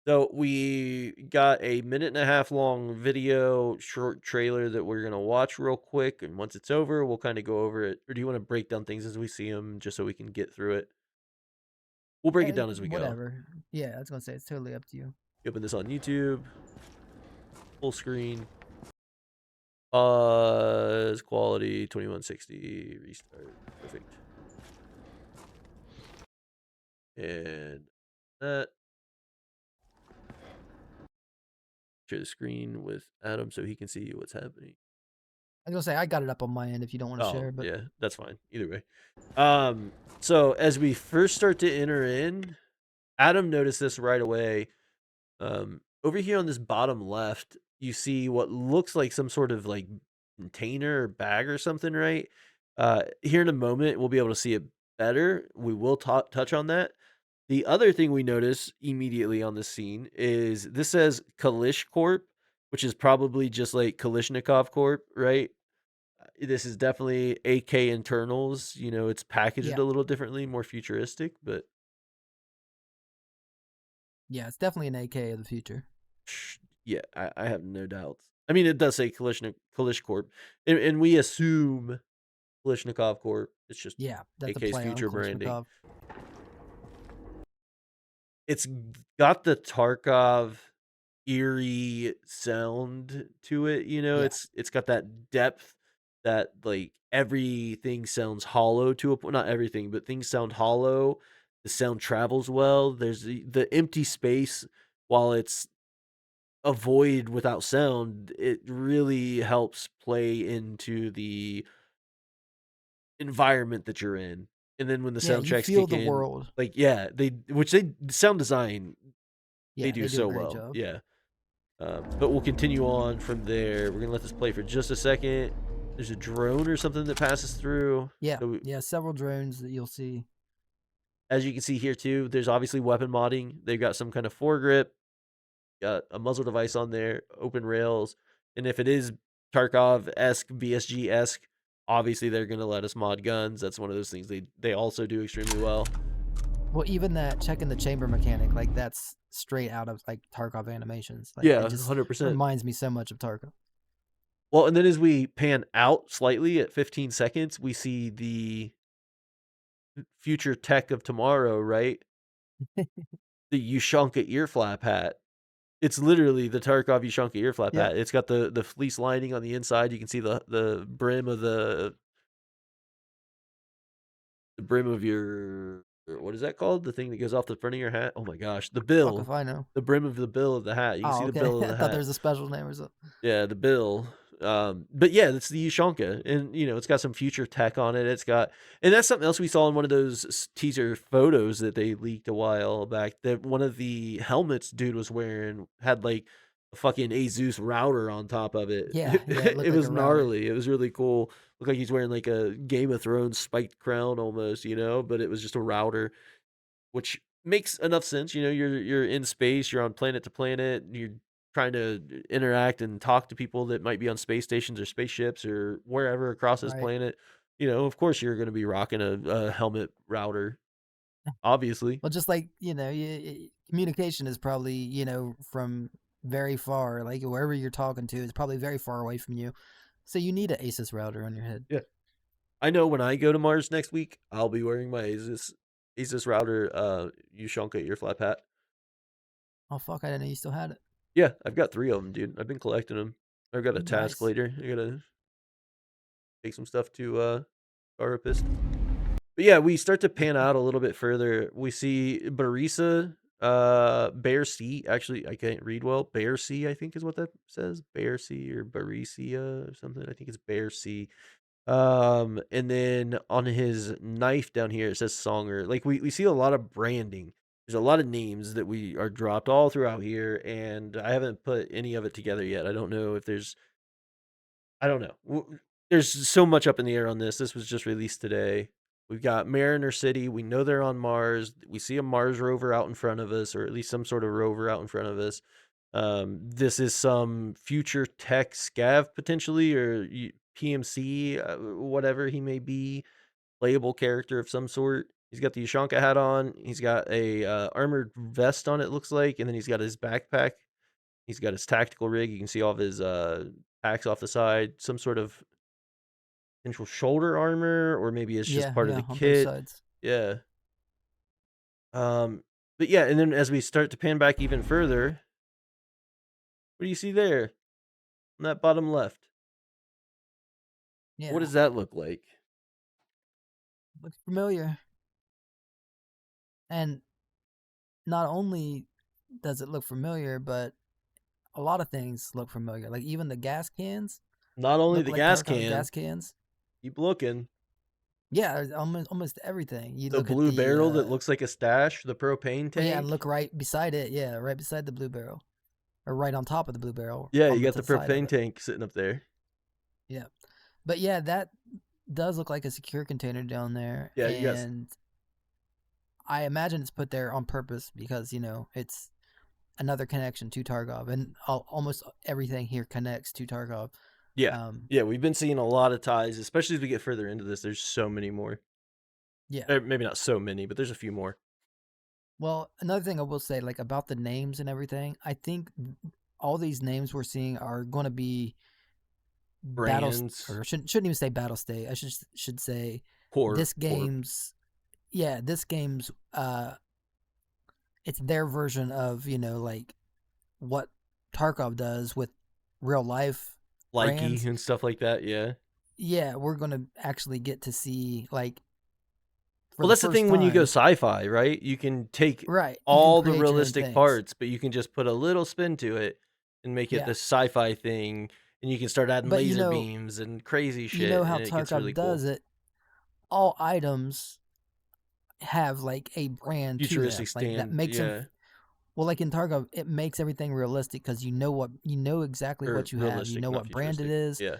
So we got a minute and a half long video short trailer that we're gonna watch real quick, and once it's over, we'll kind of go over it. Or do you want to break down things as we see them, just so we can get through it? We'll break it down as we go. Whatever. Yeah, I was gonna say it's totally up to you. Open this on YouTube, full screen, quality 2160, restart, perfect. And that. Share the screen with Adam so he can see what's happening. I was gonna say I got it up on my end if you don't want to Oh, share, but yeah, that's fine. Either way. So as we first start to enter in, Adam noticed this right away. Over here on this bottom left, you see what looks like some sort of like container or bag or something, right? Here in a moment, we'll be able to see it better. We will touch on that. The other thing we notice immediately on the scene is this says Kalish Corp, which is probably just like Kalishnikov Corp, right? This is definitely AK internals. You know, it's packaged yeah, a little differently, more futuristic, but yeah, it's definitely an AK of the future. yeah, I have no doubts. I mean, it does say Kalish Corp, and we assume Kalishnikov Corp. It's just Yeah, that's a AK's play on future branding. Kalishnikov. It's got the Tarkov eerie sound to it, you know, Yeah, it's got that depth that, like, everything sounds hollow to a point. Not everything, but things sound hollow, the sound travels well, there's the empty space, while it's a void without sound, it really helps play into the environment that you're in, and then when the yeah, you soundtracks feel kick the in, world. like, yeah, they sound design, they Yeah, do they do a so great well, job. yeah. But we'll continue on from there. We're gonna let this play for just a second. There's a drone or something that passes through. Yeah, So yeah, several drones that you'll see. as you can see here too, there's obviously weapon modding. They've got some kind of foregrip, got a muzzle device on there, open rails, and if it is Tarkov esque, BSG esque, obviously they're gonna let us mod guns. That's one of those things they also do extremely well. Well, even that checking the chamber mechanic, like that's straight out of like Tarkov animations. Like Yeah, it just 100%. reminds me so much of Tarkov. Well, and then as we pan out slightly at 15 seconds, we see the future tech of tomorrow, right? The Ushanka ear flap hat. It's literally the Tarkov Ushanka ear flap Yep. hat. It's got the fleece lining on the inside. You can see the brim of the brim of your, what is that called? The thing that goes off the front of your hat? Oh my gosh, the Fuck if bill. I know. The brim of the bill of the hat. You can Oh, see the okay. bill of I the thought there hat. was a special name or something. Yeah, the bill. But yeah, it's the Ushanka, and you know, it's got some future tech on it. It's got, and that's something else we saw in one of those teaser photos that they leaked a while back. That one of the helmets dude was wearing had like a fucking Asus router on top of it. Yeah, yeah, it looked It like a was router. gnarly. It was really cool. Looked like he's wearing like a Game of Thrones spiked crown almost, you know, but it was just a router, which makes enough sense. You know, you're in space, you're on planet to planet, you're trying to interact and talk to people that might be on space stations or spaceships or wherever across this Right. planet. You know, of course, you're going to be rocking a helmet router, obviously. Well, just like communication is probably from very far, like wherever you're talking to is probably very far away from you. So you need an ASUS router on your head. Yeah, I know when I go to Mars next week, I'll be wearing my Asus router Ushanka ear flap hat. Oh fuck, I didn't know you still had it. Yeah, I've got 3 of them, dude. I've been collecting them. I've got a task Nice. later. I gotta take some stuff to therapist. But yeah, we start to pan out a little bit further. We see Barisa, Bear C. Actually, I can't read well. Bear C, I think is what that says. Bear C or Barisia or something. I think it's Bear C. And then on his knife down here, it says Songer. Like we see a lot of branding. There's a lot of names that we are dropped all throughout here, and I haven't put any of it together yet. I don't know if there's, I don't know. There's so much up in the air on this. This was just released today. We've got Mariner City. We know they're on Mars. We see a Mars rover out in front of us, or at least some sort of rover out in front of us. This is some future tech scav potentially, or PMC, whatever he may be, playable character of some sort. He's got the Ushanka hat on. He's got a armored vest on. It looks like, and then he's got his backpack. He's got his tactical rig. You can see all of his packs off the side. Some sort of potential shoulder armor, or maybe it's just Yeah, part of yeah, the on both kit. sides. Yeah. Um, but yeah, and then as we start to pan back even further, what do you see there on that bottom left? What Yeah, does that look like? looks familiar. And not only does it look familiar, but a lot of things look familiar. Like even the gas cans Not only look the like gas Tarkov can. gas cans. Keep looking. Yeah, almost everything. You The look at blue the barrel that looks like a stash. The propane oh yeah, and tank. look right beside it. Yeah, right beside the blue barrel, or right on top of the blue barrel, Yeah, on you the got the side of propane it. tank sitting up there. Yeah, but yeah, that does look like a secure container down there, Yeah, you got. and I imagine it's put there on purpose because it's another connection to Tarkov, and almost everything here connects to Tarkov. Yeah, Um, yeah. We've been seeing a lot of ties, especially as we get further into this. There's so many more. yeah. Or maybe not so many, but there's a few more Well, another thing I will say, like about the names and everything, I think all these names we're seeing are going to be brands, or shouldn't even say battle state. I should say corp, this corp. game's yeah, this game's it's their version of, like what Tarkov does with real life Likey brands. and stuff like that. Yeah. Yeah, we're going to actually get to see, like, for Well, the that's the first thing when you go time, sci-fi, right? You can take right, you can all the create your own realistic things. parts, but you can just put a little spin to it and make it Yeah. this sci-fi thing, and you can start adding But laser beams and crazy shit, how and it gets really Tarkov cool. does it, all items have like a brand to them. Futuristic Like that stand, makes them yeah, well, like in Tarkov, it makes everything realistic because you know exactly or what you have. You realistic, know not what brand it futuristic. is. Yeah.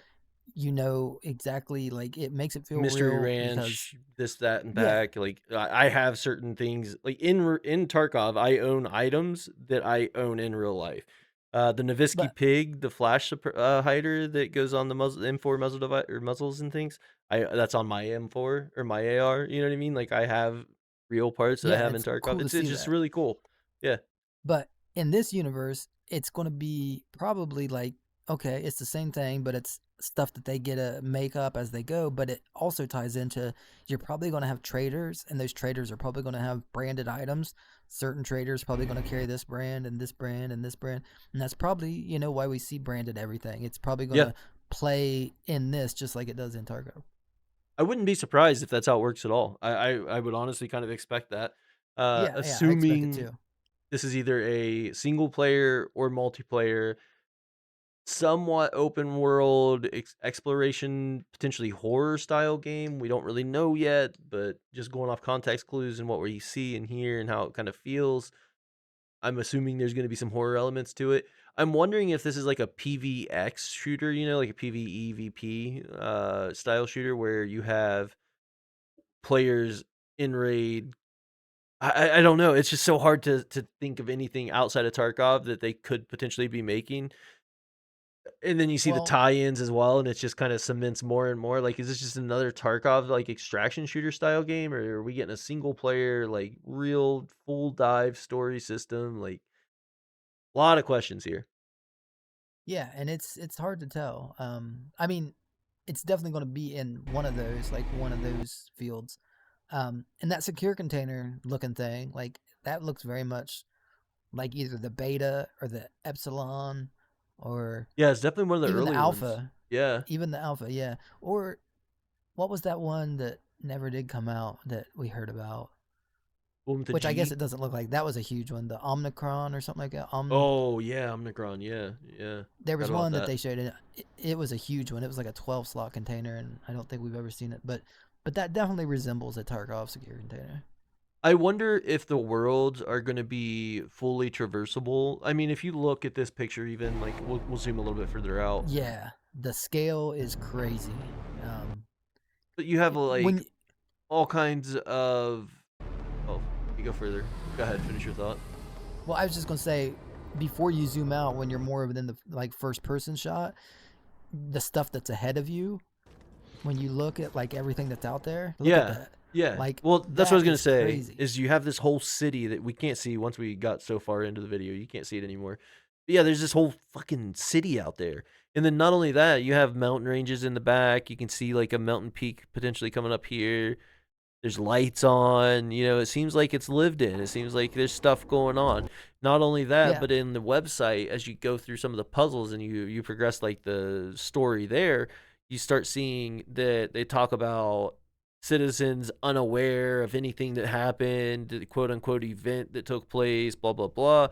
You know exactly, like, it makes it feel Mystery real because Ranch, this, that, and yeah, back. Like I have certain things like in Tarkov. I own items that I own in real life. The Novisky but pig, the flash hider that goes on the muzzle M4 muzzle device or muzzles and things. That's on my M4 or my AR. You know what I mean? Like I have real parts that I yeah, and have in it's Tarkov. cool to It's see just that. really cool. Yeah, But in this universe, it's going to be probably like, okay, it's the same thing, but it's stuff that they get to make up as they go. But it also ties into, you're probably going to have traders, and those traders are probably going to have branded items. Certain traders probably going to carry this brand and this brand and this brand. And that's probably, why we see branded everything. It's probably going yeah. to play in this just like it does in Targo. I wouldn't be surprised if that's how it works at all. I would honestly kind of expect that. Yeah, yeah, I expect it Assuming too. this is either a single player or multiplayer, somewhat open world exploration, potentially horror style game. We don't really know yet, but just going off context clues and what we see and hear and how it kind of feels, I'm assuming there's going to be some horror elements to it. I'm wondering if this is like a PvX shooter, like a PvEVP style shooter where you have players in raid. I don't know. It's just so hard to think of anything outside of Tarkov that they could potentially be making. And then you see the Well, tie-ins as well, and it just kinda cements more and more, like, is this just another Tarkov, like, extraction shooter style game, or are we getting a single player, like, real full dive story system? Like, a lot of questions here. yeah, and it's hard to tell. I mean, it's definitely going to be in one of those fields. And that secure container looking thing, like that looks very much like either the beta or the epsilon, or Yeah, it's definitely one of the even the early ones. alpha, Yeah. yeah. Or what was that one that never did come out that we heard about? One with the Which I guess G? it doesn't look like that was a huge one, the Omnicron or something like that. Oh, yeah, Omnicron, yeah, yeah. There Forgot was about one that that. they showed, and it was a huge one. It was like a 12 slot container, and I don't think we've ever seen it, but that definitely resembles a Tarkov secure container. I wonder if the worlds are gonna be fully traversable. I mean, if you look at this picture even, like, we'll zoom a little bit further out. Yeah, the scale is crazy. Um, But you have, when like, all kinds of oh, you go further. Go ahead, finish your thought. well, I was just gonna say, before you zoom out, when you're more within the like first person shot, the stuff that's ahead of you, when you look at like everything that's out there, look at Yeah, that. yeah. Like Well, that's what I was that gonna is say, crazy. is you have this whole city that we can't see once we got so far into the video, you can't see it anymore. But yeah, there's this whole fucking city out there, and then not only that, you have mountain ranges in the back, you can see, like, a mountain peak potentially coming up here. There's lights on, it seems like it's lived in. It seems like there's stuff going on. Not only that, Yeah, but in the website, as you go through some of the puzzles and you progress like the story there, you start seeing that they talk about citizens unaware of anything that happened, the quote unquote event that took place, blah blah blah.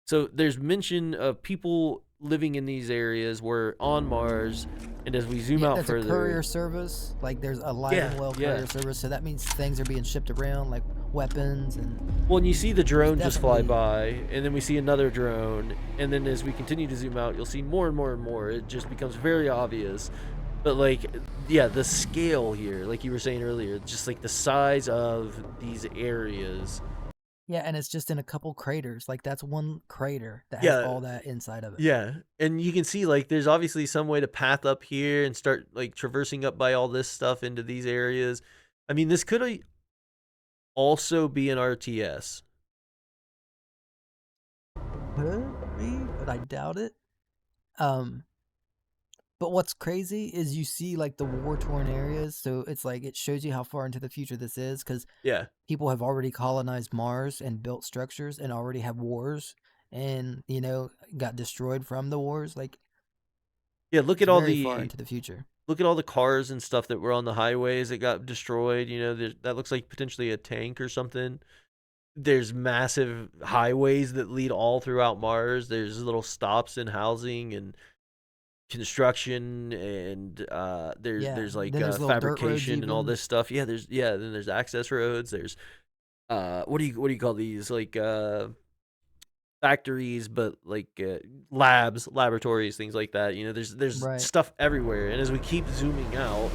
So there's mention of people living in these areas. We're on Mars, and as we zoom Yeah, out there's a courier further, service. Like there's a live yeah, and well yeah. courier service, so that means things are being shipped around, like weapons, and Well, and you see the there's drone just fly definitely by, and then we see another drone, and then as we continue to zoom out, you'll see more and more and more. It just becomes very obvious. But like, yeah, the scale here, like you were saying earlier, just like the size of these areas. yeah, and it's just in a couple craters. Like that's one crater that has Yeah, all that inside of it. yeah, and you can see like there's obviously some way to path up here and start like traversing up by all this stuff into these areas. I mean, this could also be an RTS. Could be, but I doubt it. Um, but what's crazy is you see like the war torn areas, so it's like it shows you how far into the future this is because Yeah, people have already colonized Mars and built structures and already have wars and got destroyed from the wars. Like yeah. Look it's at all very far the into the future. cars and stuff that were on the highways that got destroyed. That looks like potentially a tank or something. There's massive highways that lead all throughout Mars. There's little stops in housing and construction, and Yeah. there's like Then there's little dirt roads fabrication and all even. this stuff. Yeah, then there's access roads. There's what do you call these, like factories, but like labs, laboratories, things like that. There's Right. stuff everywhere, and as we keep zooming out,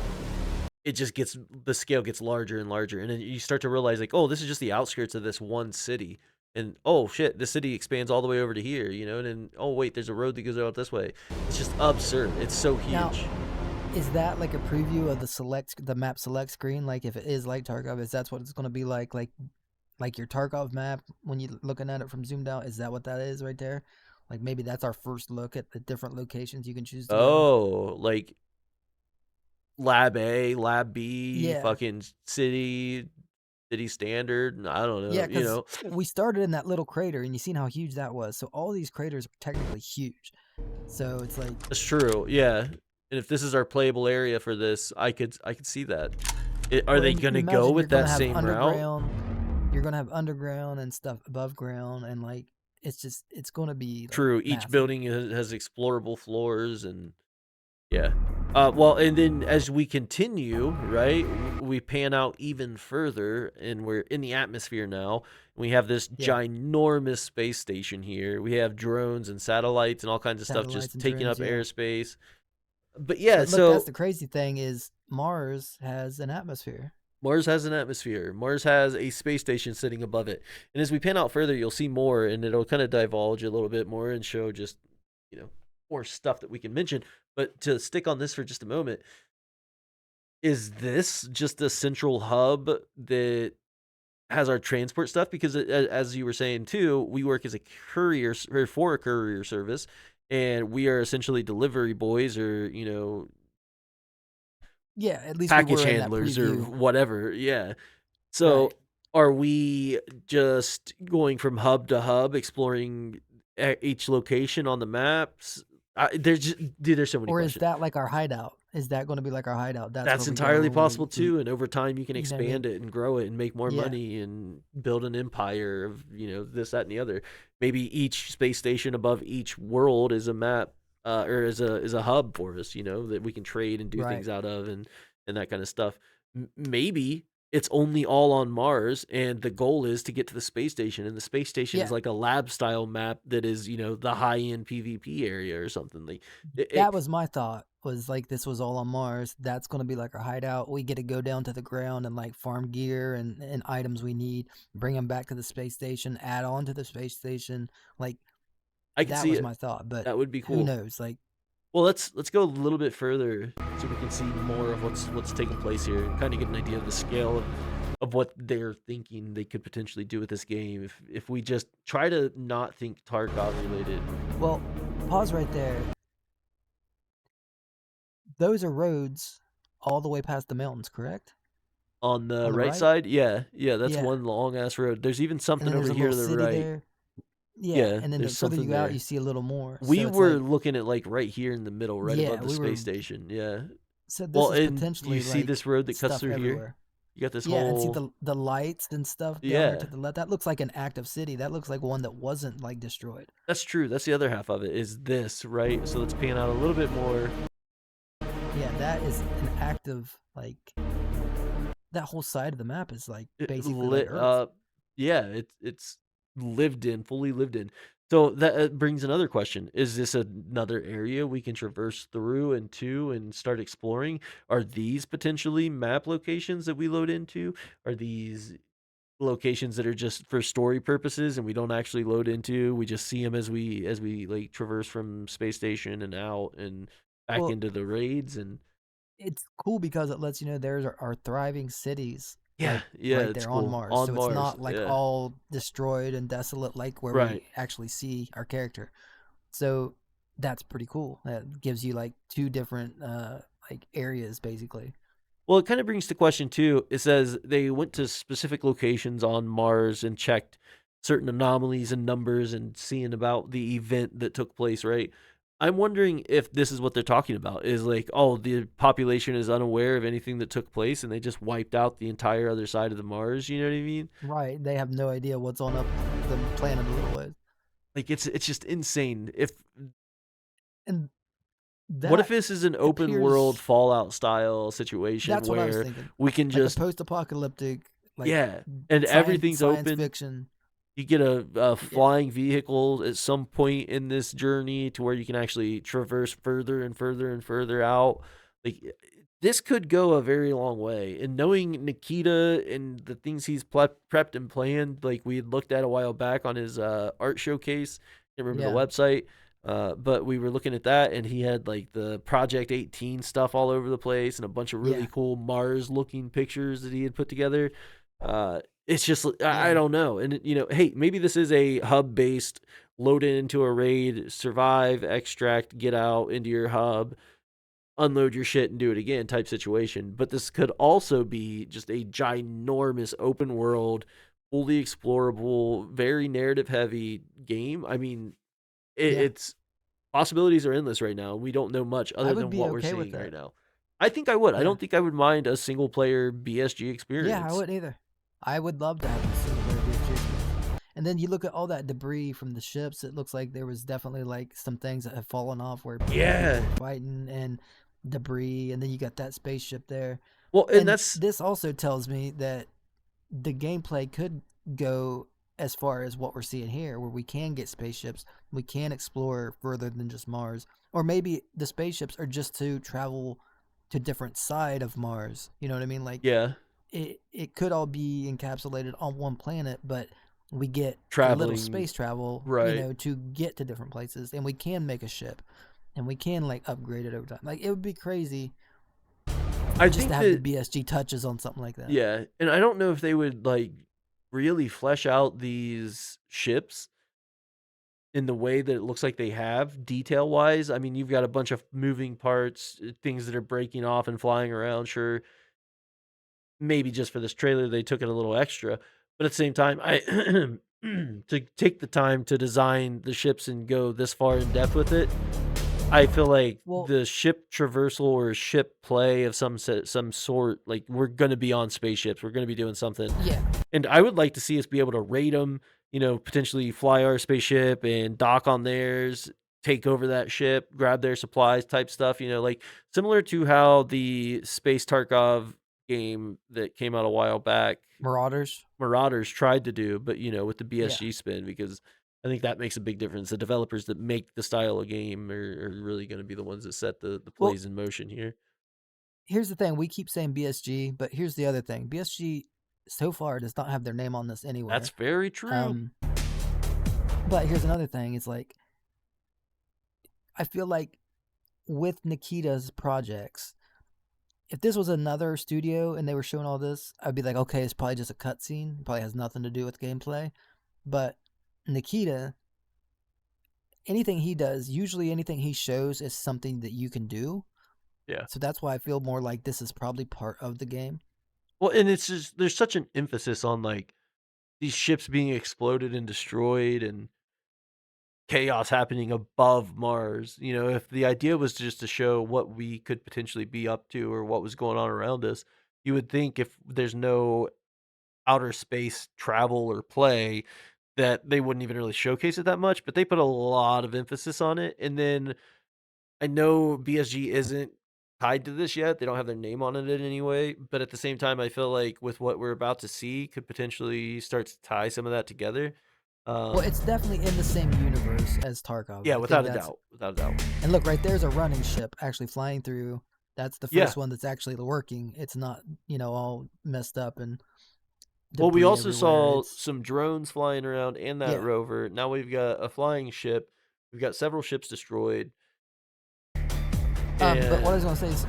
it just gets the scale gets larger and larger, and then you start to realize like, oh, this is just the outskirts of this one city, and oh shit, the city expands all the way over to here, and then oh wait, there's a road that goes out this way. It's just absurd. It's so Now, huge. is that like a preview of the map select screen? Like if it is like Tarkov, is that's what it's going to be like your Tarkov map when you're looking at it from zoomed out? Is that what that is right there? Like maybe that's our first look at the different locations you can choose to go. Oh, like lab A, lab B, Yeah. fucking city standard. I don't know. Yeah, because we started in that little crater and you seen how huge that was. So all these craters are technically huge. So it's like, That's true. Yeah. And if this is our playable area for this, I could see that. Are well, they and gonna go imagine with that same route? you're gonna have underground and stuff above ground, and like it's gonna be like True. Each massive. building has explorable floors, and yeah. Well, and then as we continue, right, we pan out even further, and we're in the atmosphere now. We have this Yeah, ginormous space station here. We have drones and satellites and all kinds of stuff satellites just and taking drones. up Yeah, airspace. But yeah, but look, that's so the crazy thing is Mars has an atmosphere. Mars has an atmosphere. Mars has a space station sitting above it. And as we pan out further, you'll see more, and it'll kind of divulge a little bit more and show just, you know, more stuff that we can mention. But to stick on this for just a moment, is this just a central hub that has our transport stuff? Because as you were saying too, we work as a or for a courier service, and we are essentially delivery boys, or Yeah, at least we package were in that handlers or preview. whatever. Yeah. So Right. are we just going from hub to hub, exploring each location on the maps? There's just, dude, there's so many Or is questions. that like our hideout? Is that going to be like our hideout? That's where That's we go entirely when possible we too, and over time you can you know what I mean? expand it and grow it and make more Yeah. money and build an empire of this, that, and the other. Maybe each space station above each world is a map, or is a hub for us, that we can trade and do Right. things out of, and that kind of stuff. Maybe it's only all on Mars, and the goal is to get to the space station, and the space station is Yeah. like a lab style map that is the high end PvP area or something like That it. was my thought. Was like this was all on Mars. That's gonna be like our hideout. We get to go down to the ground and like farm gear and items we need, bring them back to the space station, add on to the space station. Like I could that see was it. my thought. But That would be who cool. knows? Like Well, let's go a little bit further so we can see more of what's taking place here and kind of get an idea of the scale of what they're thinking they could potentially do with this game if we just try to not think Tarkov related. well, pause right there. Those are roads all the way past the mountains, correct? On the On the right right? side, yeah, that's Yeah. one long ass road. There's even And something then there's over a here little to the city right. there. Yeah, Yeah, and then the there's further something you out, you there. see a little more. We So it's were like, looking at like right here in the middle, right yeah, above the we were. space station. Yeah. So this Well, is and you potentially see like this road that cuts stuff through here? everywhere. You got this Yeah, and see whole the lights and stuff down there to yeah. the left. That looks like an active city. That looks like one that wasn't like destroyed. That's true. That's the other half of it is this, right? So let's pan out a little bit more. Yeah, that is an active like that whole side of the map is like basically like Lit Earth. up. Yeah, it's lived in, fully lived in. So that brings another question: is this another area we can traverse through and to and start exploring? Are these potentially map locations that we load into? Are these locations that are just for story purposes and we don't actually load into? We just see them as we like traverse from space station and out and back Well, into the raids and it's cool because it lets you know there's are thriving cities yeah, like yeah, right it's there on cool Mars. on So it's Mars. not like Yeah, all destroyed and desolate like where right. we actually see our character. So that's pretty cool. That gives you like two different like areas basically. Well, it kind of brings to question too. It says they went to specific locations on Mars and checked certain anomalies and numbers and seeing about the event that took place, right? I'm wondering if this is what they're talking about is like, oh, the population is unaware of anything that took place and they just wiped out the entire other side of the Mars, you know what I mean? Right. They have no idea what's on up the planet a little ways. Like it's just insane. If And what if that this is an open world appears Fallout style situation that's what I was where thinking. we can Like a just post-apocalyptic like yeah, and everything's science open. fiction. You get a Yeah. flying vehicle at some point in this journey to where you can actually traverse further and further and further out. Like this could go a very long way. And knowing Nikita and the things he's prepped and planned, like we had looked at a while back on his art showcase. Can't remember the Yeah. website, but we were looking at that, and he had like the Project 18 stuff all over the place, and a bunch of really Yeah. cool Mars looking pictures that he had put together. It's just I Yeah. don't know, and hey, maybe this is a hub based load into a raid, survive, extract, get out into your hub, unload your shit, and do it again type situation. But this could also be just a ginormous open world, fully explorable, very narrative heavy game. I mean, Yeah. it's possibilities are endless right now. We don't know much I other would than be what we're okay with seeing right that. now. I think I would. I Yeah. don't think I would mind a single player BSG Yeah, I experience. wouldn't either. I would love to have a single player BFG experience. And then you look at all that debris from the ships. It looks like there was definitely like some things that have fallen off where people Yeah. were fighting and debris. And then you got that spaceship there. Well, and And that's this also tells me that the gameplay could go as far as what we're seeing here, where we can get spaceships, we can explore further than just Mars, or maybe the spaceships are just to travel to different side of Mars. You know what I mean? Like yeah, it could all be encapsulated on one planet, but we get a little traveling space travel, right. to get to different places, and we can make a ship, and we can like upgrade it over time. Like it would be crazy I just to think have the that BSG touches on something like that. yeah, and I don't know if they would like really flesh out these ships in the way that it looks like they have detail wise. I mean, you've got a bunch of moving parts, things that are breaking off and flying around. Sure, maybe just for this trailer they took it a little extra, but at the same time, I to take the time to design the ships and go this far in depth with it. I feel like Well, the ship traversal or ship play of some sort, like we're gonna be on spaceships, we're gonna be doing something, yeah, and I would like to see us be able to raid them. Potentially fly our spaceship and dock on theirs, take over that ship, grab their supplies, type stuff. Like similar to how the Space Tarkov game that came out a while back, Marauders. Marauders tried to do, but with the Yeah. BSG spin, because I think that makes a big difference. The developers that make the style of game are really going to be the ones that set the Well, plays in motion here. here's the thing: we keep saying BSG, but here's the other thing: BSG so far does not have their name on this That's anywhere. very true. Um, but here's another thing: it's like I feel like with Nikita's projects, if this was another studio and they were showing all this, I'd be like, okay, it's probably just a cutscene. It probably has nothing to do with gameplay. But Nikita, anything he does, usually anything he shows is something that you can do. Yeah. So that's why I feel more like this is probably part of the game. Well, and it's just there's such an emphasis on like these ships being exploded and destroyed and chaos happening above Mars. If the idea was just to show what we could potentially be up to or what was going on around us, You would think if there's no outer space travel or play that they wouldn't even really showcase it that much, but they put a lot of emphasis on it. And then I know BSG isn't tied to this yet. They don't have their name on it in any way, but at the same time, I feel like with what we're about to see could potentially start to tie some of that together. Well, it's Um, definitely in the same universe as Tarkov. yeah, I think without a that's doubt, without a doubt. and look right there's a running ship actually flying through. That's the Yeah. first one that's actually working. It's not, all messed up and Well, we debris also everywhere. saw It's some drones flying around and that yeah. rover. Now we've got a flying ship. We've got several ships destroyed, But what I was and gonna say is,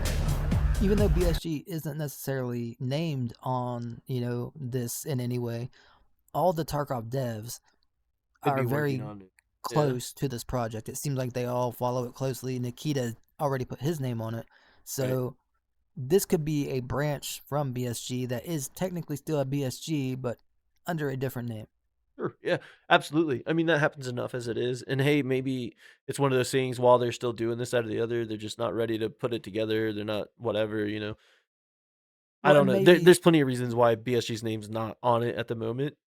even though BSG isn't necessarily named on, this in any way, all the Tarkov devs could are be working very on it. Yeah, close to this project. It seems like they all follow it closely. Nikita already put his name on it. right. So this could be a branch from BSG that is technically still a BSG, but under a different name. Sure. Yeah, absolutely. I mean, that happens enough as it is. And hey, maybe it's one of those things while they're still doing this, that, or the other, they're just not ready to put it together. They're not whatever. I Well, don't and know. maybe There's plenty of reasons why BSG's name's not on it at the moment.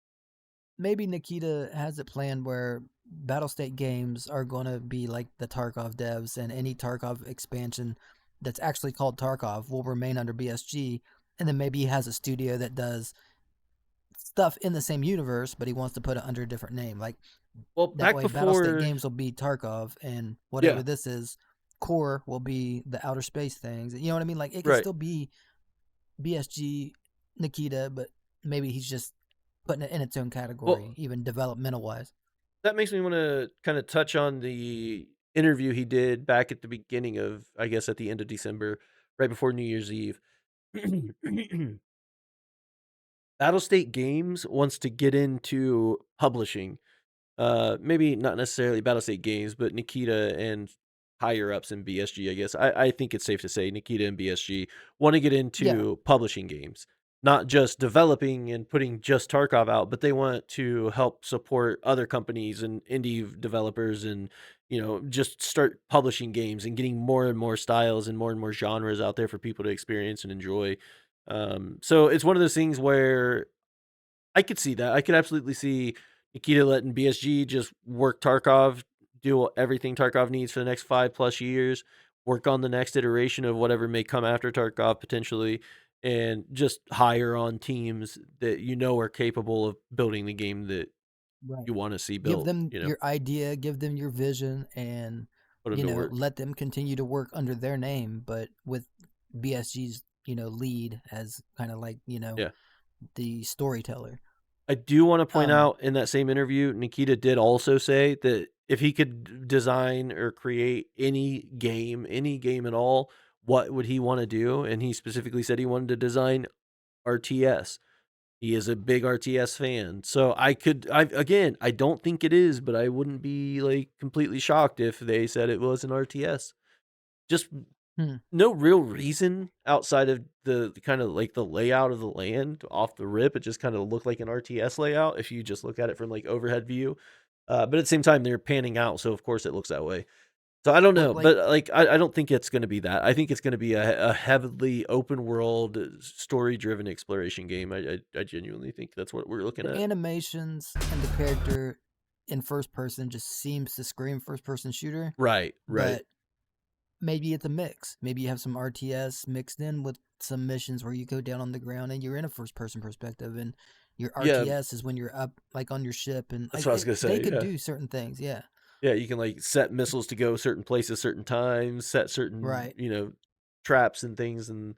maybe Nikita has it planned where Battlestate games are going to be like the Tarkov devs, and any Tarkov expansion that's actually called Tarkov will remain under BSG. And then maybe he has a studio that does stuff in the same universe, but he wants to put it under a different name. Like Well, that back way, Battlestate before, games will be Tarkov, and yeah, whatever this is, Core will be the outer space things. You know what I mean? Like it could right. still be BSG Nikita, but maybe he's just putting it in its own category, Well, even developmental wise. that makes me want to kind of touch on the interview he did back at the beginning of, I guess, at the end of December, right before New Year's Eve. Battlestate Games wants to get into publishing. Maybe not necessarily Battlestate Games, but Nikita and higher ups in BSG, I guess. I think it's safe to say Nikita and BSG want to get Yeah, into publishing games, not just developing and putting just Tarkov out, but they want to help support other companies and indie developers and, just start publishing games and getting more and more styles and more genres out there for people to experience and enjoy. So it's one of those things where I could see that. I could absolutely see Nikita letting BSG just work Tarkov, do everything Tarkov needs for the next 5+ years, work on the next iteration of whatever may come after Tarkov potentially, and just hire on teams that are capable of building the game that right. you want to see Give built, them your idea, give them your vision, and put them to work. let them continue to work under their name, but with BSG's lead as kind of like Yeah. the storyteller. I do wanna point Um, out in that same interview, Nikita did also say that if he could design or create any game at all, what would he wanna do? And he specifically said he wanted to design RTS. He is a big RTS fan. So I don't think it is, but I wouldn't be, like, completely shocked if they said it was an RTS. Just hmm, no real reason outside of the kinda, like, the layout of the land off the rip, it just kinda looked like an RTS layout if you just look at it from, like, overhead view, but at the same time, they're panning out, so of course it looks that way. So I don't well, know, like but, like, I don't think it's gonna be that. I think it's gonna be a heavily open world, story-driven exploration game. I genuinely think that's what we're looking the at. animations and the character in first person just seems to scream first person shooter, Right, right. but maybe it's a mix. Maybe you have some RTS mixed in with some missions where you go down on the ground and you're in a first person perspective, and your Yeah, RTS is when you're up like on your ship, and that's what I was gonna they say, could yeah. do certain things. Yeah, Yeah, you can, like, set missiles to go certain places, certain times, set certain, right. traps and things, and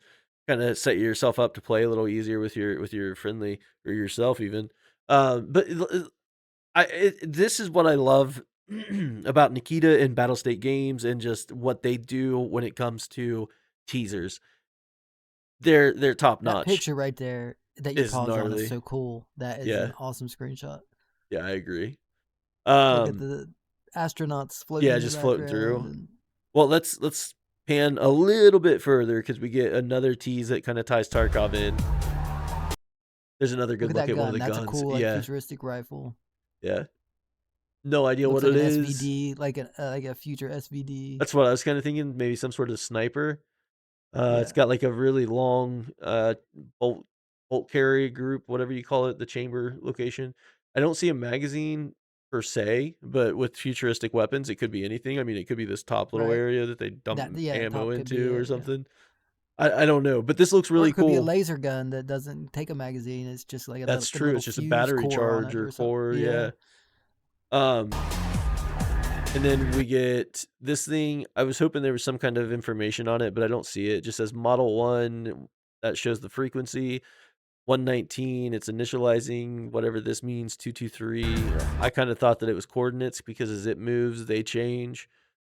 kinda set yourself up to play a little easier with your friendly or yourself even. But this is what I love about Nikita and Battlestate Games and just what they do when it comes to teasers. They're top That notch. picture right there that you Is pause on is gnarly. so cool. That is Yeah. an awesome screenshot. Yeah, I agree. Look at Um, the astronauts floating yeah, in the just floating background, through. and Well, let's pan a little bit further because we get another tease that kinda ties Tarkov in. There's another look good at look that at one of gun. the That's a guns. cool like Yeah, futuristic rifle. yeah. No idea Looks what like it an is. SVD, like a future SVD. That's what I was kinda thinking, maybe some sort of sniper. It's Yeah. got like a really long bolt bolt carry group, whatever you call it, the chamber location. I don't see a magazine per se, but with futuristic weapons, it could be anything. I mean, it could be this top little Right. area that they That dump yeah, ammo top could be into or it. Yeah. something. I don't know, but this looks Or really it could be a cool. laser gun that doesn't take a magazine. It's just like That's a true. little It's just a fuse battery core on it charge or or something. core, Yeah. yeah. Um, and then we get this thing. I was hoping there was some kind of information on it, but I don't see it. It just says Model 1 that shows the frequency. 119, it's initializing whatever this means, 223. I kind of thought that it was coordinates because as it moves, they change.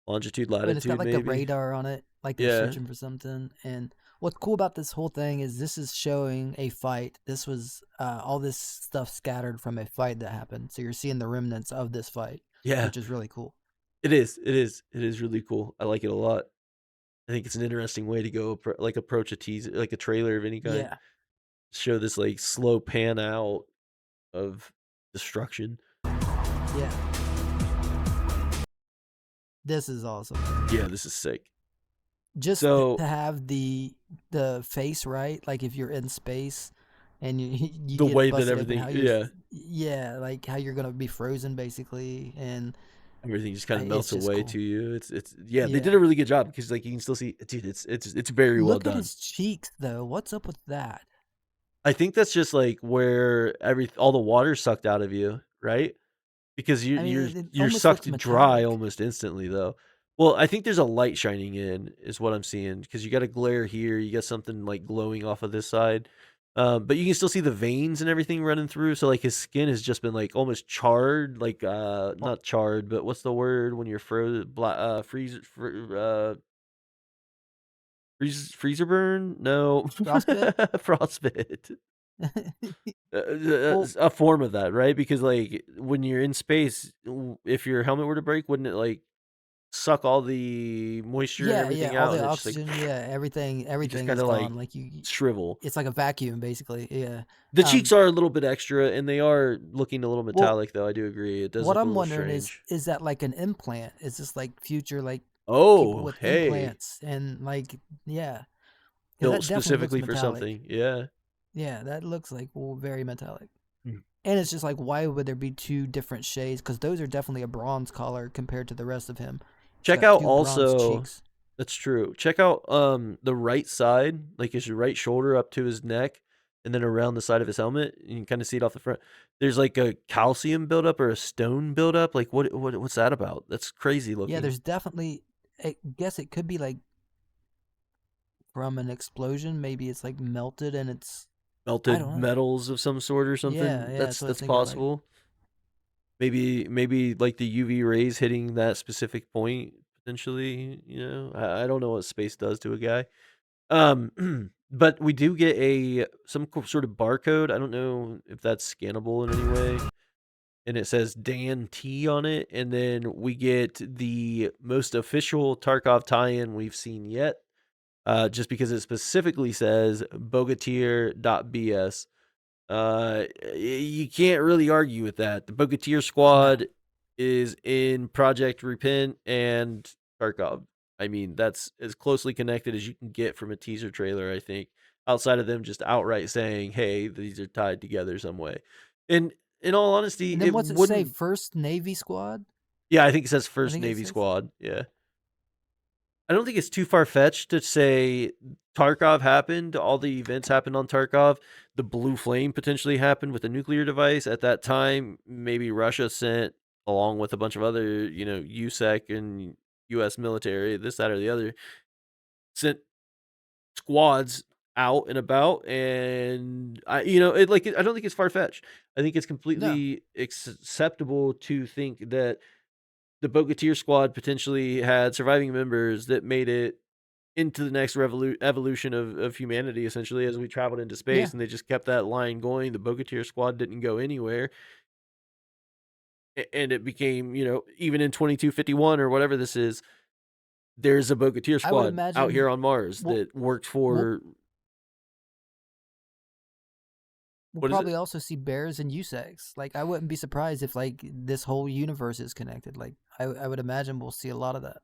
Longitude, And it's got latitude, like the maybe. radar on it, like they're Yeah. searching for something. And what's cool about this whole thing is this is showing a fight. This was all this stuff scattered from a fight that happened. So you're seeing the remnants of this fight, Yeah. which is really cool. It is. It is. It is really cool. I like it a lot. I think it's an interesting way to go like approach a teaser, like a trailer of any kind. Yeah. Show this like slow pan out of destruction. Yeah. This is awesome. Yeah, this is sick. Just So to have the face right, like if you're in space and you the get way that busted open, everything, how you're yeah, yeah, like how you're gonna be frozen basically, and everything just kind of it's melts just away cool. to you. It's yeah, they did Yeah. a really good job because like you can still see, dude. It's very well Look at done. his cheeks though. What's up with that? I think that's just like where all the water sucked out of you, right? Because I mean, it you're almost looks sucked dry metallic. almost instantly, though. Well, I think there's a light shining in, is what I'm seeing, because you got a glare here, you got something like glowing off of this side, but you can still see the veins and everything running through. So like his skin has just been like almost charred, like Oh, not charred, but what's the word when you're freezer burn? No, frostbit? frostbite. Well, A form of that, right? Because, like, when you're in space, if your helmet were to break, wouldn't it, like, suck all the moisture and yeah, yeah, everything all out, the and it just, like, oxygen, yeah, everything you just everything is kinda, gone. like, Like you shrivel. it's like a vacuum basically. Yeah. The cheeks Um are a little bit extra, and they are looking a little well, metallic, though, I do agree. It does what look a I'm little wondering strange. is that like an implant? Is this like future like people Oh, with hey. implants and like yeah, because Built that definitely looks specifically for metallic. something, yeah. Yeah, that looks like very metallic. Mm. And it's just like, why would there be two different shades? Because those are definitely a bronze color compared to the rest of him. He's Check got out two bronze also cheeks. That's true. Check out, the right side, like his right shoulder up to his neck, and then around the side of his helmet. You can kinda see it off the front. There's like a calcium buildup or a stone buildup. Like, what's that about? That's crazy Yeah, looking. there's definitely. I guess it could be like from an explosion. Maybe it's like melted and it's. I Melted don't know. metals of some sort or Yeah, something. yeah. That's what I was That's thinking. Like, possible. Maybe like the UV rays hitting that specific point potentially, I don't know what space does to a guy. But we do get some sort of barcode. I don't know if that's scannable in any way. And it says Dan T on it. And then we get the most official Tarkov tie-in we've seen yet. Just because it specifically says Bogatir.bs. You can't really argue with that. The Bogatir no. squad is in Project Repent and Tarkov. I mean, that's as closely connected as you can get from a teaser trailer, I think, outside of them just outright saying, "Hey, these are tied together some way." And in all honesty, And then it what's it say? wouldn't. First Navy Squad. Yeah, I think it says I First think it Navy says. Squad. Yeah. I don't think it's too far fetched to say Tarkov happened. All the events happened on Tarkov. The Blue Flame potentially happened with a nuclear device. At that time, maybe Russia sent, along with a bunch of other, USEC and US military, this, that, or the other, sent squads out and about. And I don't think it's far fetched. I think it's No. completely acceptable to think that the Bogatir squad potentially had surviving members that made it into the next evolution of humanity, essentially, as we traveled into Yeah. space, and they just kept that line going. The Bogatir squad didn't go anywhere, and it became, even in 2251 or whatever this is, there's a Bogatir I would squad out here imagine. on Mars We'll that worked we'll for we'll what is it? probably also see bears and USECs. Like I wouldn't be surprised if like this whole universe is connected. Like I would imagine we'll see a lot of that.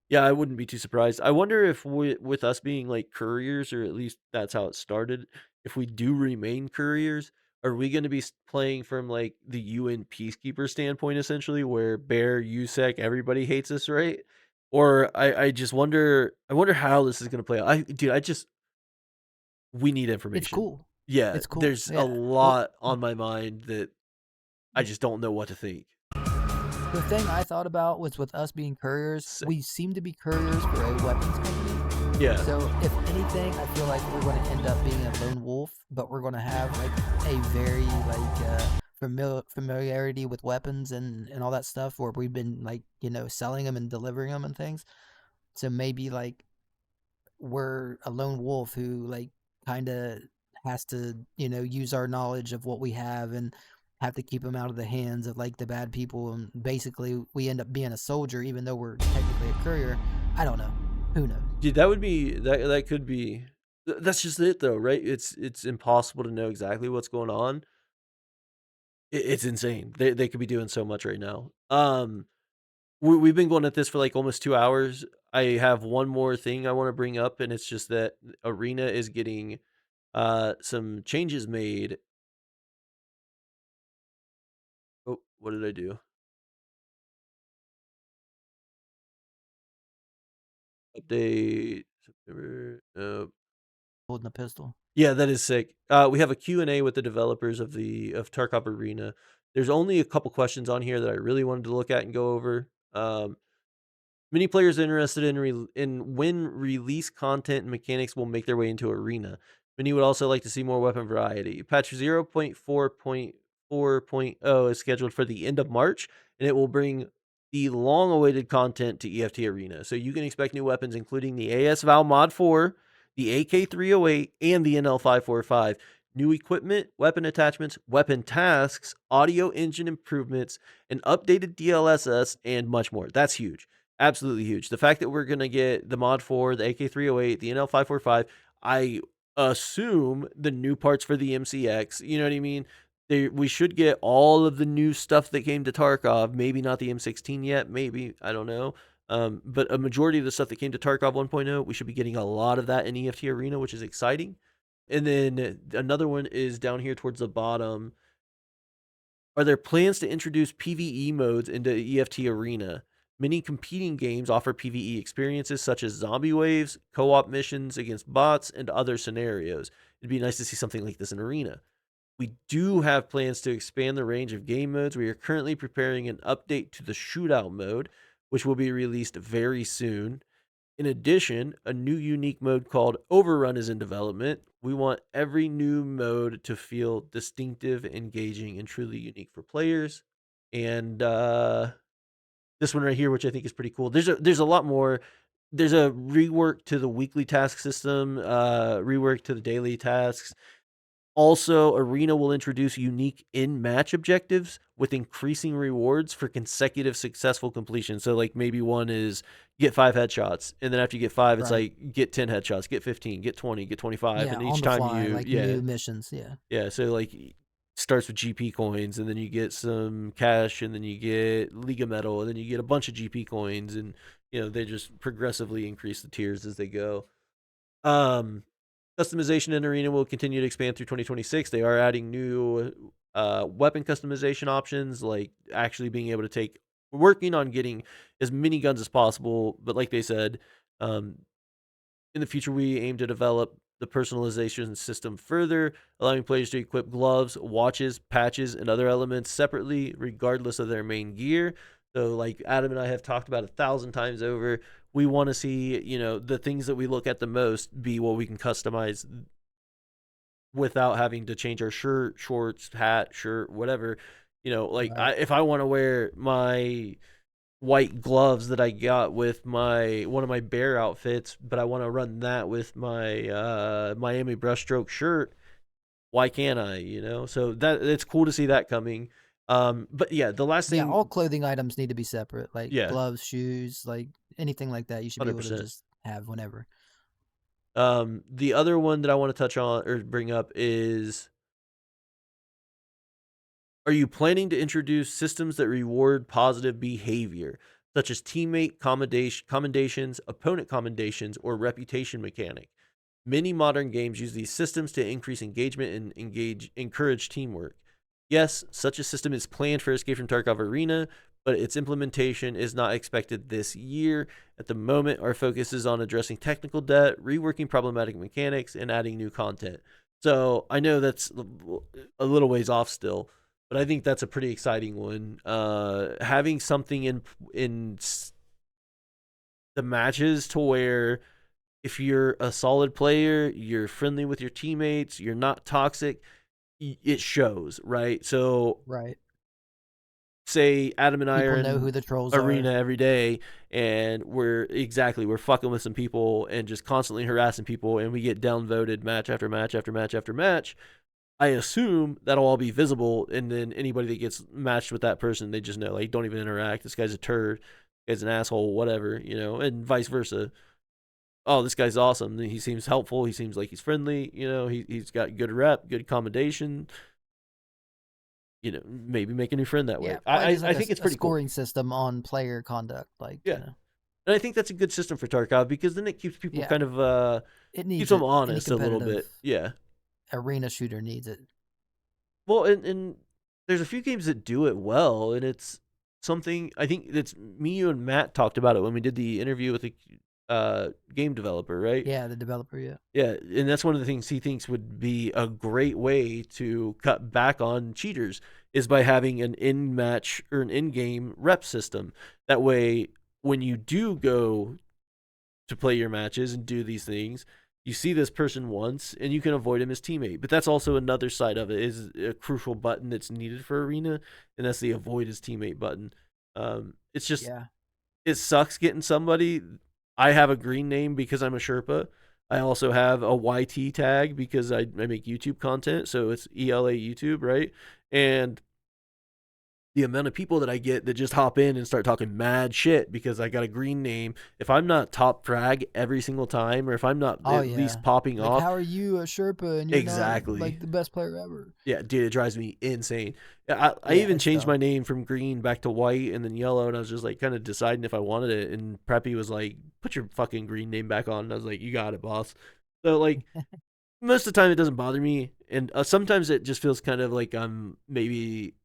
Yeah, I wouldn't be too surprised. I wonder if with us being like couriers, or at least that's how it started, if we do remain couriers, are we going to be playing from like the UN peacekeeper standpoint, essentially, where Bear, USEC, everybody hates us, right? Or I just wonder, I wonder how this is going to play out. Dude, we need It's information. cool. Yeah, It's cool. there's a Yeah. Well, lot on my mind that I just don't know what to think. the thing I thought about was with us being couriers, S- we seem to be couriers for a weapons company. Yeah, So if anything, I feel like we're going to end up being a lone wolf, but we're going to have like a very familiarity with weapons and all that stuff, where we've been like selling them and delivering them and things. So maybe like we're a lone wolf who like kind of has to use our knowledge of what we have and have to keep them out of the hands of like the bad people, and basically we end up being a soldier even though we're technically a courier. I don't know, who knows. dude, that would be that could be. That's just it, though, right? It's impossible to know exactly what's going on. It's insane. They could be doing so much right now. We've been going at this for like almost 2 hours. I have one more thing I want to bring up, and it's just that Arena is getting some changes made. Oh, what did I do? Update September. Holding a pistol. Yeah, that is sick. We have a Q&A with the developers of Tarkov Arena. There's only a couple questions on here that I really wanted to look at and go over. Many players are interested in when release content and mechanics will make their way into Arena. Many would also like to see more weapon variety. Patch 0.4.4.0 is scheduled for the end of March, and it will bring the long-awaited content to EFT Arena. So you can expect new weapons, including the AS Val Mod 4, the AK-308, and the NL545. New equipment, weapon attachments, weapon tasks, audio engine improvements, an updated DLSS, and much more. That's huge. Absolutely huge. The fact that we're gonna get the Mod 4, the AK-308, the NL545, I assume the new parts for the MCX, you know what I mean? We should get all of the new stuff that came to Tarkov, maybe not the M16 yet, maybe, I don't know. But a majority of the stuff that came to Tarkov 1.0, we should be getting a lot of that in EFT Arena, which is exciting. And then another one is down here towards the bottom. Are there plans to introduce PvE modes into EFT Arena? Many competing games offer PvE experiences such as zombie waves, co op missions against bots, and other scenarios. It'd be nice to see something like this in Arena. We do have plans to expand the range of game modes. We are currently preparing an update to the shootout mode, which will be released very soon. In addition, a new unique mode called Overrun is in development. We want every new mode to feel distinctive, engaging, and truly unique for players. And this one right here, which I think is pretty cool. There's a lot more. There's a rework to the weekly task system, rework to the daily tasks. Also, Arena will introduce unique in-match objectives with increasing rewards for consecutive successful completion. So, like, maybe one is get 5 headshots, and then after you get 5, it's Right. like get 10 headshots, get 15, get 20, get 25, Yeah, and on each the time fly, you like yeah, new missions. Yeah. yeah, so, like, starts with GP coins, and then you get some cash, and then you get Liga Metal, and then you get a bunch of GP coins, and, they just progressively increase the tiers as they go. Um, Customization in Arena will continue to expand through 2026. They are adding new weapon customization options, like actually being able to take. We're working on getting as many guns as possible, but like they said, um, in the future, we aim to develop the personalization system further, allowing players to equip gloves, watches, patches, and other elements separately, regardless of their main gear. So, like Adam and I have talked about 1,000 times over, we want to see, the things that we look at the most be what we can customize without having to change our shirt, shorts, hat, shirt, whatever. Like Right. if I want to wear my white gloves that I got with my one of my bear outfits, but I want to run that with my Miami brushstroke shirt. Why can't I? So that it's cool to see that coming. But yeah, the last Yeah, all thing, clothing items need to be separate, like yeah, gloves, shoes, like anything like that. You should be able to 100%. just have whenever. The other one that I want to touch on or bring up is, are you planning to introduce systems that reward positive behavior, such as teammate commendations, opponent commendations, or reputation mechanic. Many modern games use these systems to increase engagement and encourage teamwork. Yes, such a system is planned for Escape from Tarkov Arena, but its implementation is not expected this year. At the moment, our focus is on addressing technical debt, reworking problematic mechanics, and adding new content. So I know that's a little ways off still, but I think that's a pretty exciting one. Having something in the matches to where if you're a solid player, you're friendly with your teammates, you're not toxic, it shows, right? So Right. say Adam and I are People know in who the trolls arena are. every day and we're fucking with some people and just constantly harassing people and we get downvoted match after match after match after match. I assume that'll all be visible, and then anybody that gets matched with that person, they just know, like, don't even interact. This guy's a turd. This guy's an asshole, whatever, and vice versa. Oh, this guy's awesome. He seems helpful. He seems like he's friendly. He's got good rep, good accommodation. Maybe make a new friend that way. Yeah, probably just I like think it's a pretty cool. scoring system on player conduct, Yeah, and I think that's a good system for Tarkov because then it keeps people Yeah, kind of it keeps needs them it. Any honest a little competitive bit. Yeah. arena shooter needs it. Well, and there's a few games that do it well, and it's something I think it's me, you, and Matt talked about it when we did the interview with the game developer, right? Yeah, the developer. Yeah, Yeah, and that's one of the things he thinks would be a great way to cut back on cheaters is by having an in-match or an in-game rep system. That way, when you do go to play your matches and do these things, you see this person once and you can avoid him as teammate. But that's also another side of it is a crucial button that's needed for arena, and that's the avoid his teammate button. It's just yeah. it sucks getting somebody. I have a green name because I'm a Sherpa. I also have a YT tag because I make YouTube content, so it's ELA YouTube, right? And the amount of people that I get that just hop in and start talking mad shit because I got a green name. If I'm not top frag every single time, or if I'm not Oh at yeah. least popping Like, off, how are you a Sherpa and you're not exactly. like the best player ever? Yeah, dude, it drives me insane. I Yeah, even it's changed dumb. my name from green back to white and then yellow, and I was just like kind of deciding if I wanted it. And Preppy was like, "Put your fucking green name back on." And I was like, "You got it, boss." So like most of the time, it doesn't bother me, and sometimes it just feels kind of like I'm maybe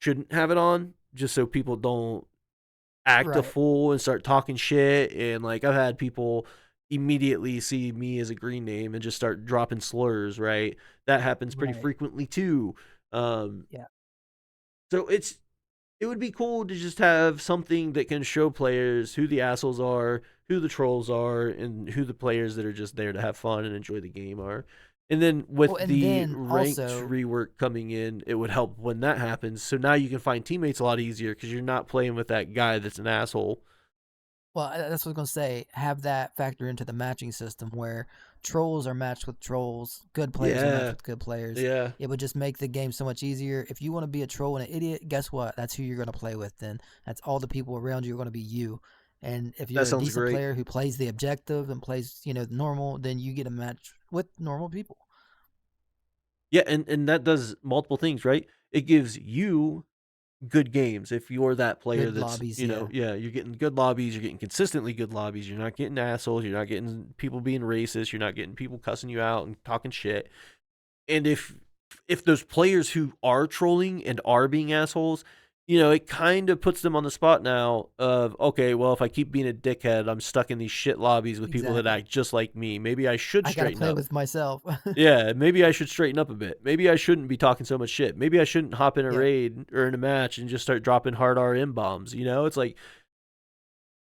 shouldn't have it on, just so people don't act a Right, fool and start talking shit. And like I've had people immediately see me as a green name and just start dropping slurs, right? That happens pretty right. frequently too. Um, Yeah. so it would be cool to just have something that can show players who the assholes are, who the trolls are, and who the players that are just there to have fun and enjoy the game are. And then Well, with and the then ranked also, rework coming in, it would help when that happens. So now you can find teammates a lot easier because you're not playing with that guy that's an asshole. well, that's what I was gonna say. Have that factor into the matching system where trolls are matched with trolls, good players are matched Yeah, with good players. yeah, It would just make the game so much easier. If you want to be a troll and an idiot, guess what? That's who you're gonna play with. Then that's all the people around you are gonna be you. And if that you're a sounds decent great. player who plays the objective and plays, normal, then you get a match with normal people. Yeah, and that does multiple things, right? It gives you good games if you're that player Good that's lobbies, yeah. yeah, you're getting good lobbies, you're getting consistently good lobbies, you're not getting assholes, you're not getting people being racist, you're not getting people cussing you out and talking shit. And if those players who are trolling and are being assholes, it kind of puts them on the spot now of, okay, well, if I keep being a dickhead, I'm stuck in these shit lobbies with people that Exactly. act just like me. Maybe I should I gotta straighten play up. with myself. Yeah, maybe I should straighten up a bit. Maybe I shouldn't be talking so much shit. Maybe I shouldn't hop in a Yep. raid or in a match and just start dropping hard RM bombs. It's like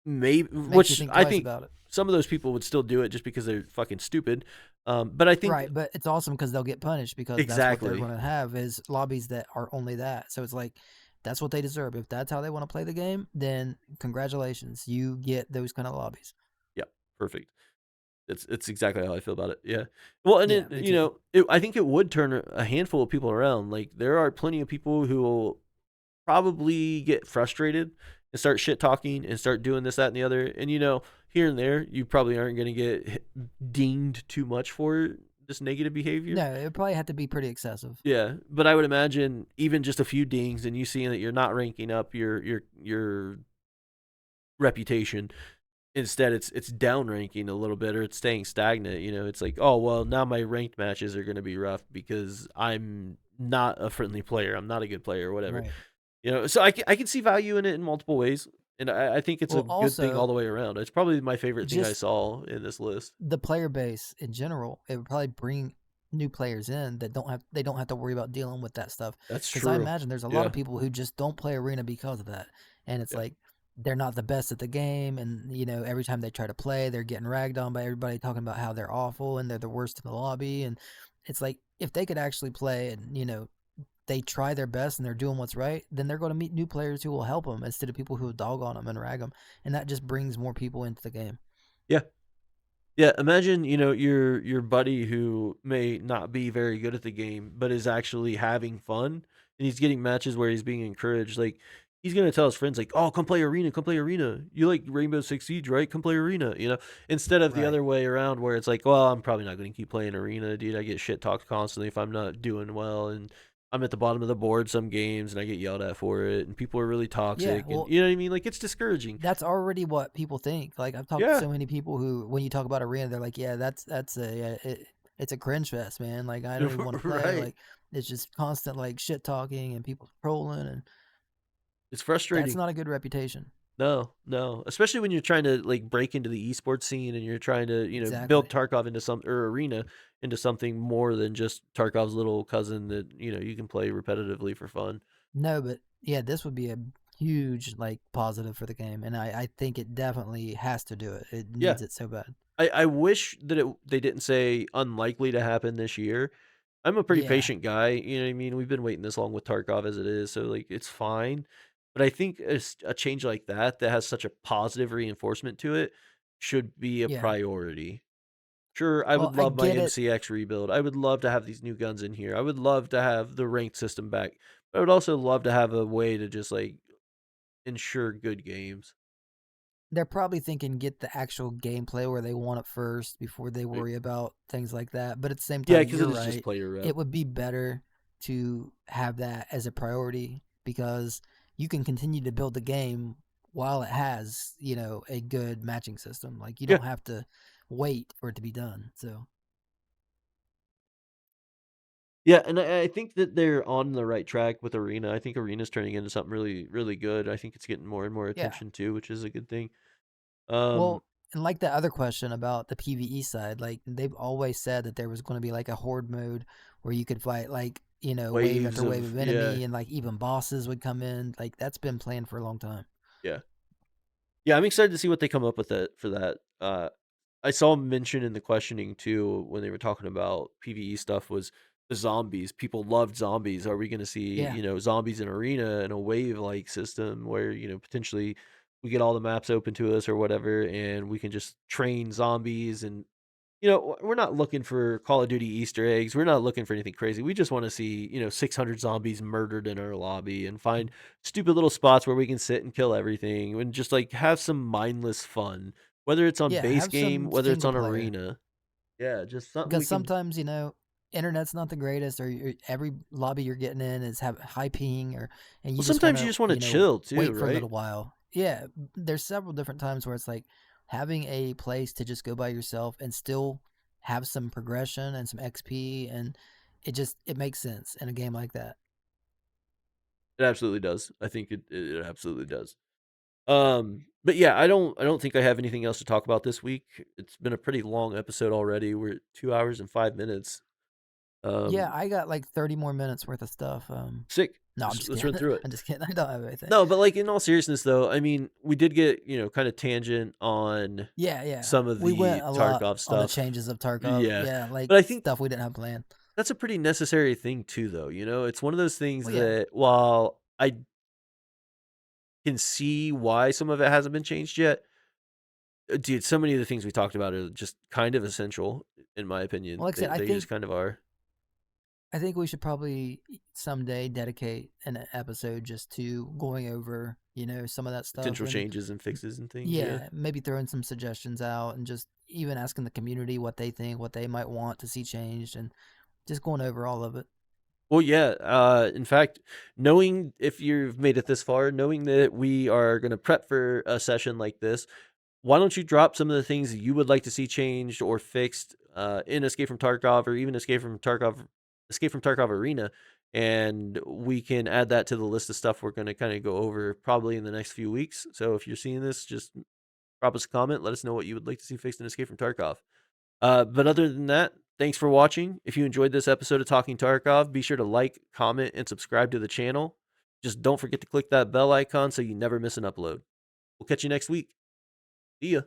maybe, Makes you which think I twice think about it. some of those people would still do it just because they're fucking stupid. But I think Right, but it's awesome because they'll get punished because that's what they're exactly, going to have is lobbies that are only that. So it's like that's what they deserve. If that's how they want to play the game, then congratulations, you get those kind of lobbies. yeah, perfect. It's exactly how I feel about it. Yeah. Well, and then Yeah, me too. I think it would turn a handful of people around. Like there are plenty of people who will probably get frustrated and start shit talking and start doing this, that, and the other. And here and there, you probably aren't going to get dinged too much for this negative behavior. No, it probably had to be pretty excessive. Yeah, but I would imagine even just a few dings and you seeing that you're not ranking up your reputation. Instead, it's downranking a little bit, or it's staying stagnant. It's like, oh well, now my ranked matches are going to be rough because I'm not a friendly player. I'm not a good player, or whatever. Right. So I can see value in it in multiple ways, and I think it's a Well, good thing all also, the way around. It's probably my favorite thing I just saw in this list. the player base in general, it would probably bring new players in that don't have to worry about dealing with that stuff. That's Because I true. imagine there's a lot Yeah, of people who just don't play arena because of that, and it's yeah, like they're not the best at the game, and every time they try to play, they're getting ragged on by everybody talking about how they're awful and they're the worst in the lobby, and it's like if they could actually play and they try their best and they're doing what's right, then they're going to meet new players who will help them instead of people who dog on them and rag them, and that just brings more people into the game. yeah. Yeah, imagine, your buddy who may not be very good at the game, but is actually having fun, and he's getting matches where he's being encouraged. Like, he's gonna tell his friends, like, "Oh, come play arena, come play arena. You like Rainbow Six Siege, right? Come play arena." Instead of the Right. other way around, where it's like, "Well, I'm probably not gonna keep playing arena, dude. I get shit talked constantly if I'm not doing well, and I'm at the bottom of the board some games, and I get yelled at for it, and people are really Yeah. toxic, and Well, you know what I mean? Like, it's discouraging." that's already what people think. Like I've talked to Yeah, so many people who, when you talk about arena, they're like, "Yeah, it's a cringe fest, man. Like I don't even want to play. right. Like it's just constant like shit talking and people trolling, and It's that's frustrating. not a good reputation." No, no, especially when you're trying to, like, break into the esports scene and you're trying to, build Exactly. Tarkov into some or Arena into something more than just Tarkov's little cousin that, you can play repetitively for fun. No, but yeah, this would be a huge like positive for the game, and I think it definitely has to do it. It Yeah. needs it so bad. I wish that they didn't say unlikely to happen this year. I'm a pretty Yeah. patient guy, you know what I mean? We've been waiting this long with Tarkov as it is, so, like, it's fine. But I think a change like that that has such a positive reinforcement to it should be a Yeah. priority. Sure, I Well, would I love my get it. MCX rebuild. I would love to have these new guns in here. I would love to have the ranked system back. I would also love to have a way to just, like, ensure good games. They're probably thinking get the actual gameplay where they want it first before they Like, worry about things like that. But at the same yeah, time, because it you're is just right. player rep. It would be better to have that as a priority because you can continue to build the game while it has, a good matching system. Like you Yeah. don't have to wait for it to be done. So, Yeah, and I think that they're on the right track with Arena. I think Arena's turning into something really, really good. I think it's getting more and more yeah. attention too, which is a good thing. Um, Well, and like the other question about the PvE side, like they've always said that there was going to be like a horde mode where you could fight like, wave waves after wave of of yeah, enemy and like even bosses would come in. Like that's been planned for a long time. yeah. Yeah, I'm excited to see what they come up with that for that. I saw mention in the questioning too when they were talking about PvE stuff was the zombies. People loved zombies. Are we going to see, Yeah. zombies in arena in a wave like system where, potentially we get all the maps open to us or whatever and we can just train zombies and we're not looking for Call of Duty Easter eggs. We're not looking for anything crazy. We just want to see, 600 zombies murdered in our lobby and find stupid little spots where we can sit and kill everything and just like have some mindless fun, whether it's on Yeah. base Have game, some whether it's single on player arena. Yeah, just something because we can. sometimes, internet's not the greatest or every lobby you're getting in is have high ping or, and Well, you just want sometimes you to, just want to chill too, wait for a right? little while. Yeah. There's several different times where it's like having a place to just go by yourself and still have some progression and some XP, and it makes sense in a game like that. It absolutely does. I think it absolutely does. But yeah, I don't think I have anything else to talk about this week. It's been a pretty long episode already. We're at 2 hours and 5 minutes. Yeah, Um, I got like 30 more minutes worth of stuff. Sick. No, I'm just Let's run kidding. through it. I'm just kidding. I don't have anything. No, but like in all seriousness though, I mean, we did get, kind of tangent on Yeah, yeah. some of We went the a lot Tarkov on the stuff. changes of Tarkov. Yeah. Yeah, like But I think stuff we didn't have planned. that's a pretty necessary thing too though, It's one of those things Well, yeah. that while I can see why some of it hasn't been changed yet, dude, so many of the things we talked about are just kind of essential in my Well, opinion. like I said, They just kind of are. I think we should probably someday dedicate an episode just to going over, some of that stuff, Potential and changes and fixes and things, yeah. yeah, maybe throwing some suggestions out and just even asking the community what they think, what they might want to see changed, and just going over all of it. Well, yeah. In fact, knowing if you've made it this far, knowing that we are going to prep for a session like this, why don't you drop some of the things that you would like to see changed or fixed in Escape from Tarkov, or even Escape from Tarkov Arena, and we can add that to the list of stuff we're going to kind of go over probably in the next few weeks. So if you're seeing this, just drop us a comment. Let us know what you would like to see fixed in Escape from Tarkov. But other than that, thanks for watching. If you enjoyed this episode of Talking Tarkov, be sure to like, comment, and subscribe to the channel. Just don't forget to click that bell icon so you never miss an upload. We'll catch you next week. See ya.